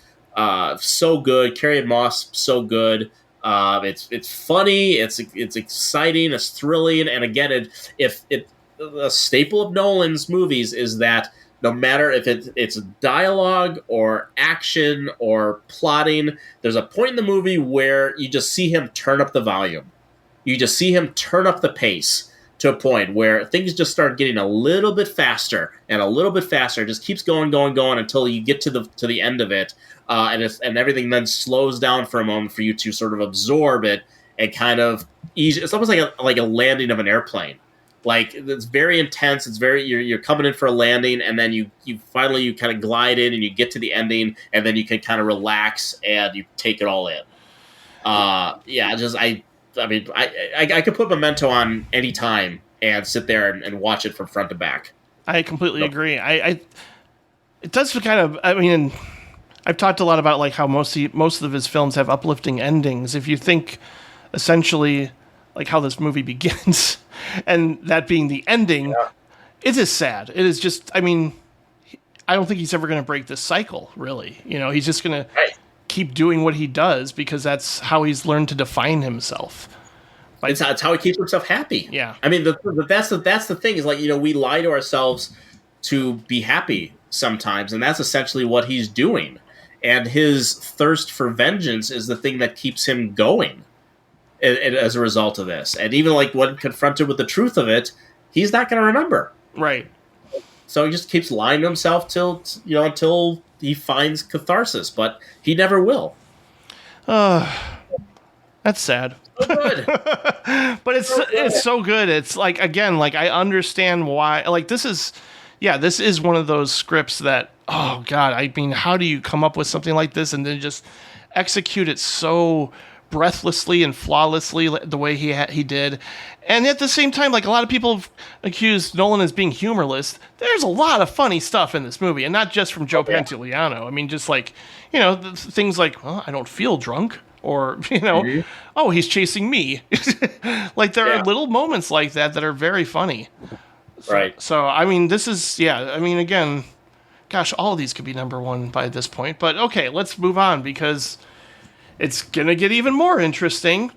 Speaker 2: So good. Carrie-Anne Moss, so good. It's funny. It's exciting. It's thrilling. And again, a staple of Nolan's movies is that no matter if it's dialogue or action or plotting, there's a point in the movie where you just see him turn up the volume. You just see him turn up the pace to a point where things just start getting a little bit faster and a little bit faster. It just keeps going until you get to the end of it, and everything then slows down for a moment for you to sort of absorb it and kind of ease. It's almost like a landing of an airplane. Like, it's very intense. It's very you're coming in for a landing, and then you finally kind of glide in, and you get to the ending, and then you can kind of relax and you take it all in. I could put Memento on any time and sit there and watch it from front to back.
Speaker 1: I completely agree. It does kind of. I mean, I've talked a lot about like how most of his films have uplifting endings. If you think essentially like how this movie begins, and that being the ending, it is sad. It is just. I mean, I don't think he's ever going to break this cycle. Really, he's just going to keep doing what he does because that's how he's learned to define himself.
Speaker 2: It's how he keeps himself happy.
Speaker 1: Yeah.
Speaker 2: I mean, that's the thing is, like, we lie to ourselves to be happy sometimes, and that's essentially what he's doing. And his thirst for vengeance is the thing that keeps him going as a result of this. And even like when confronted with the truth of it, he's not going to remember.
Speaker 1: Right.
Speaker 2: So he just keeps lying to himself until he finds catharsis, but he never will.
Speaker 1: That's sad.
Speaker 2: So good.
Speaker 1: But it's so good. It's like, again, like I understand why, like this is one of those scripts that, oh God, I mean, how do you come up with something like this and then just execute it so breathlessly and flawlessly the way he did? And at the same time, like a lot of people have accused Nolan as being humorless. There's a lot of funny stuff in this movie, and not just from Joe Pantoliano. I mean, just like, things like, well, I don't feel drunk. Or, oh, he's chasing me. Like, there are little moments like that are very funny.
Speaker 2: Right.
Speaker 1: So, I mean, this is, I mean, again, gosh, all of these could be number one by this point. But, okay, let's move on because it's going to get even more interesting.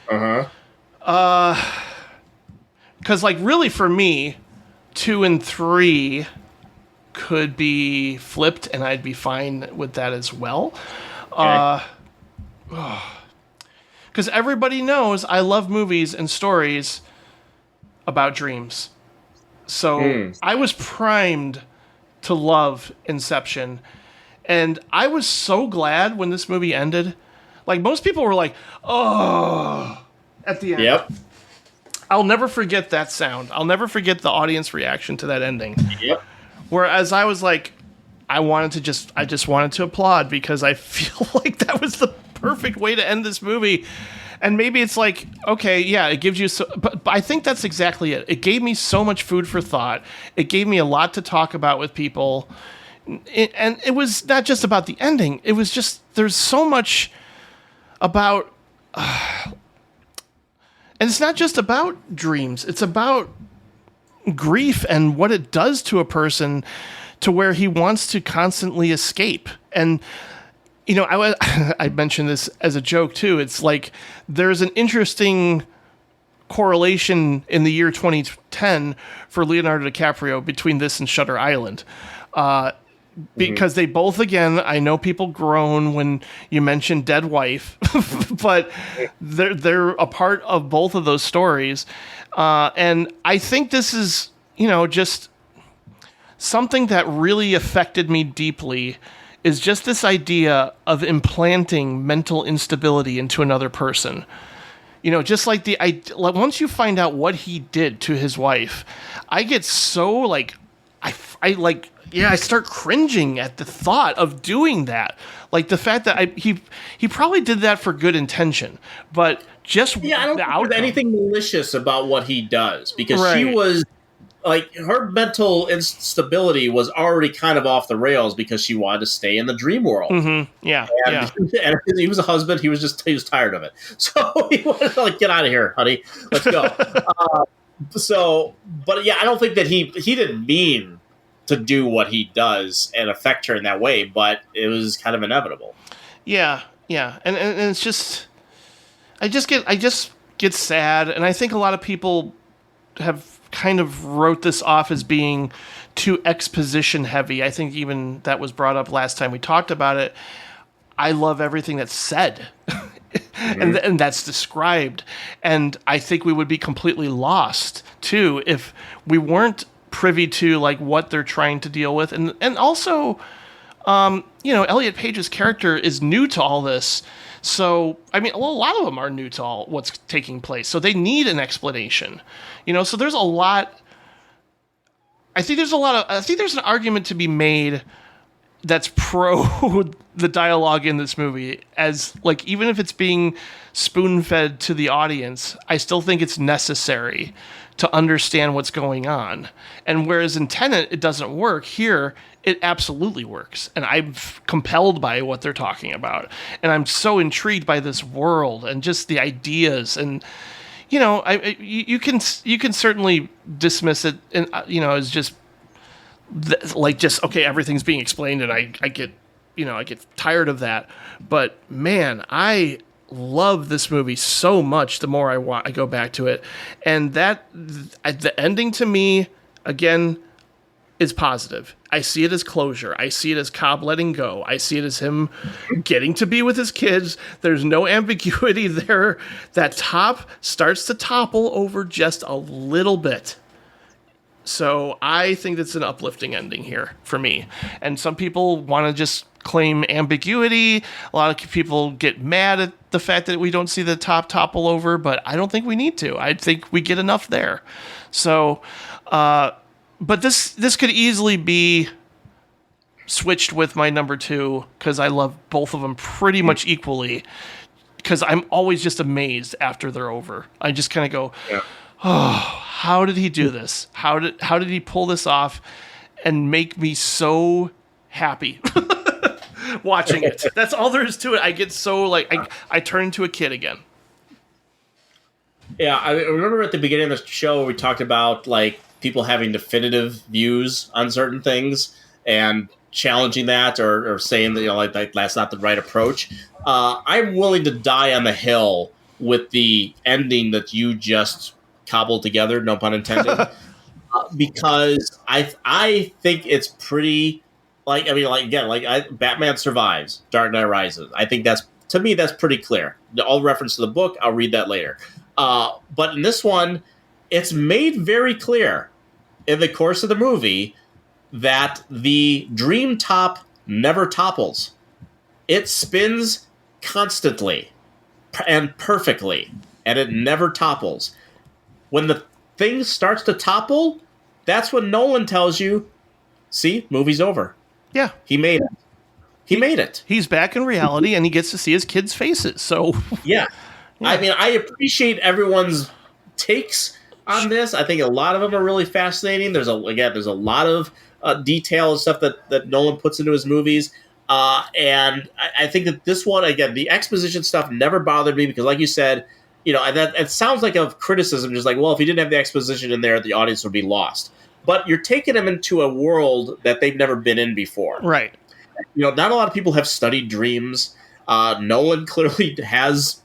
Speaker 1: Because, like, really for me, 2 and 3 could be flipped, and I'd be fine with that as well. Okay. Because everybody knows I love movies and stories about dreams. So I was primed to love Inception. And I was so glad when this movie ended. Like, most people were like, oh, at the end. Yep. I'll never forget that sound. I'll never forget the audience reaction to that ending.
Speaker 2: Yep.
Speaker 1: Whereas I was like, I just wanted to applaud because I feel like that was the perfect way to end this movie. And maybe it's like, okay, yeah, it gives you but I think that's exactly it. It gave me so much food for thought. It gave me a lot to talk about with people. And it was not just about the ending. It was just, there's so much about, and it's not just about dreams. It's about grief and what it does to a person to where he wants to constantly escape. And I mentioned this as a joke too. It's like there's an interesting correlation in the year 2010 for Leonardo DiCaprio between this and Shutter Island. Because they both, again, I know people groan when you mention dead wife, but they're a part of both of those stories. And I think this is, just something that really affected me deeply is just this idea of implanting mental instability into another person. Just like once you find out what he did to his wife, I get so I start cringing at the thought of doing that. Like the fact that he probably did that for good intention, but just
Speaker 2: I don't think there's anything malicious about what he does because she was. Like, her mental instability was already kind of off the rails because she wanted to stay in the dream world.
Speaker 1: Mm-hmm. Yeah,
Speaker 2: and he was a husband. He was tired of it. So he wanted to, get out of here, honey. Let's go. I don't think that he didn't mean to do what he does and affect her in that way, but it was kind of inevitable.
Speaker 1: Yeah. And it's just, I just get sad. And I think a lot of people have kind of wrote this off as being too exposition heavy. I think even that was brought up last time we talked about it. I love everything that's said and that's described. And I think we would be completely lost too if we weren't privy to what they're trying to deal with. And also, Elliot Page's character is new to all this. So, I mean, a lot of them are new to all what's taking place. So they need an explanation, so there's a lot. I think there's an argument to be made that's pro the dialogue in this movie as even if it's being spoon-fed to the audience, I still think it's necessary to understand what's going on. And whereas in Tenet, it doesn't work, here, it absolutely works. And I'm compelled by what they're talking about. And I'm so intrigued by this world and just the ideas. And, you can certainly dismiss it, and as just okay, everything's being explained, and I get tired of that. But man, I love this movie so much the more I go back to it. And that the ending to me, again, is positive. I see it as closure. I see it as Cobb letting go. I see it as him getting to be with his kids. There's no ambiguity there. That top starts to topple over just a little bit. So I think that's an uplifting ending here for me. And some people want to just claim ambiguity. A lot of people get mad at the fact that we don't see the top topple over, but I don't think we need to. I think we get enough there. So, but this could easily be switched with my number 2 because I love both of them pretty much equally. Because I'm always just amazed after they're over. I just kind of go, oh, how did he do this? How did he pull this off and make me so happy watching it? That's all there is to it. I get so like I turn into a kid again.
Speaker 2: Yeah, I remember at the beginning of the show we talked about like people having definitive views on certain things and challenging that or saying that like that's not the right approach. I'm willing to die on the hill with the ending that you just cobbled together, no pun intended, because I think it's pretty Batman survives, Dark Knight Rises. I think that's pretty clear. All reference to the book, I'll read that later. But in this one, it's made very clear in the course of the movie that the dream top never topples. It spins constantly and perfectly, and it never topples. When the thing starts to topple, that's when Nolan tells you, see, movie's over.
Speaker 1: Yeah.
Speaker 2: He made it. He made it.
Speaker 1: He's back in reality, and he gets to see his kids' faces. So
Speaker 2: yeah. I mean, I appreciate everyone's takes on this. I think a lot of them are really fascinating. There's a lot of detail and stuff that Nolan puts into his movies. And I think that this one, again, the exposition stuff never bothered me because, like you said, and that it sounds like a criticism, just like, well, if you didn't have the exposition in there, the audience would be lost. But you're taking them into a world that they've never been in before.
Speaker 1: Right.
Speaker 2: Not a lot of people have studied dreams. Nolan clearly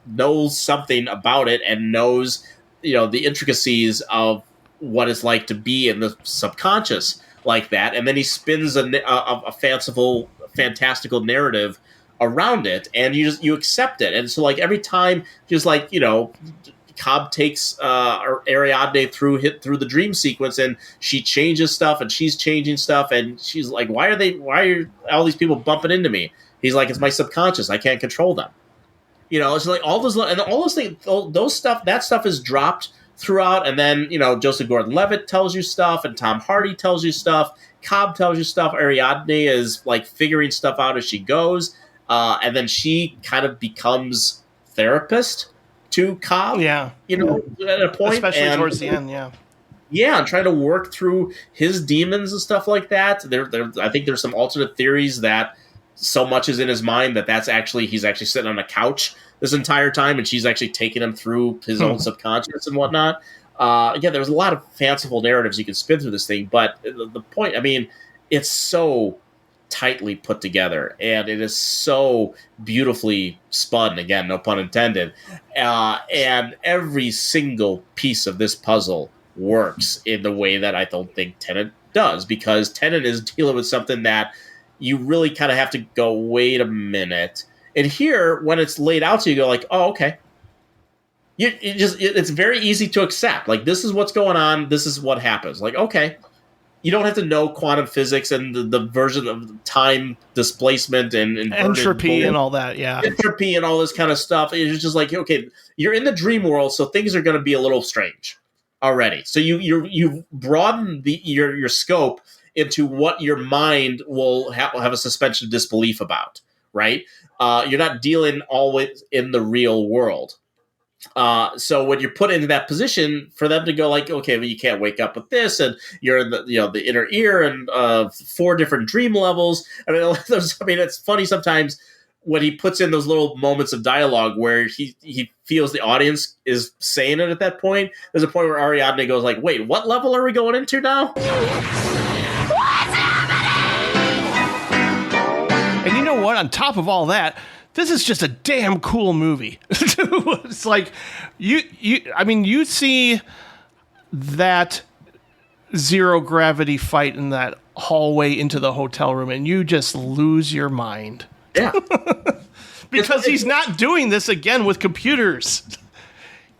Speaker 2: knows something about it and knows, the intricacies of what it's like to be in the subconscious like that. And then he spins a fanciful, fantastical narrative around it, and you accept it. And so, like, every time, just like, Cobb takes Ariadne through the dream sequence, and she changes stuff, and she's changing stuff, and she's like, why are all these people bumping into me? He's like, it's my subconscious. I can't control them. It's like all those things, that stuff is dropped throughout. And then, Joseph Gordon-Levitt tells you stuff, and Tom Hardy tells you stuff. Cobb tells you stuff. Ariadne is like figuring stuff out as she goes. And then she kind of becomes therapist to Cobb.
Speaker 1: Yeah.
Speaker 2: At a point.
Speaker 1: Especially towards the end, yeah.
Speaker 2: Yeah, and trying to work through his demons and stuff like that. I think there's some alternate theories that so much is in his mind that's actually he's actually sitting on a couch this entire time, and she's actually taking him through his own subconscious and whatnot. Again, there's a lot of fanciful narratives you can spin through this thing, but the point, I mean, it's so tightly put together, and it is so beautifully spun, again, no pun intended, and every single piece of this puzzle works in the way that I don't think Tenet does, because Tenet is dealing with something that you really kind of have to go, wait a minute. And here, when it's laid out to you, go like, oh, okay. It's very easy to accept. Like, this is what's going on. This is what happens. Like, okay. You don't have to know quantum physics and the version of time displacement and
Speaker 1: entropy and all that, yeah.
Speaker 2: Entropy and all this kind of stuff. It's just like, okay, you're in the dream world, so things are going to be a little strange already. So you broaden your scope into what your mind will have a suspension of disbelief about, right? You're not dealing always in the real world. So when you're put into that position, for them to go like, okay, well, you can't wake up with this, and you're in the inner ear and 4 different dream levels. I mean, it's funny sometimes when he puts in those little moments of dialogue where he feels the audience is saying it at that point. There's a point where Ariadne goes like, wait, what level are we going into now?
Speaker 1: And you know what? On top of all that, this is just a damn cool movie. It's like you see that zero gravity fight in that hallway into the hotel room, and you just lose your mind.
Speaker 2: Yeah,
Speaker 1: because he's not doing this again with computers.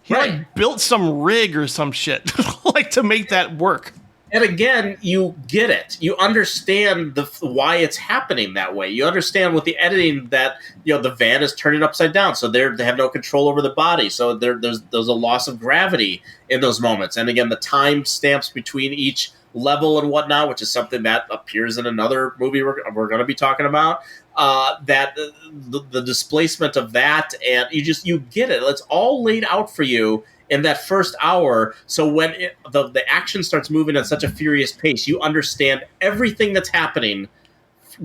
Speaker 1: He like built some rig or some shit like to make that work.
Speaker 2: And again, you get it. You understand why it's happening that way. You understand with the editing that the van is turning upside down, so they have no control over the body. So there's a loss of gravity in those moments. And again, the time stamps between each level and whatnot, which is something that appears in another movie we're going to be talking about. That the displacement of that, and you get it. It's all laid out for you in that first hour. So when the action starts moving at such a furious pace, you understand everything that's happening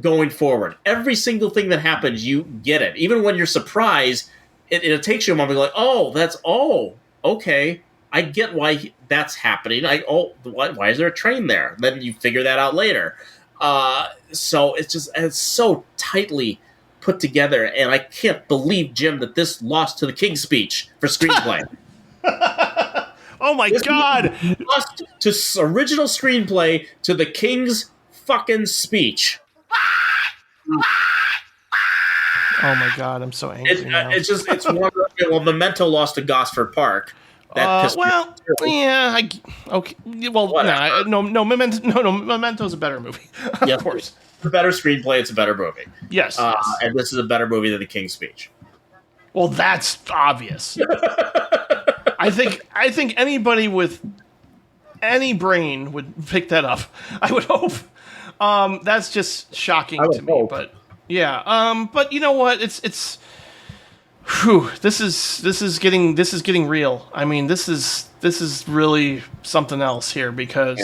Speaker 2: going forward. Every single thing that happens, you get it. Even when you're surprised, it takes you a moment to go like, okay. I get why that's happening. Why is there a train there? Then you figure that out later. So it's so tightly put together, and I can't believe, Jim, that this lost to the King's Speech for screenplay.
Speaker 1: Oh my God!
Speaker 2: Lost to original screenplay to the King's fucking Speech.
Speaker 1: Oh my God! I'm so angry now.
Speaker 2: It's one. Memento lost to Gosford Park.
Speaker 1: Okay. Well, no. Memento's a better movie. Of course,
Speaker 2: it's a better screenplay. It's a better movie.
Speaker 1: Yes.
Speaker 2: And this is a better movie than The King's Speech.
Speaker 1: Well, that's obvious. I think anybody with any brain would pick that up. I would hope. That's just shocking to me. But yeah. But you know what? It's. Whew, this is getting real. I mean, this is really something else here because,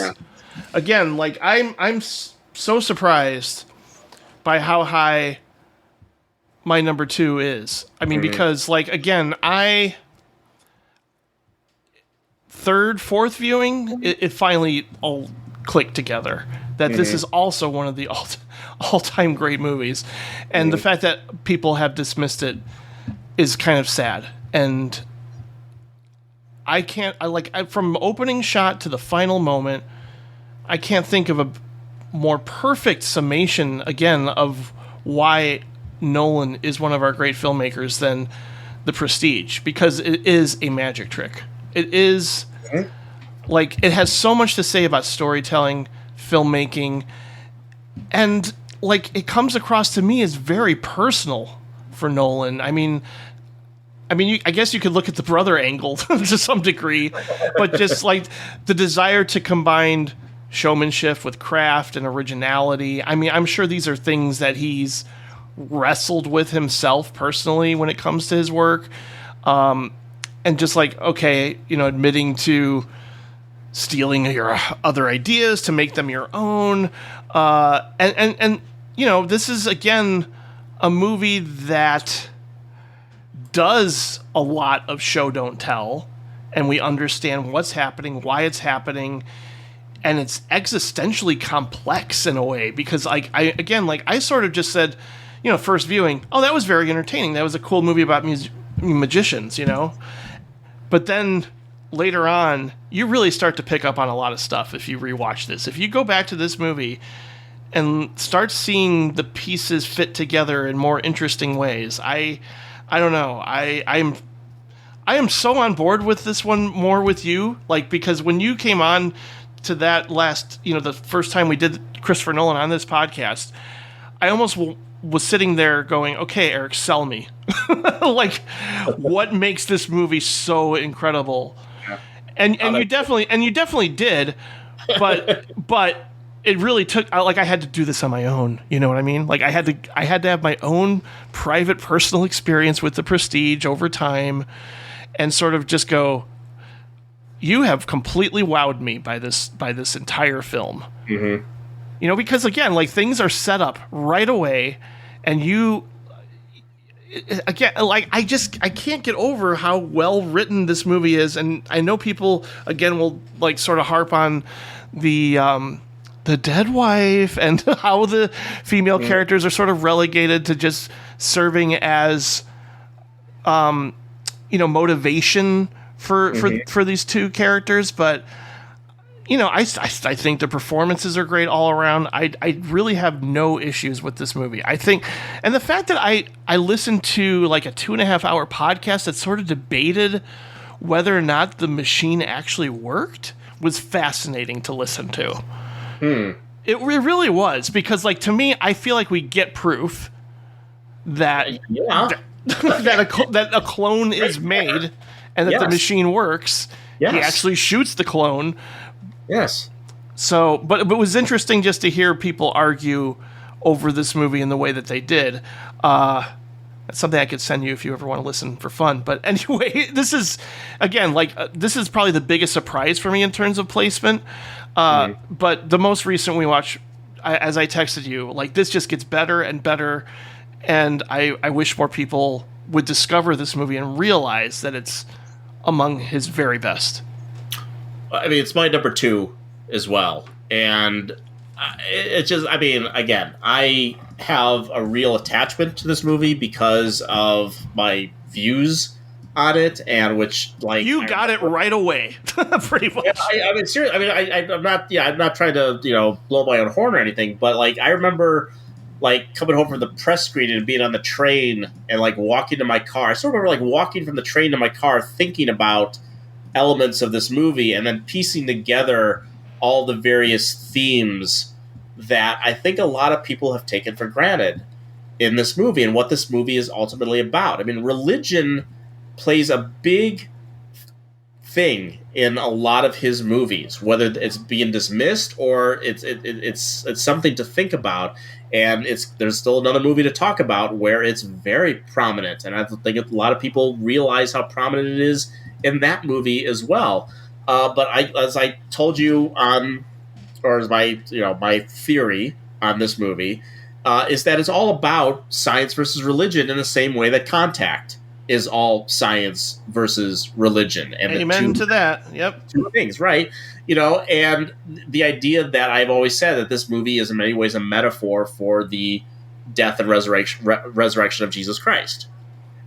Speaker 1: again, like I'm so surprised by how high my number 2 is. I mean, because like again, third, fourth viewing, it finally all clicked together that this is also one of the all-time great movies, and the fact that people have dismissed it is kind of sad. And from opening shot to the final moment, I can't think of a more perfect summation again of why Nolan is one of our great filmmakers than The Prestige, because it is a magic trick. It is like, it has so much to say about storytelling, filmmaking, and like it comes across to me as very personal for Nolan. I mean, I guess you could look at the brother angle to some degree, but just like the desire to combine showmanship with craft and originality. I mean, I'm sure these are things that he's wrestled with himself personally when it comes to his work. And just like, okay, admitting to stealing your other ideas to make them your own. And this is, again, a movie that does a lot of show don't tell, and we understand what's happening, why it's happening, and it's existentially complex in a way, because I sort of just said, first viewing, that was very entertaining, that was a cool movie about magicians, but then later on you really start to pick up on a lot of stuff if you rewatch this. If you go back to this movie and start seeing the pieces fit together in more interesting ways, I don't know. I am so on board with this one more with you, like, because when you came on to that last, the first time we did Christopher Nolan on this podcast, I almost was sitting there going, okay, Erik, sell me. Like, what makes this movie so incredible? Yeah. And you definitely did, but it really took, I had to do this on my own. You know what I mean? Like, I had to have my own private, personal experience with The Prestige over time, and sort of just go, you have completely wowed me by this entire film. Mm-hmm. Because again, like, things are set up right away, and again, like, I can't get over how well written this movie is. And I know people, again, will like sort of harp on the dead wife and how the female characters are sort of relegated to just serving as, motivation for these two characters. But, I think the performances are great all around. I really have no issues with this movie. I think, and the fact that I listened to like a 2.5 hour podcast that sort of debated whether or not the machine actually worked, was fascinating to listen to. It really was, because, like, to me, I feel like we get proof that that a clone is made and that the machine works.
Speaker 2: Yes.
Speaker 1: He actually shoots the clone.
Speaker 2: Yes.
Speaker 1: So, but it was interesting just to hear people argue over this movie in the way that they did. That's something I could send you if you ever want to listen for fun. But anyway, this is, again, this is probably the biggest surprise for me in terms of placement. But the most recent we watched, as I texted you, like, this just gets better and better. And I wish more people would discover this movie and realize that it's among his very best.
Speaker 2: I mean, it's my number 2 as well. And it's just, I mean, again, I have a real attachment to this movie because of my views on it, and which, like,
Speaker 1: you got it right away, pretty much.
Speaker 2: I mean, seriously. I mean, I'm not trying to blow my own horn or anything, but, like, I remember, like, coming home from the press screening and being on the train and, like, walking to my car. I still remember, like, walking from the train to my car, thinking about elements of this movie, and then piecing together all the various themes that I think a lot of people have taken for granted in this movie and what this movie is ultimately about. I mean, religion plays a big thing in a lot of his movies, whether it's being dismissed or it's something to think about. And there's still another movie to talk about where it's very prominent, and I think a lot of people realize how prominent it is in that movie as well. But as I told you as my theory on this movie, is that it's all about science versus religion in the same way that Contact is all science versus religion. And
Speaker 1: amen to that. Yep.
Speaker 2: Two things, right? And the idea that I've always said that this movie is in many ways a metaphor for the death and resurrection of Jesus Christ.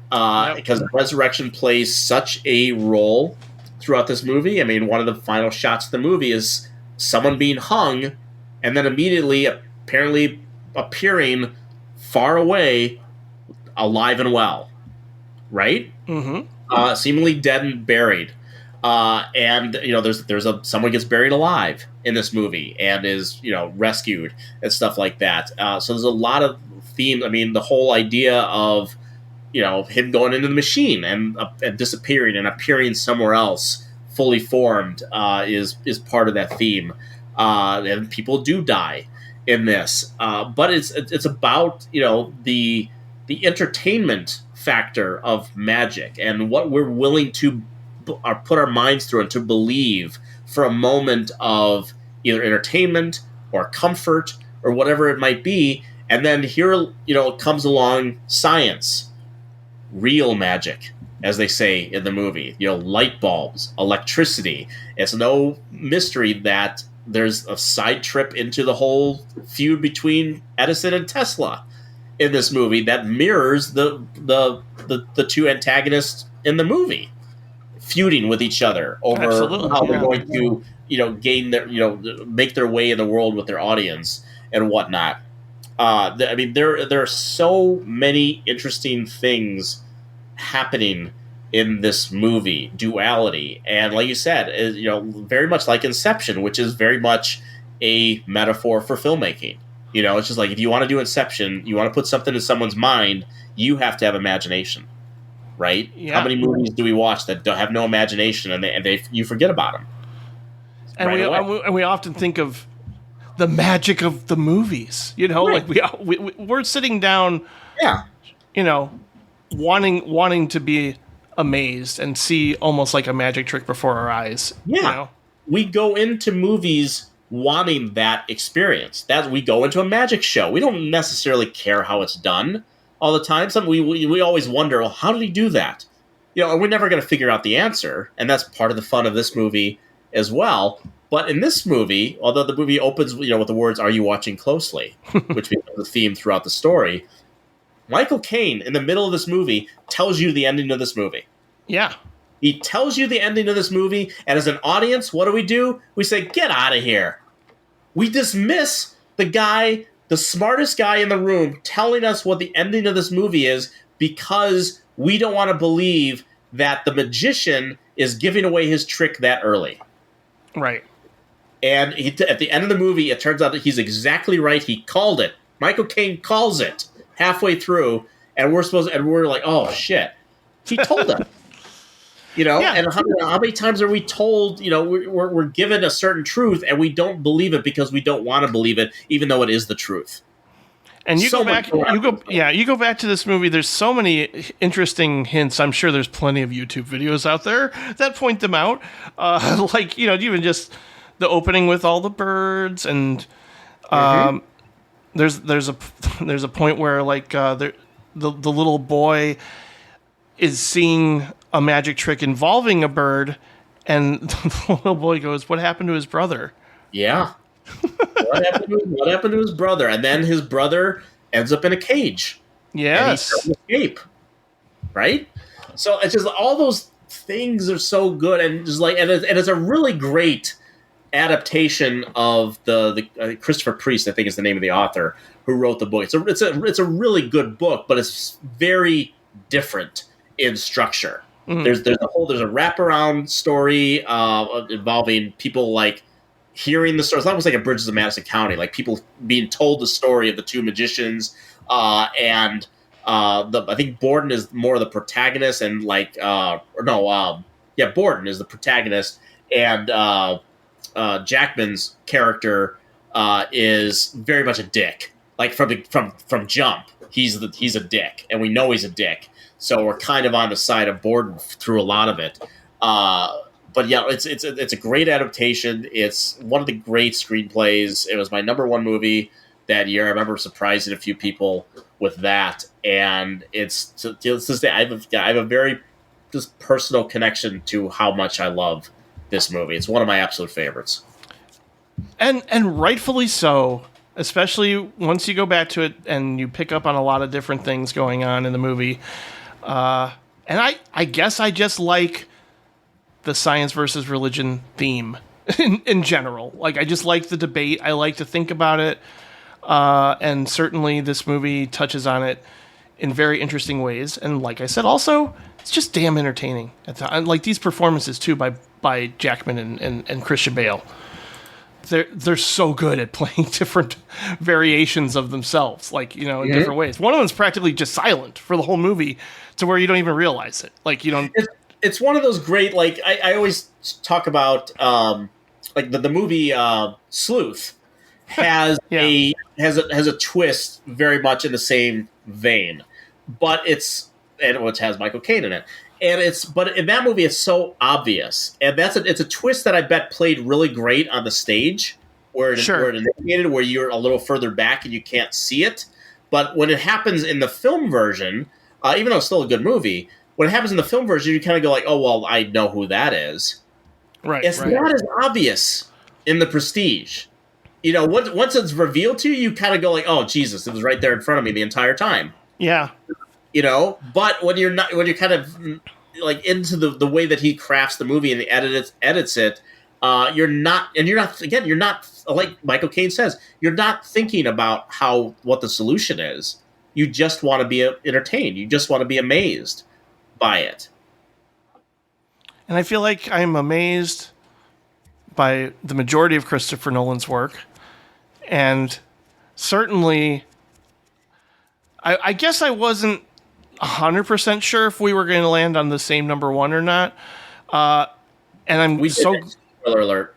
Speaker 2: Because resurrection plays such a role throughout this movie. I mean, one of the final shots of the movie is someone being hung and then immediately apparently appearing far away, alive and well. Right?
Speaker 1: Mm-hmm.
Speaker 2: Seemingly dead and buried. And there's someone gets buried alive in this movie and is rescued and stuff like that. So there's a lot of themes. I mean, the whole idea of him going into the machine and disappearing and appearing somewhere else, fully formed, is part of that theme. And people do die in this, but it's about the entertainment factor of magic and what we're willing to put our minds through and to believe for a moment of either entertainment or comfort or whatever it might be. And then here, comes along science, real magic, as they say in the movie, light bulbs, electricity. It's no mystery that there's a side trip into the whole feud between Edison and Tesla in this movie that mirrors the two antagonists in the movie feuding with each other over how they're going to gain their make their way in the world with their audience and whatnot. I mean, there are so many interesting things happening in this movie, duality, and like you said, very much like Inception, which is very much a metaphor for filmmaking. It's just like, if you want to do Inception, you want to put something in someone's mind, you have to have imagination, right? Yeah. How many movies do we watch that don't have no imagination and you forget about them?
Speaker 1: And we often think of the magic of the movies, right. Like we're sitting down, wanting to be amazed and see almost like a magic trick before our eyes.
Speaker 2: Yeah, we go into movies wanting that experience. That we go into a magic show. We don't necessarily care how it's done all the time. We always wonder, well, how did he do that? And we're never going to figure out the answer, and that's part of the fun of this movie as well. But in this movie, although the movie opens, with the words "Are you watching closely?" which becomes the theme throughout the story, Michael Caine, in the middle of this movie, tells you the ending of this movie.
Speaker 1: Yeah.
Speaker 2: He tells you the ending of this movie, and as an audience, what do? We say, get out of here. We dismiss the smartest guy in the room telling us what the ending of this movie is because we don't want to believe that the magician is giving away his trick that early.
Speaker 1: Right.
Speaker 2: And at the end of the movie, it turns out that he's exactly right. He called it. Michael Caine calls it halfway through, and we're like, oh shit, he told us.
Speaker 1: Yeah.
Speaker 2: And how many times are we told? We're given a certain truth, and we don't believe it because we don't want to believe it, even though it is the truth.
Speaker 1: And you go back to this movie. There's so many interesting hints. I'm sure there's plenty of YouTube videos out there that point them out. Even just the opening with all the birds, and there's a point where the little boy is seeing a magic trick involving a bird, and the little boy goes, "What happened to his brother?"
Speaker 2: Yeah. What happened to his brother? And then his brother ends up in a cage.
Speaker 1: Yes.
Speaker 2: And he doesn't escape. Right? So it's just all those things are so good, and just it's a really great adaptation of the Christopher Priest, I think is the name of the author who wrote the book. It's a really good book, but it's very different in structure. Mm. There's a wraparound story involving people hearing the story. It's almost like a Bridges of Madison County, like people being told the story of the two magicians, and I think Borden is more the protagonist, and Borden is the protagonist, and Jackman's character is very much a dick. Like from jump, he's a dick, and we know he's a dick. So we're kind of on the side of Borden through a lot of it. But yeah, it's a great adaptation. It's one of the great screenplays. It was my number one movie that year. I remember surprising a few people with that, and it's to this day I have a very just personal connection to how much I love this movie. It's one of my absolute favorites,
Speaker 1: and rightfully so. Especially once you go back to it and you pick up on a lot of different things going on in the movie. And I guess I just like the science versus religion theme in general. Like, I just like the debate. I like to think about it. And certainly this movie touches on it in very interesting ways. And like I said, also, it's just damn entertaining. Like these performances too by Jackman and Christian Bale. They're so good at playing different variations of themselves, in different ways. One of them's practically just silent for the whole movie, to where you don't even realize it. Like, you don't.
Speaker 2: It's one of those great. I always talk about the movie Sleuth has a twist very much in the same vein, but which has Michael Caine in it. But in that movie, it's so obvious, and it's a twist that I bet played really great on the stage, where it initiated, where you're a little further back and you can't see it. But when it happens in the film version, even though it's still a good movie, when it happens in the film version, you kind of go like, "Oh well, I know who that is."
Speaker 1: Right.
Speaker 2: It's not as obvious in The Prestige. Once it's revealed to you, you kind of go like, "Oh Jesus, it was right there in front of me the entire time."
Speaker 1: Yeah.
Speaker 2: But when you're kind of into the way that he crafts the movie and he edits it, you're not like Michael Caine says, you're not thinking about what the solution is. You just want to be entertained. You just want to be amazed by it.
Speaker 1: And I feel like I'm amazed by the majority of Christopher Nolan's work, and certainly, I guess I wasn't 100% sure if we were going to land on the same number one or not. Spoiler
Speaker 2: alert.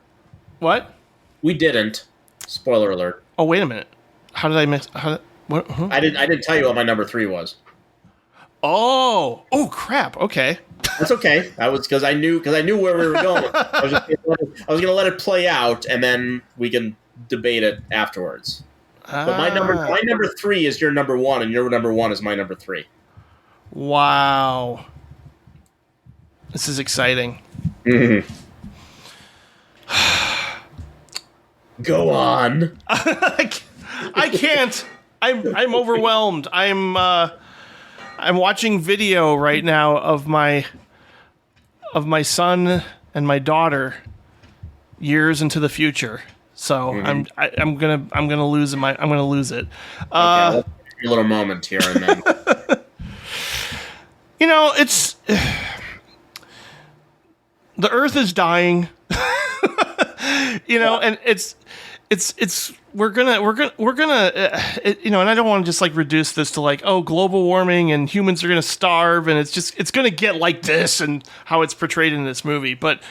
Speaker 1: What?
Speaker 2: We didn't. Spoiler alert.
Speaker 1: Oh, wait a minute. How did I miss? What? Huh?
Speaker 2: I didn't tell you what my number 3 was.
Speaker 1: Oh, crap. Okay.
Speaker 2: That's okay. That was because I knew where we were going. I was going to let it play out, and then we can debate it afterwards. But my number 3 is your number 1, and your number 1 is my number 3.
Speaker 1: Wow. This is exciting.
Speaker 2: Mm-hmm. Go on.
Speaker 1: I can't. I'm overwhelmed. I'm watching video right now of my son and my daughter years into the future. So I'm gonna lose it. I'm gonna lose it.
Speaker 2: Okay, let's take a little moment here and then.
Speaker 1: It's the Earth is dying. And and I don't want to just like reduce this to like, oh, global warming and humans are going to starve, and it's going to get like this, and how it's portrayed in this movie. But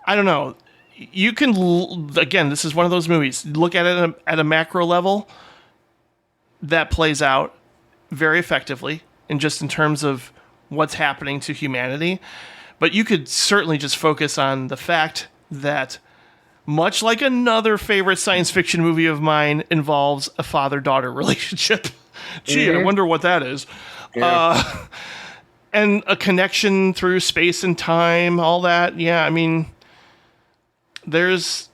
Speaker 1: I don't know. You can, again, this is one of those movies. Look at it at a macro level. That plays out very effectively, in terms of what's happening to humanity. But you could certainly just focus on the fact that, much like another favorite science fiction movie of mine, involves a father-daughter relationship. Gee, I wonder what that is. Yeah. And a connection through space and time, all that. Yeah, I mean, there's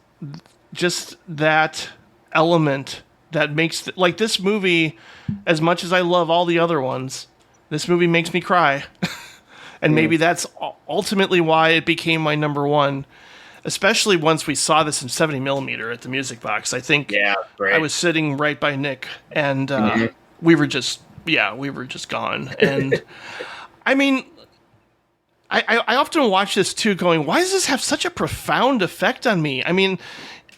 Speaker 1: just that element that makes... like, this movie, as much as I love all the other ones, this movie makes me cry. And maybe that's ultimately why it became my number one. Especially once we saw this in 70 millimeter at the Music Box. I think I was sitting right by Nick, and we were just gone. And I mean, I often watch this too, going, why does this have such a profound effect on me? I mean,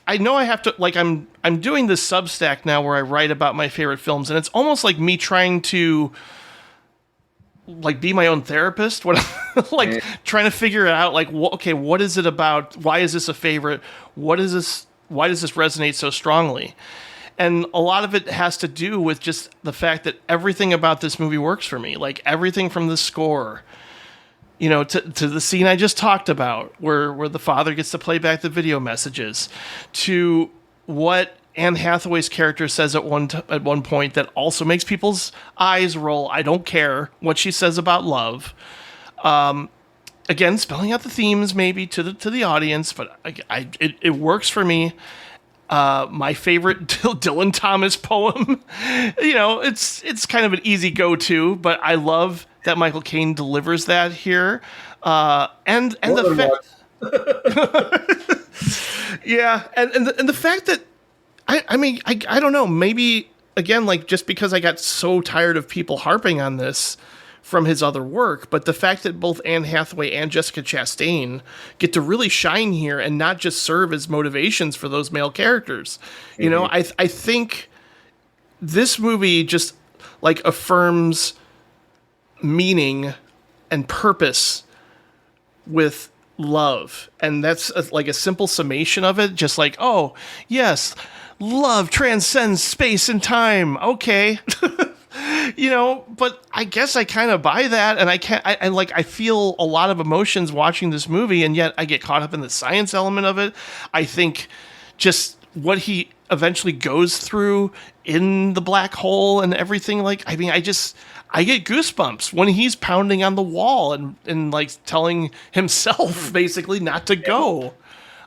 Speaker 1: I know I have to, like, I'm doing this Substack now where I write about my favorite films, and it's almost like me trying to, like, be my own therapist, trying to figure it out, like, what is it about? Why is this a favorite? Why does this resonate so strongly? And a lot of it has to do with just the fact that everything about this movie works for me. Like, everything from the score, to the scene I just talked about, where the father gets to play back the video messages, to what Anne Hathaway's character says at one point that also makes people's eyes roll. I don't care what she says about love. Again, spelling out the themes maybe to the audience, but it works for me. My favorite Dylan Thomas poem, it's kind of an easy go-to, but I love that Michael Caine delivers that here. And the fact, yeah, and the fact that, I mean, I don't know, maybe, again, like, just because I got so tired of people harping on this from his other work, but the fact that both Anne Hathaway and Jessica Chastain get to really shine here and not just serve as motivations for those male characters. I think this movie just, like, affirms meaning and purpose with love. And that's like a simple summation of it. Just like, oh, yes, love transcends space and time. Okay. But I guess I kind of buy that, and I feel a lot of emotions watching this movie, and yet I get caught up in the science element of it. I think just what he eventually goes through in the black hole and everything, like, I mean, I get goosebumps when he's pounding on the wall and like telling himself basically not to go.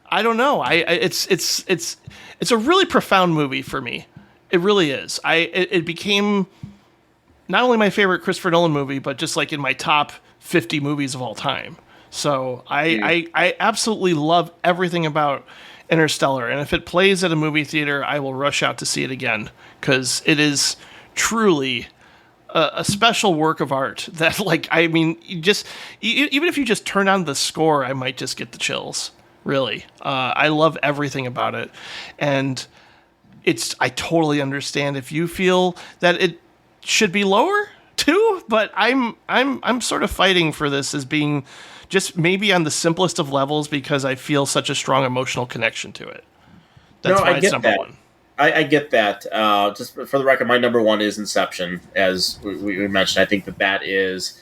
Speaker 1: I don't know. It's a really profound movie for me. It really is. It became not only my favorite Christopher Nolan movie, but just like in my top 50 movies of all time. So I absolutely love everything about Interstellar. And if it plays at a movie theater, I will rush out to see it again, because it is truly a special work of art that, like, I mean, even if you just turn on the score, I might just get the chills. Really. I love everything about it. And I totally understand if you feel that it should be lower too, but I'm sort of fighting for this as being just maybe on the simplest of levels, because I feel such a strong emotional connection to it. That's why it's number one.
Speaker 2: I get that. Just for the record, my number one is Inception, as we mentioned. I think that is...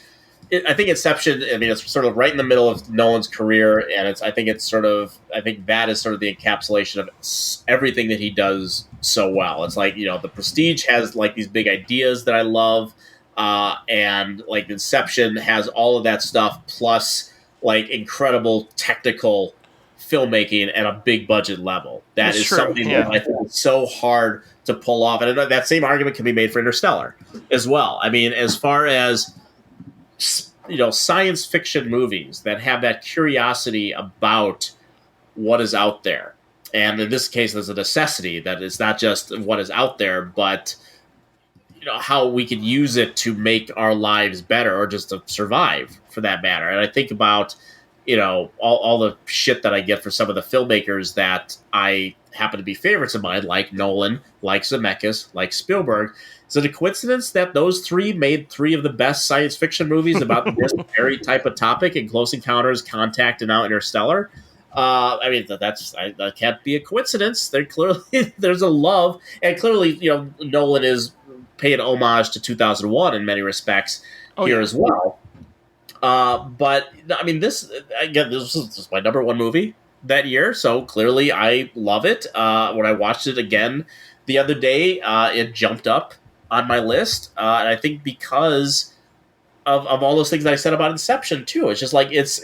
Speaker 2: I think Inception, I mean, it's sort of right in the middle of Nolan's career, and I think that is sort of the encapsulation of everything that he does so well. It's like, The Prestige has, like, these big ideas that I love, and, like, Inception has all of that stuff, plus, like, incredible technical filmmaking at a big budget level. That is something that I think is so hard to pull off. And that same argument can be made for Interstellar as well. I mean, as far as, science fiction movies that have that curiosity about what is out there. And in this case, there's a necessity that it's not just what is out there, but how we can use it to make our lives better, or just to survive, for that matter. And I think about all the shit that I get for some of the filmmakers that I happen to be favorites of mine, like Nolan, like Zemeckis, like Spielberg. Is it a coincidence that those three made three of the best science fiction movies about this very type of topic in Close Encounters, Contact, and now Interstellar? That can't be a coincidence. There's a love, and clearly, Nolan is paying homage to 2001 in many respects as well. But I mean, this was my number one movie that year, so clearly I love it. When I watched it again the other day, it jumped up on my list, and I think because of all those things that I said about Inception too. It's just like it's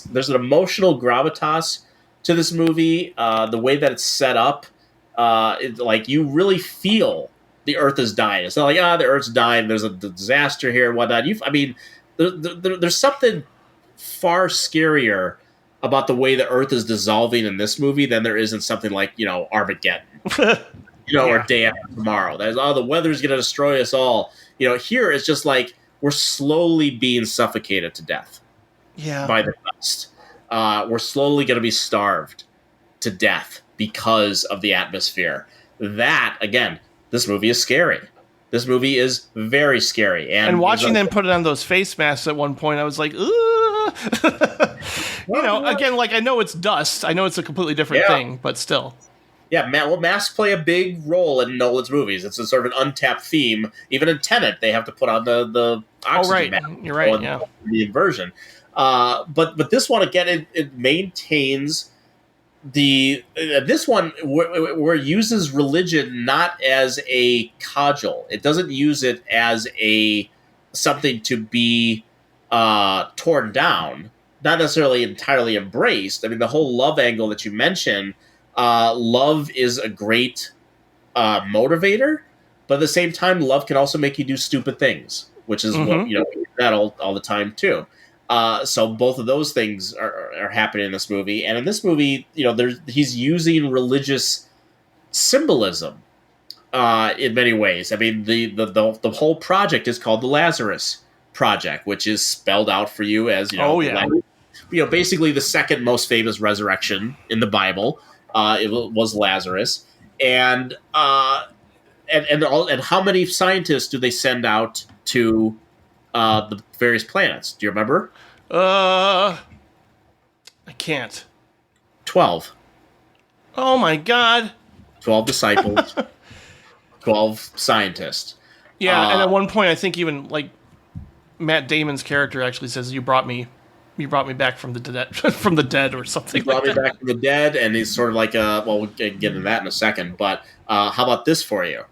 Speaker 2: there's an emotional gravitas to this movie. The way that it's set up, like you really feel the Earth is dying. It's not like the Earth's dying. There's a disaster here and whatnot. There's something far scarier about the way the Earth is dissolving in this movie than there is in something like Armageddon, or Day After Tomorrow. That is, the weather's going to destroy us all. Here it's just like we're slowly being suffocated to death by the dust. We're slowly going to be starved to death because of the atmosphere. That, again, this movie is scary. This movie is very scary. And watching
Speaker 1: them put it on those face masks at one point, I was like, ooh. Again, like I know it's dust. I know it's a completely different thing, but still.
Speaker 2: Yeah, masks play a big role in Nolan's movies. It's a sort of an untapped theme. Even in Tenet, they have to put on the oxygen mask.
Speaker 1: You're right, yeah.
Speaker 2: The inversion. But this one, again, it maintains this one where it uses religion not as a cudgel. It doesn't use it as something to be torn down, not necessarily entirely embraced. I mean, the whole love angle that you mentioned, love is a great motivator, but at the same time, love can also make you do stupid things, which is what that all the time too. So both of those things are happening in this movie, and in this movie, he's using religious symbolism in many ways. I mean, the whole project is called the Lazarus Project, which is spelled out for you as basically the second most famous resurrection in the Bible. It was Lazarus, and how many scientists do they send out to the various planets? Do you remember?
Speaker 1: I can't.
Speaker 2: 12.
Speaker 1: Oh my God.
Speaker 2: 12 disciples. 12 scientists.
Speaker 1: Yeah, and at one point I think even like Matt Damon's character actually says, "You brought me back from the dead, from the dead," or something.
Speaker 2: Brought me back from the dead, and he's sort of like we'll get into that in a second. But how about this for you?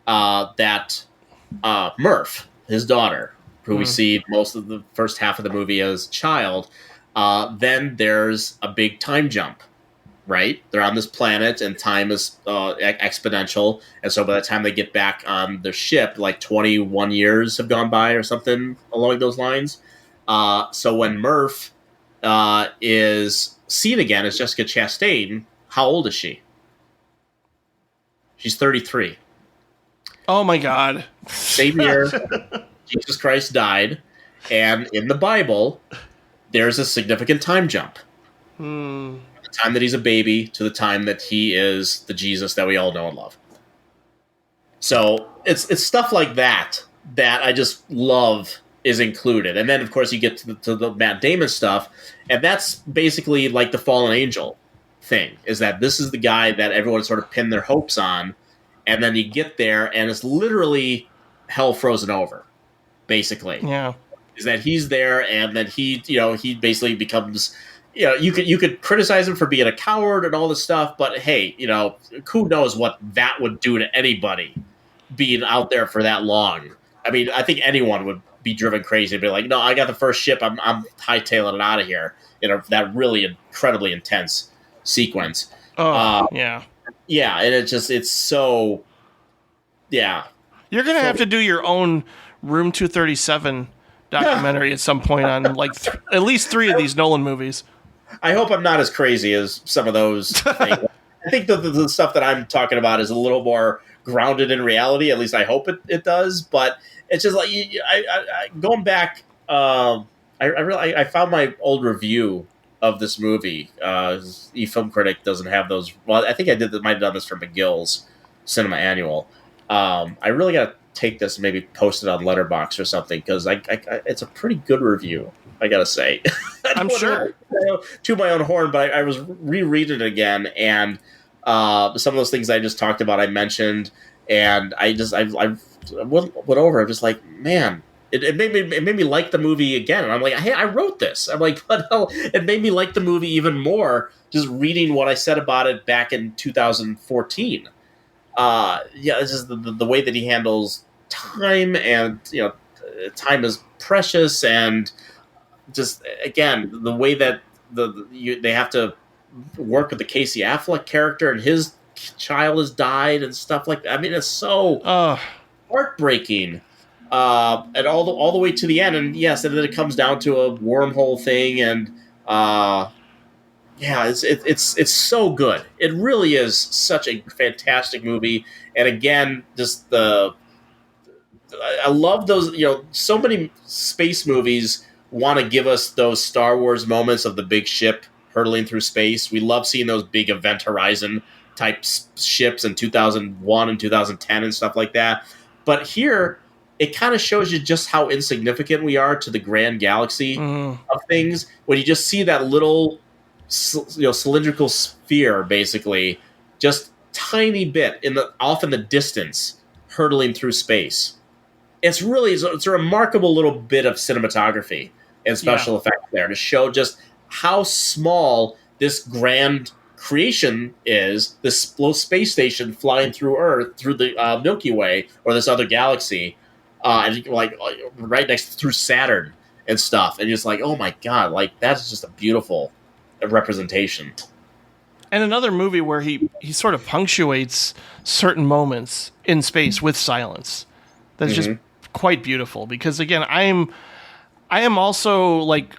Speaker 2: That Murph, his daughter, who we see most of the first half of the movie as a child, then there's a big time jump, right? They're on this planet, and time is exponential, and so by the time they get back on their ship, like 21 years have gone by or something along those lines. So when Murph is seen again as Jessica Chastain, how old is she? She's 33.
Speaker 1: Oh my God.
Speaker 2: Same year Jesus Christ died, and in the Bible, there's a significant time jump. From the time that he's a baby to the time that he is the Jesus that we all know and love. So it's stuff like that I just love is included. And then, of course, you get to the Matt Damon stuff, and that's basically like the fallen angel thing, is that this is the guy that everyone sort of pinned their hopes on, and then you get there, and it's literally hell frozen over, basically.
Speaker 1: Yeah.
Speaker 2: Is that he's there, and then he basically becomes, you could criticize him for being a coward and all this stuff, but hey, who knows what that would do to anybody being out there for that long. I mean, I think anyone would be driven crazy and be like, no, I got the first ship, I'm hightailing it out of here, that really incredibly intense sequence.
Speaker 1: Yeah,
Speaker 2: and it's so, yeah.
Speaker 1: You're gonna have to do your own Room 237 documentary at some point on like at least 3 of these Nolan movies.
Speaker 2: I hope I'm not as crazy as some of those things. I think the stuff that I'm talking about is a little more grounded in reality. At least I hope it does. But it's just like going back. I found my old review of this movie. E-Film Critic doesn't have those. Well, I think might have done this for McGill's Cinema Annual. I really got to take this and maybe post it on Letterboxd or something, because it's a pretty good review, I got to say.
Speaker 1: I'm sure.
Speaker 2: To my own horn, but I was rereading it again, and some of those things I just talked about, I mentioned, and I went over. I'm just like, man, it made me like the movie again. And I'm like, hey, I wrote this. I'm like, what hell? It made me like the movie even more just reading what I said about it back in 2014. It's just the way that he handles time, and time is precious, and just again the way that they have to work with the Casey Affleck character, and his child has died and stuff like that. I mean, it's so heartbreaking, and all the way to the end. And yes, and then it comes down to a wormhole thing, and it's so good. It really is such a fantastic movie. And again, just I love those. So many space movies want to give us those Star Wars moments of the big ship hurtling through space. We love seeing those big Event Horizon type ships in 2001 and 2010 and stuff like that. But here, it kind of shows you just how insignificant we are to the grand galaxy of things, when you just see that little cylindrical sphere, basically, just tiny bit off in the distance, hurtling through space. It's a remarkable little bit of cinematography and special effects there to show just how small this grand creation is, this little space station flying through Earth, through the Milky Way, or this other galaxy, and like right next through Saturn and stuff. And just like, oh my God, like that's just a beautiful representation.
Speaker 1: And another movie where he sort of punctuates certain moments in space with silence. That's just quite beautiful, because again, I am also like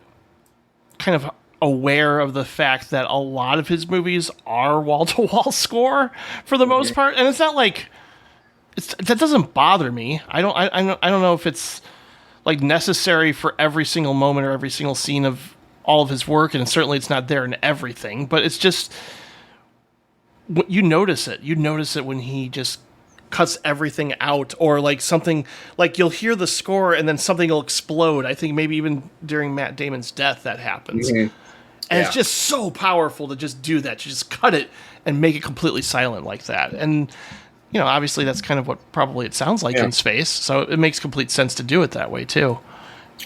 Speaker 1: kind of aware of the fact that a lot of his movies are wall-to-wall score for the most part, and it's not like that doesn't bother me. I don't know if it's like necessary for every single moment or every single scene of all of his work, and certainly it's not there in everything, but it's just you notice it. You notice it when he just cuts everything out, or like something like you'll hear the score and then something will explode. I think maybe even during Matt Damon's death that happens. And it's just so powerful to just do that. To just cut it and make it completely silent like that. And obviously that's kind of what probably it sounds like in space. So it makes complete sense to do it that way too.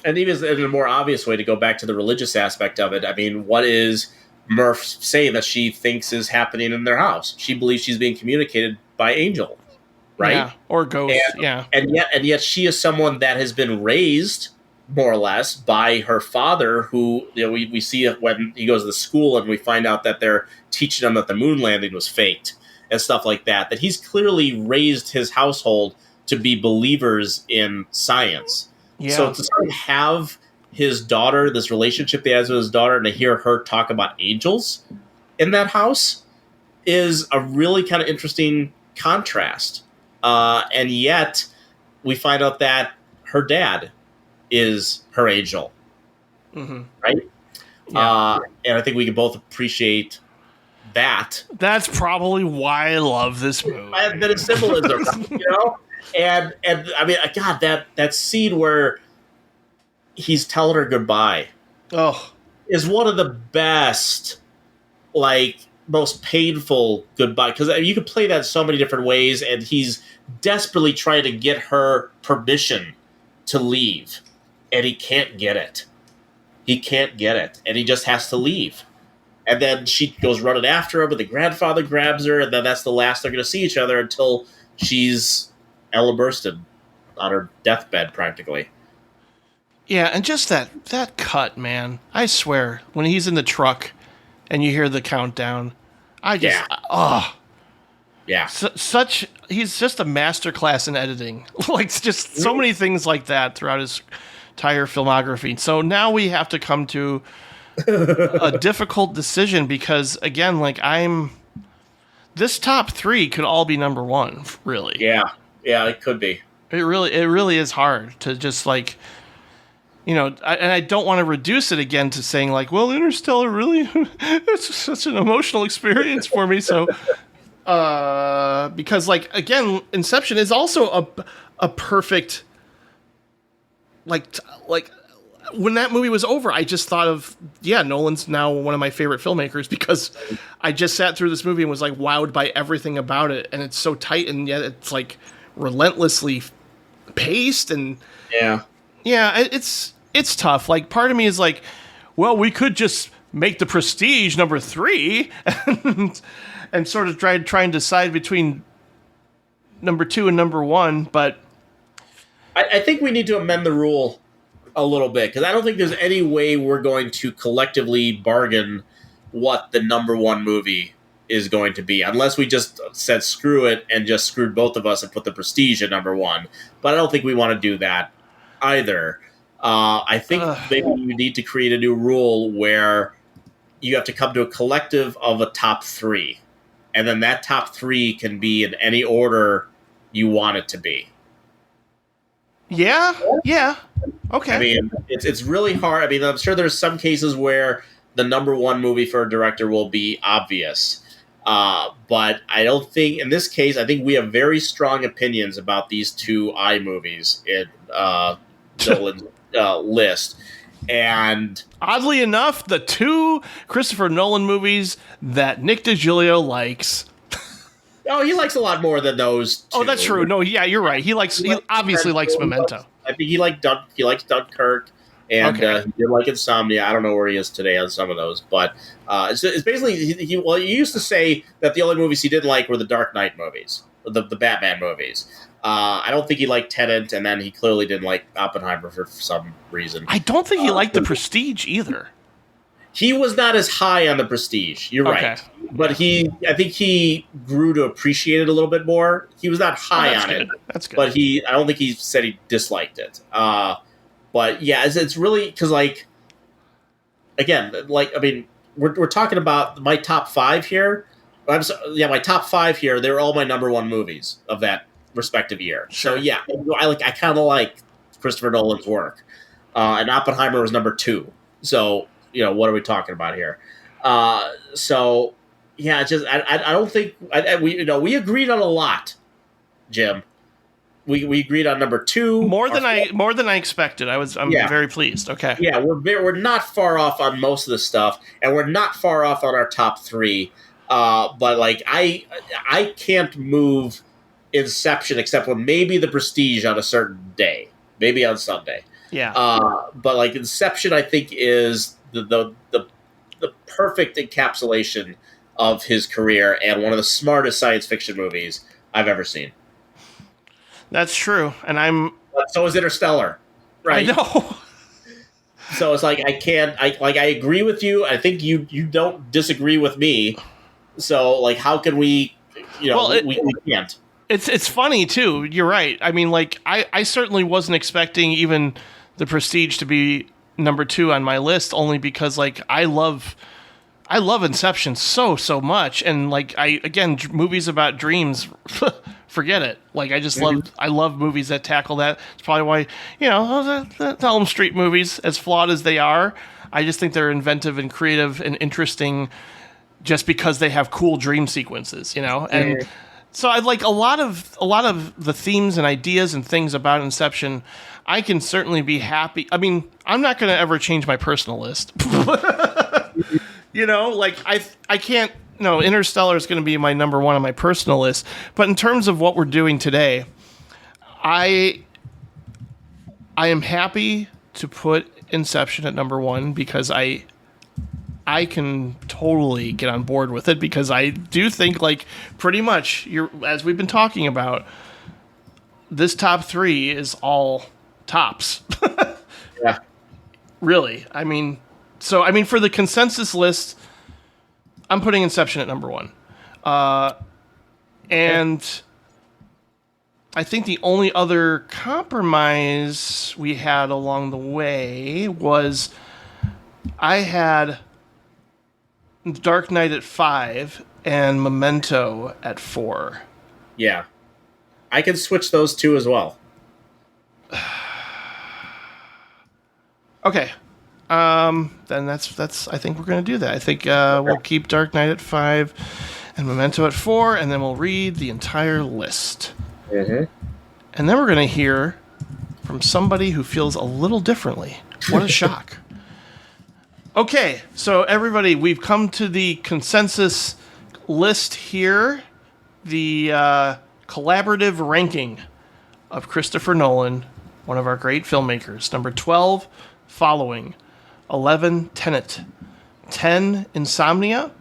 Speaker 2: And even in a more obvious way, to go back to the religious aspect of it, I mean, what is Murph saying that she thinks is happening in their house? She believes she's being communicated by angel, right?
Speaker 1: Yeah, or ghost,
Speaker 2: And yet she is someone that has been raised, more or less, by her father, who we see it when he goes to the school, and we find out that they're teaching him that the moon landing was faked and stuff like that. That he's clearly raised his household to be believers in science. Yeah. So to sort of have his daughter, this relationship he has with his daughter, and to hear her talk about angels in that house is a really kind of interesting contrast. And yet we find out that her dad is her angel. Right? Yeah. And I think we can both appreciate that.
Speaker 1: That's probably why I love this movie.
Speaker 2: A bit of symbolism, And I mean, God, that scene where he's telling her goodbye is one of the best, like, most painful goodbye. Because you could play that so many different ways, and he's desperately trying to get her permission to leave, and he can't get it. He can't get it, and he just has to leave. And then she goes running after him, and the grandfather grabs her, and then that's the last they're going to see each other until she's Ella Burstyn on her deathbed, practically.
Speaker 1: Yeah, and just that cut, man. I swear, when he's in the truck and you hear the countdown, he's just a masterclass in editing. Like, just so many things like that throughout his entire filmography. So now we have to come to a difficult decision, because again, like, this top three could all be number one, really.
Speaker 2: Yeah, it could be.
Speaker 1: It really is hard to just, like, and I don't want to reduce it again to saying like, well, Interstellar really, it's such an emotional experience for me. So, because like, again, Inception is also a perfect, like when that movie was over, I just thought of, Nolan's now one of my favorite filmmakers because I just sat through this movie and was like wowed by everything about it. And it's so tight and yet it's like relentlessly paced and it's tough. Like part of me is like, well, we could just make The Prestige number 3 and sort of try and decide between number 2 and number 1. But
Speaker 2: I think we need to amend the rule a little bit because I don't think there's any way we're going to collectively bargain what the number 1 movie is going to be unless we just said screw it and just screwed both of us and put The Prestige at number 1. But I don't think we want to do that either. I think maybe you need to create a new rule where you have to come to a collective of a top 3. And then that top 3 can be in any order you want it to be.
Speaker 1: Yeah. Okay.
Speaker 2: I mean, it's really hard. I mean, I'm sure there's some cases where the number 1 movie for a director will be obvious. But I don't think, in this case, I think we have very strong opinions about these 2 I movies in Nolan's list. And
Speaker 1: oddly enough, the 2 Christopher Nolan movies that Nick DiGiulio likes.
Speaker 2: Oh, he likes a lot more than those 2.
Speaker 1: Oh, that's true. No, yeah, you're right. He obviously likes Memento.
Speaker 2: I think he likes Dunkirk, and he did like Insomnia. I don't know where he is today on some of those, but it's basically he used to say that the only movies he didn't like were the Dark Knight movies, the Batman movies. I don't think he liked Tenet, and then he clearly didn't like Oppenheimer for some reason.
Speaker 1: I don't think he liked The Prestige either.
Speaker 2: He was not as high on The Prestige. You're right, but I think he grew to appreciate it a little bit more. He was not high on it.
Speaker 1: That's good.
Speaker 2: But I don't think he said he disliked it. But yeah, it's really because like, again, like I mean, we're talking about my top 5 here. My top 5 here. They're all my number 1 movies of that respective year.
Speaker 1: Sure.
Speaker 2: So yeah, I kind of like Christopher Nolan's work, and Oppenheimer was number 2. So what are we talking about here? So yeah, I don't think we agreed on a lot, Jim. We agreed on number 2
Speaker 1: more than I expected. I'm very pleased. Okay.
Speaker 2: Yeah, we're not far off on most of the stuff, and we're not far off on our top 3. But like I can't move Inception except for maybe The Prestige on a certain day, maybe on Sunday.
Speaker 1: Yeah.
Speaker 2: But like Inception, I think is the perfect encapsulation of his career and one of the smartest science fiction movies I've ever seen.
Speaker 1: That's true, and
Speaker 2: so is Interstellar, right?
Speaker 1: I know.
Speaker 2: So it's like I agree with you. I think you don't disagree with me. So like, how can we? We can't.
Speaker 1: It's funny too. You're right. I mean, like I certainly wasn't expecting even The Prestige to be number 2 on my list, only because like I love Inception so much, and like movies about dreams, forget it. Like I love movies that tackle that. It's probably why the Elm Street movies, as flawed as they are, I just think they're inventive and creative and interesting, just because they have cool dream sequences, and. So I'd like a lot of the themes and ideas and things about Inception. I can certainly be happy. I mean, I'm not going to ever change my personal list. Like I can't. No, Interstellar is going to be my number 1 on my personal list. But in terms of what we're doing today, I am happy to put Inception at number 1 because I can totally get on board with it, because I do think, like, pretty much, as we've been talking about, this top 3 is all tops.
Speaker 2: Yeah.
Speaker 1: Really. I mean, for the consensus list, I'm putting Inception at number 1. And I think the only other compromise we had along the way was I had Dark Knight at 5 and Memento at 4.
Speaker 2: Yeah. I can switch those 2 as well.
Speaker 1: Okay. Then that's. I think we're going to do that. I think we'll keep Dark Knight at 5 and Memento at 4, and then we'll read the entire list.
Speaker 2: Mm-hmm.
Speaker 1: And then we're going to hear from somebody who feels a little differently. What a shock. Okay, so everybody, we've come to the consensus list here. The collaborative ranking of Christopher Nolan, one of our great filmmakers. Number 12, Following. 11, Tenet. 10, Insomnia.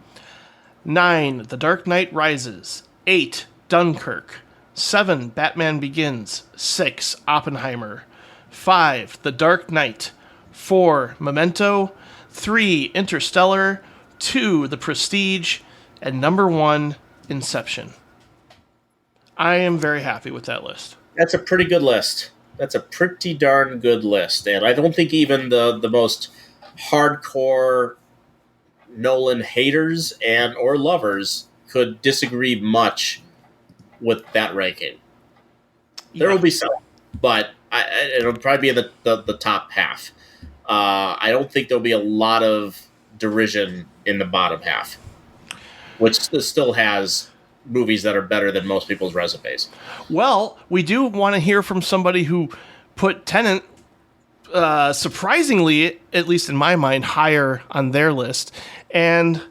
Speaker 1: 9, The Dark Knight Rises. 8, Dunkirk. 7, Batman Begins. 6, Oppenheimer. 5, The Dark Knight. 4, Memento. 3, Interstellar. 2, The Prestige. And number 1, Inception. I am very happy with that list.
Speaker 2: That's a pretty good list. That's a pretty darn good list. And I don't think even the most hardcore Nolan haters and or lovers could disagree much with that ranking. There will be some, but it'll probably be in the top half. I don't think there'll be a lot of derision in the bottom half, which still has movies that are better than most people's resumes.
Speaker 1: Well, we do want to hear from somebody who put Tenet, surprisingly, at least in my mind, higher on their list. And,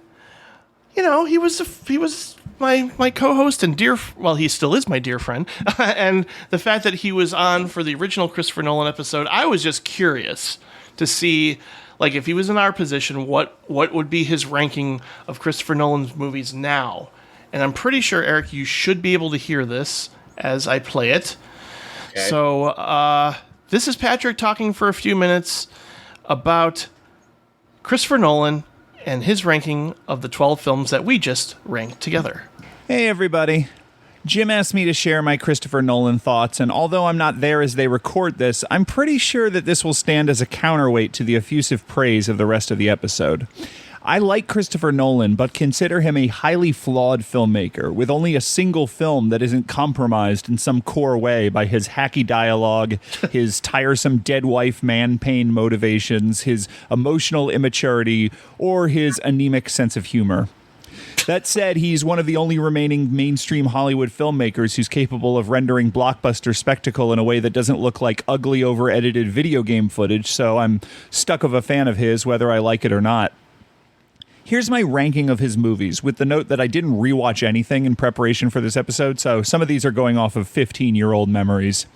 Speaker 1: you know, he was my co-host and he still is my dear friend. And the fact that he was on for the original Christopher Nolan episode, I was just curious to see, like, if he was in our position, what would be his ranking of Christopher Nolan's movies now. And I'm pretty sure, Eric, you should be able to hear this as I play it. Okay. So this is Patrick talking for a few minutes about Christopher Nolan and his ranking of the 12 films that we just ranked together.
Speaker 3: Hey, everybody. Jim asked me to share my Christopher Nolan thoughts, and although I'm not there as they record this, I'm pretty sure that this will stand as a counterweight to the effusive praise of the rest of the episode. I like Christopher Nolan, but consider him a highly flawed filmmaker, with only a single film that isn't compromised in some core way by his hacky dialogue, his tiresome dead wife man pain motivations, his emotional immaturity, or his anemic sense of humor. That said, he's one of the only remaining mainstream Hollywood filmmakers who's capable of rendering blockbuster spectacle in a way that doesn't look like ugly, over-edited video game footage, so I'm stuck of a fan of his, whether I like it or not. Here's my ranking of his movies, with the note that I didn't rewatch anything in preparation for this episode, so some of these are going off of 15-year-old memories.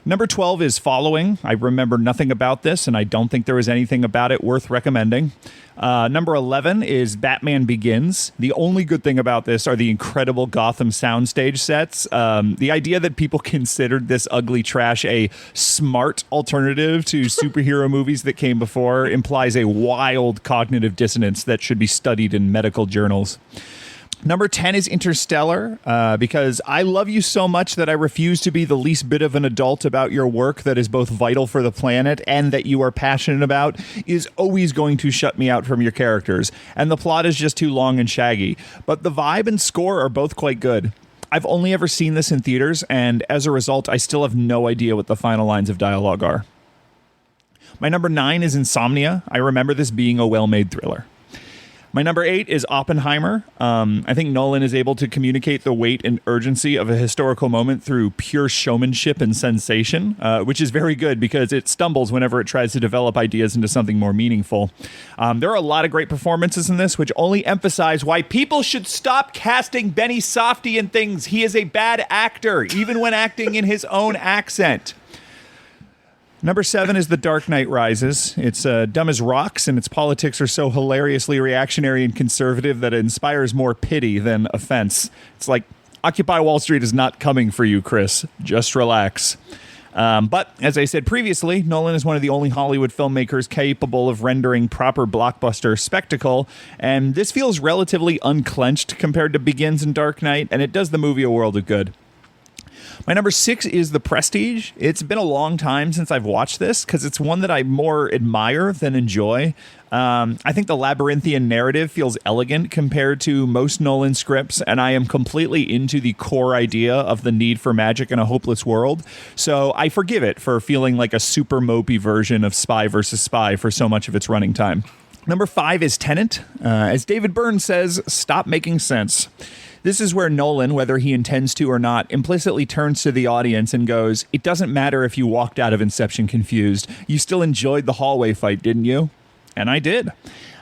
Speaker 3: Number 12 is Following. I remember nothing about this, and I don't think there was anything about it worth recommending. Number 11 is Batman Begins. The only good thing about this are the incredible Gotham soundstage sets. The idea that people considered this ugly trash a smart alternative to superhero movies that came before implies a wild cognitive dissonance that should be studied in medical journals. Number 10 is Interstellar, because I love you so much that I refuse to be the least bit of an adult about your work that is both vital for the planet and that you are passionate about is always going to shut me out from your characters, and the plot is just too long and shaggy. But the vibe and score are both quite good. I've only ever seen this in theaters, and as a result, I still have no idea what the final lines of dialogue are. My number 9 is Insomnia. I remember this being a well-made thriller. My number 8 is Oppenheimer. I think Nolan is able to communicate the weight and urgency of a historical moment through pure showmanship and sensation, which is very good because it stumbles whenever it tries to develop ideas into something more meaningful. There are a lot of great performances in this, which only emphasize why people should stop casting Benny Safdie in things. He is a bad actor, even when acting in his own accent. Number 7 is The Dark Knight Rises. It's dumb as rocks, and its politics are so hilariously reactionary and conservative that it inspires more pity than offense. It's like, Occupy Wall Street is not coming for you, Chris. Just relax. But, as I said previously, Nolan is one of the only Hollywood filmmakers capable of rendering proper blockbuster spectacle, and this feels relatively unclenched compared to Begins and Dark Knight, and it does the movie a world of good. My number 6 is The Prestige. It's been a long time since I've watched this because it's one that I more admire than enjoy. I think the labyrinthian narrative feels elegant compared to most Nolan scripts, and I am completely into the core idea of the need for magic in a hopeless world. So I forgive it for feeling like a super mopey version of Spy vs. Spy for so much of its running time. Number 5 is Tenet. As David Byrne says, stop making sense. This is where Nolan, whether he intends to or not, implicitly turns to the audience and goes, it doesn't matter if you walked out of Inception confused. You still enjoyed the hallway fight, didn't you? And I did.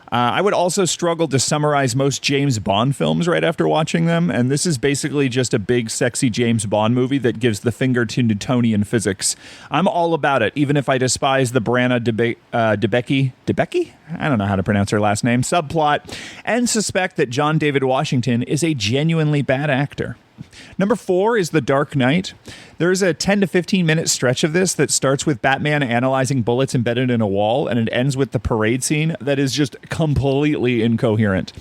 Speaker 3: I would also struggle to summarize most James Bond films right after watching them, and this is basically just a big, sexy James Bond movie that gives the finger to Newtonian physics. I'm all about it, even if I despise the Branna DeBecke? I don't know how to pronounce her last name, subplot, and suspect that John David Washington is a genuinely bad actor. Number 4 is The Dark Knight. There's a 10 to 15 minute stretch of this that starts with Batman analyzing bullets embedded in a wall, and it ends with the parade scene that is just completely incoherent.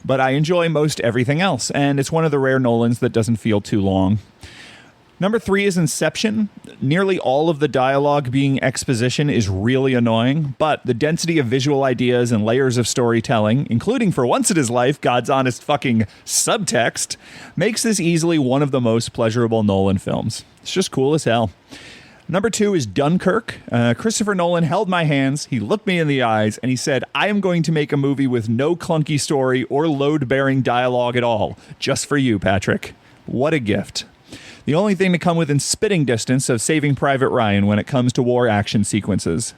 Speaker 3: But I enjoy most everything else, and it's one of the rare Nolans that doesn't feel too long. Number 3 is Inception. Nearly all of the dialogue being exposition is really annoying, but the density of visual ideas and layers of storytelling, including for once in his life, God's honest fucking subtext, makes this easily one of the most pleasurable Nolan films. It's just cool as hell. Number 2 is Dunkirk. Christopher Nolan held my hands, he looked me in the eyes, and he said, I am going to make a movie with no clunky story or load-bearing dialogue at all. Just for you, Patrick. What a gift. The only thing to come within spitting distance of Saving Private Ryan when it comes to war action sequences.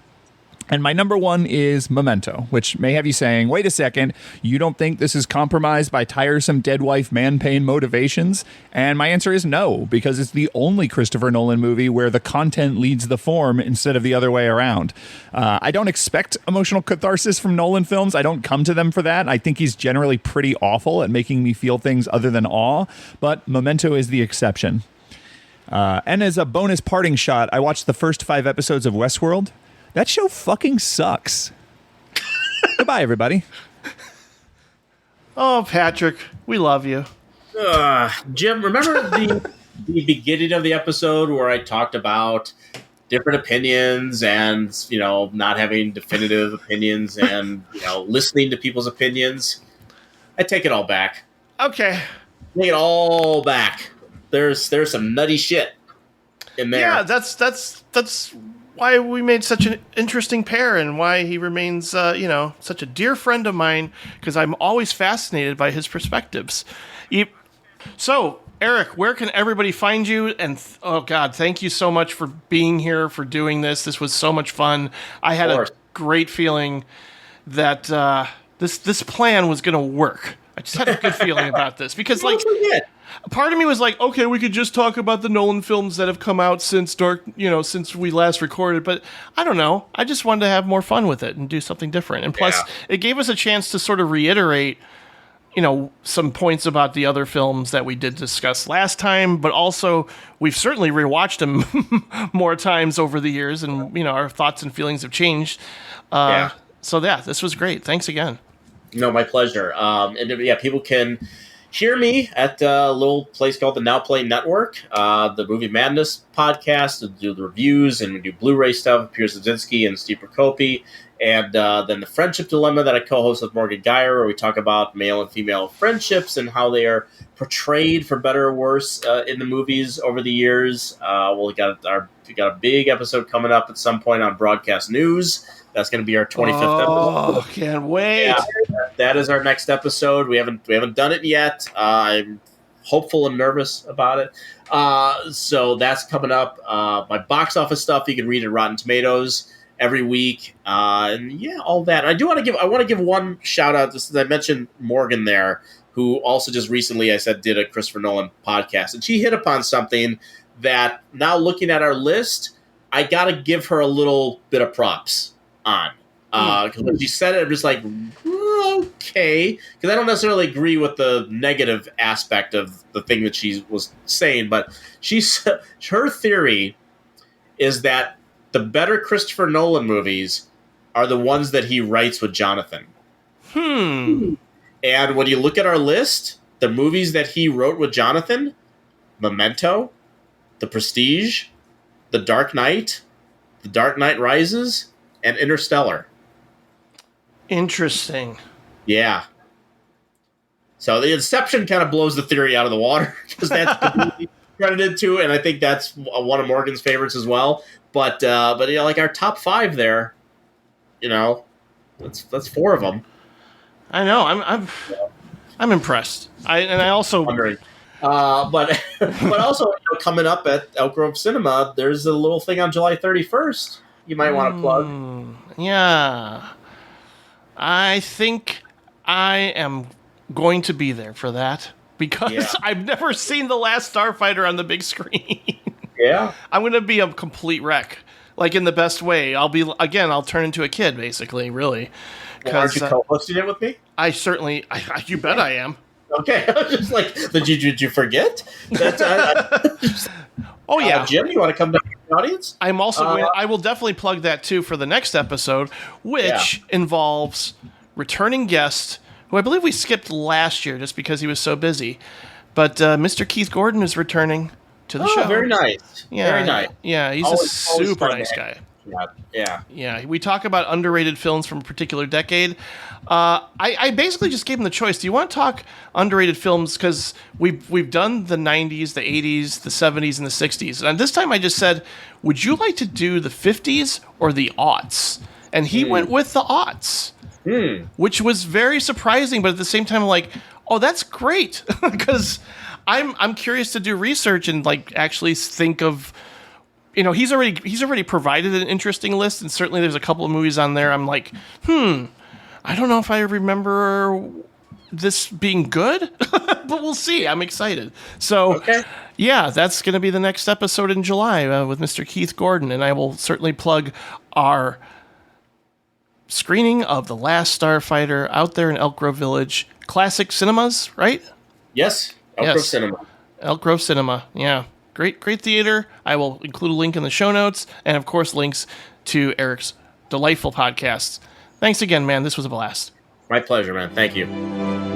Speaker 3: And my number 1 is Memento, which may have you saying, wait a second, you don't think this is compromised by tiresome dead wife man pain motivations? And my answer is no, because it's the only Christopher Nolan movie where the content leads the form instead of the other way around. I don't expect emotional catharsis from Nolan films. I don't come to them for that. I think he's generally pretty awful at making me feel things other than awe, but Memento is the exception. And as a bonus parting shot, I watched the first 5 episodes of Westworld. That show fucking sucks. Goodbye, everybody.
Speaker 1: Oh, Patrick, we love you.
Speaker 2: Jim, remember the beginning of the episode where I talked about different opinions and, not having definitive opinions and, listening to people's opinions? I take it all back.
Speaker 1: Okay.
Speaker 2: Take it all back. There's some nutty shit in there.
Speaker 1: Yeah, that's why we made such an interesting pair and why he remains, such a dear friend of mine, because I'm always fascinated by his perspectives. So, Erik, where can everybody find you? And, oh, God, thank you so much for being here, for doing this. This was so much fun. I had a great feeling that this plan was going to work. I just had a good feeling about this because, part of me was like, okay, we could just talk about the Nolan films that have come out since since we last recorded. But I don't know. I just wanted to have more fun with it and do something different. And plus, it gave us a chance to sort of reiterate, some points about the other films that we did discuss last time. But also, we've certainly rewatched them more times over the years, and our thoughts and feelings have changed. So this was great. Thanks again.
Speaker 2: No, my pleasure. People can hear me at a little place called the Now Play Network, the Movie Madness podcast. We do the reviews and we do Blu-ray stuff. Pierce Zazinski and Steve Prokopi. And then the Friendship Dilemma that I co-host with Morgan Geyer, where we talk about male and female friendships and how they are portrayed, for better or worse, in the movies over the years. We got a big episode coming up at some point on broadcast news. That's going to be our 25th episode.
Speaker 1: Oh, can't wait.
Speaker 2: Yeah, that is our next episode. We haven't done it yet. I'm hopeful and nervous about it. So that's coming up. My box office stuff you can read at Rotten Tomatoes every week. And all that. I want to give one shout out, just as I mentioned Morgan there, who also just recently, I said, did a Christopher Nolan podcast. And she hit upon something that, now looking at our list, I got to give her a little bit of props on. Because when she said it, I'm just like, okay. Because I don't necessarily agree with the negative aspect of the thing that she was saying, but her theory is that the better Christopher Nolan movies are the ones that he writes with Jonathan. And when you look at our list, the movies that he wrote with Jonathan, Memento, The Prestige, The Dark Knight, The Dark Knight Rises, and Interstellar.
Speaker 1: Interesting.
Speaker 2: Yeah. So the Inception kind of blows the theory out of the water because that's completely credited to, and I think that's one of Morgan's favorites as well. But like our top 5 there, that's 4 of them.
Speaker 1: I know. I'm impressed. I also
Speaker 2: wondering. But also coming up at Elk Grove Cinema, there's a little thing on July 31st you might want to plug.
Speaker 1: Yeah. I think I am going to be there for that because I've never seen The Last Starfighter on the big screen.
Speaker 2: Yeah.
Speaker 1: I'm going to be a complete wreck, like in the best way. I'll turn into a kid, basically, really.
Speaker 2: Well, aren't you co-hosting it with me?
Speaker 1: I certainly, you bet I am.
Speaker 2: Okay, I was just like, did you forget?
Speaker 1: Oh yeah,
Speaker 2: Jim, you want to come back to the audience?
Speaker 1: I'm also I will definitely plug that too for the next episode, which involves returning guest who I believe we skipped last year just because he was so busy. But Mr. Keith Gordon is returning to the show.
Speaker 2: Very nice.
Speaker 1: Yeah,
Speaker 2: very nice.
Speaker 1: Yeah, he's
Speaker 2: always
Speaker 1: a super nice guy. Yeah. We talk about underrated films from a particular decade. I basically just gave him the choice. Do you want to talk underrated films? Because we've done the 90s, the 80s, the 70s, and the 60s. And this time I just said, would you like to do the 50s or the aughts? And he went with the aughts, which was very surprising. But at the same time, I'm like, oh, that's great. Because I'm curious to do research and like actually think of... he's already provided an interesting list, and certainly there's a couple of movies on there I'm like, I don't know if I remember this being good, but we'll see. I'm excited. So, yeah, that's going to be the next episode in July with Mr. Keith Gordon, and I will certainly plug our screening of The Last Starfighter out there in Elk Grove Village. Classic Cinemas, right?
Speaker 2: Yes, Elk Grove Cinema.
Speaker 1: Elk Grove Cinema, yeah. Great theater. I will include a link in the show notes, and of course links to Eric's delightful podcasts. Thanks again, man. This was a blast.
Speaker 2: My pleasure, man. Thank you.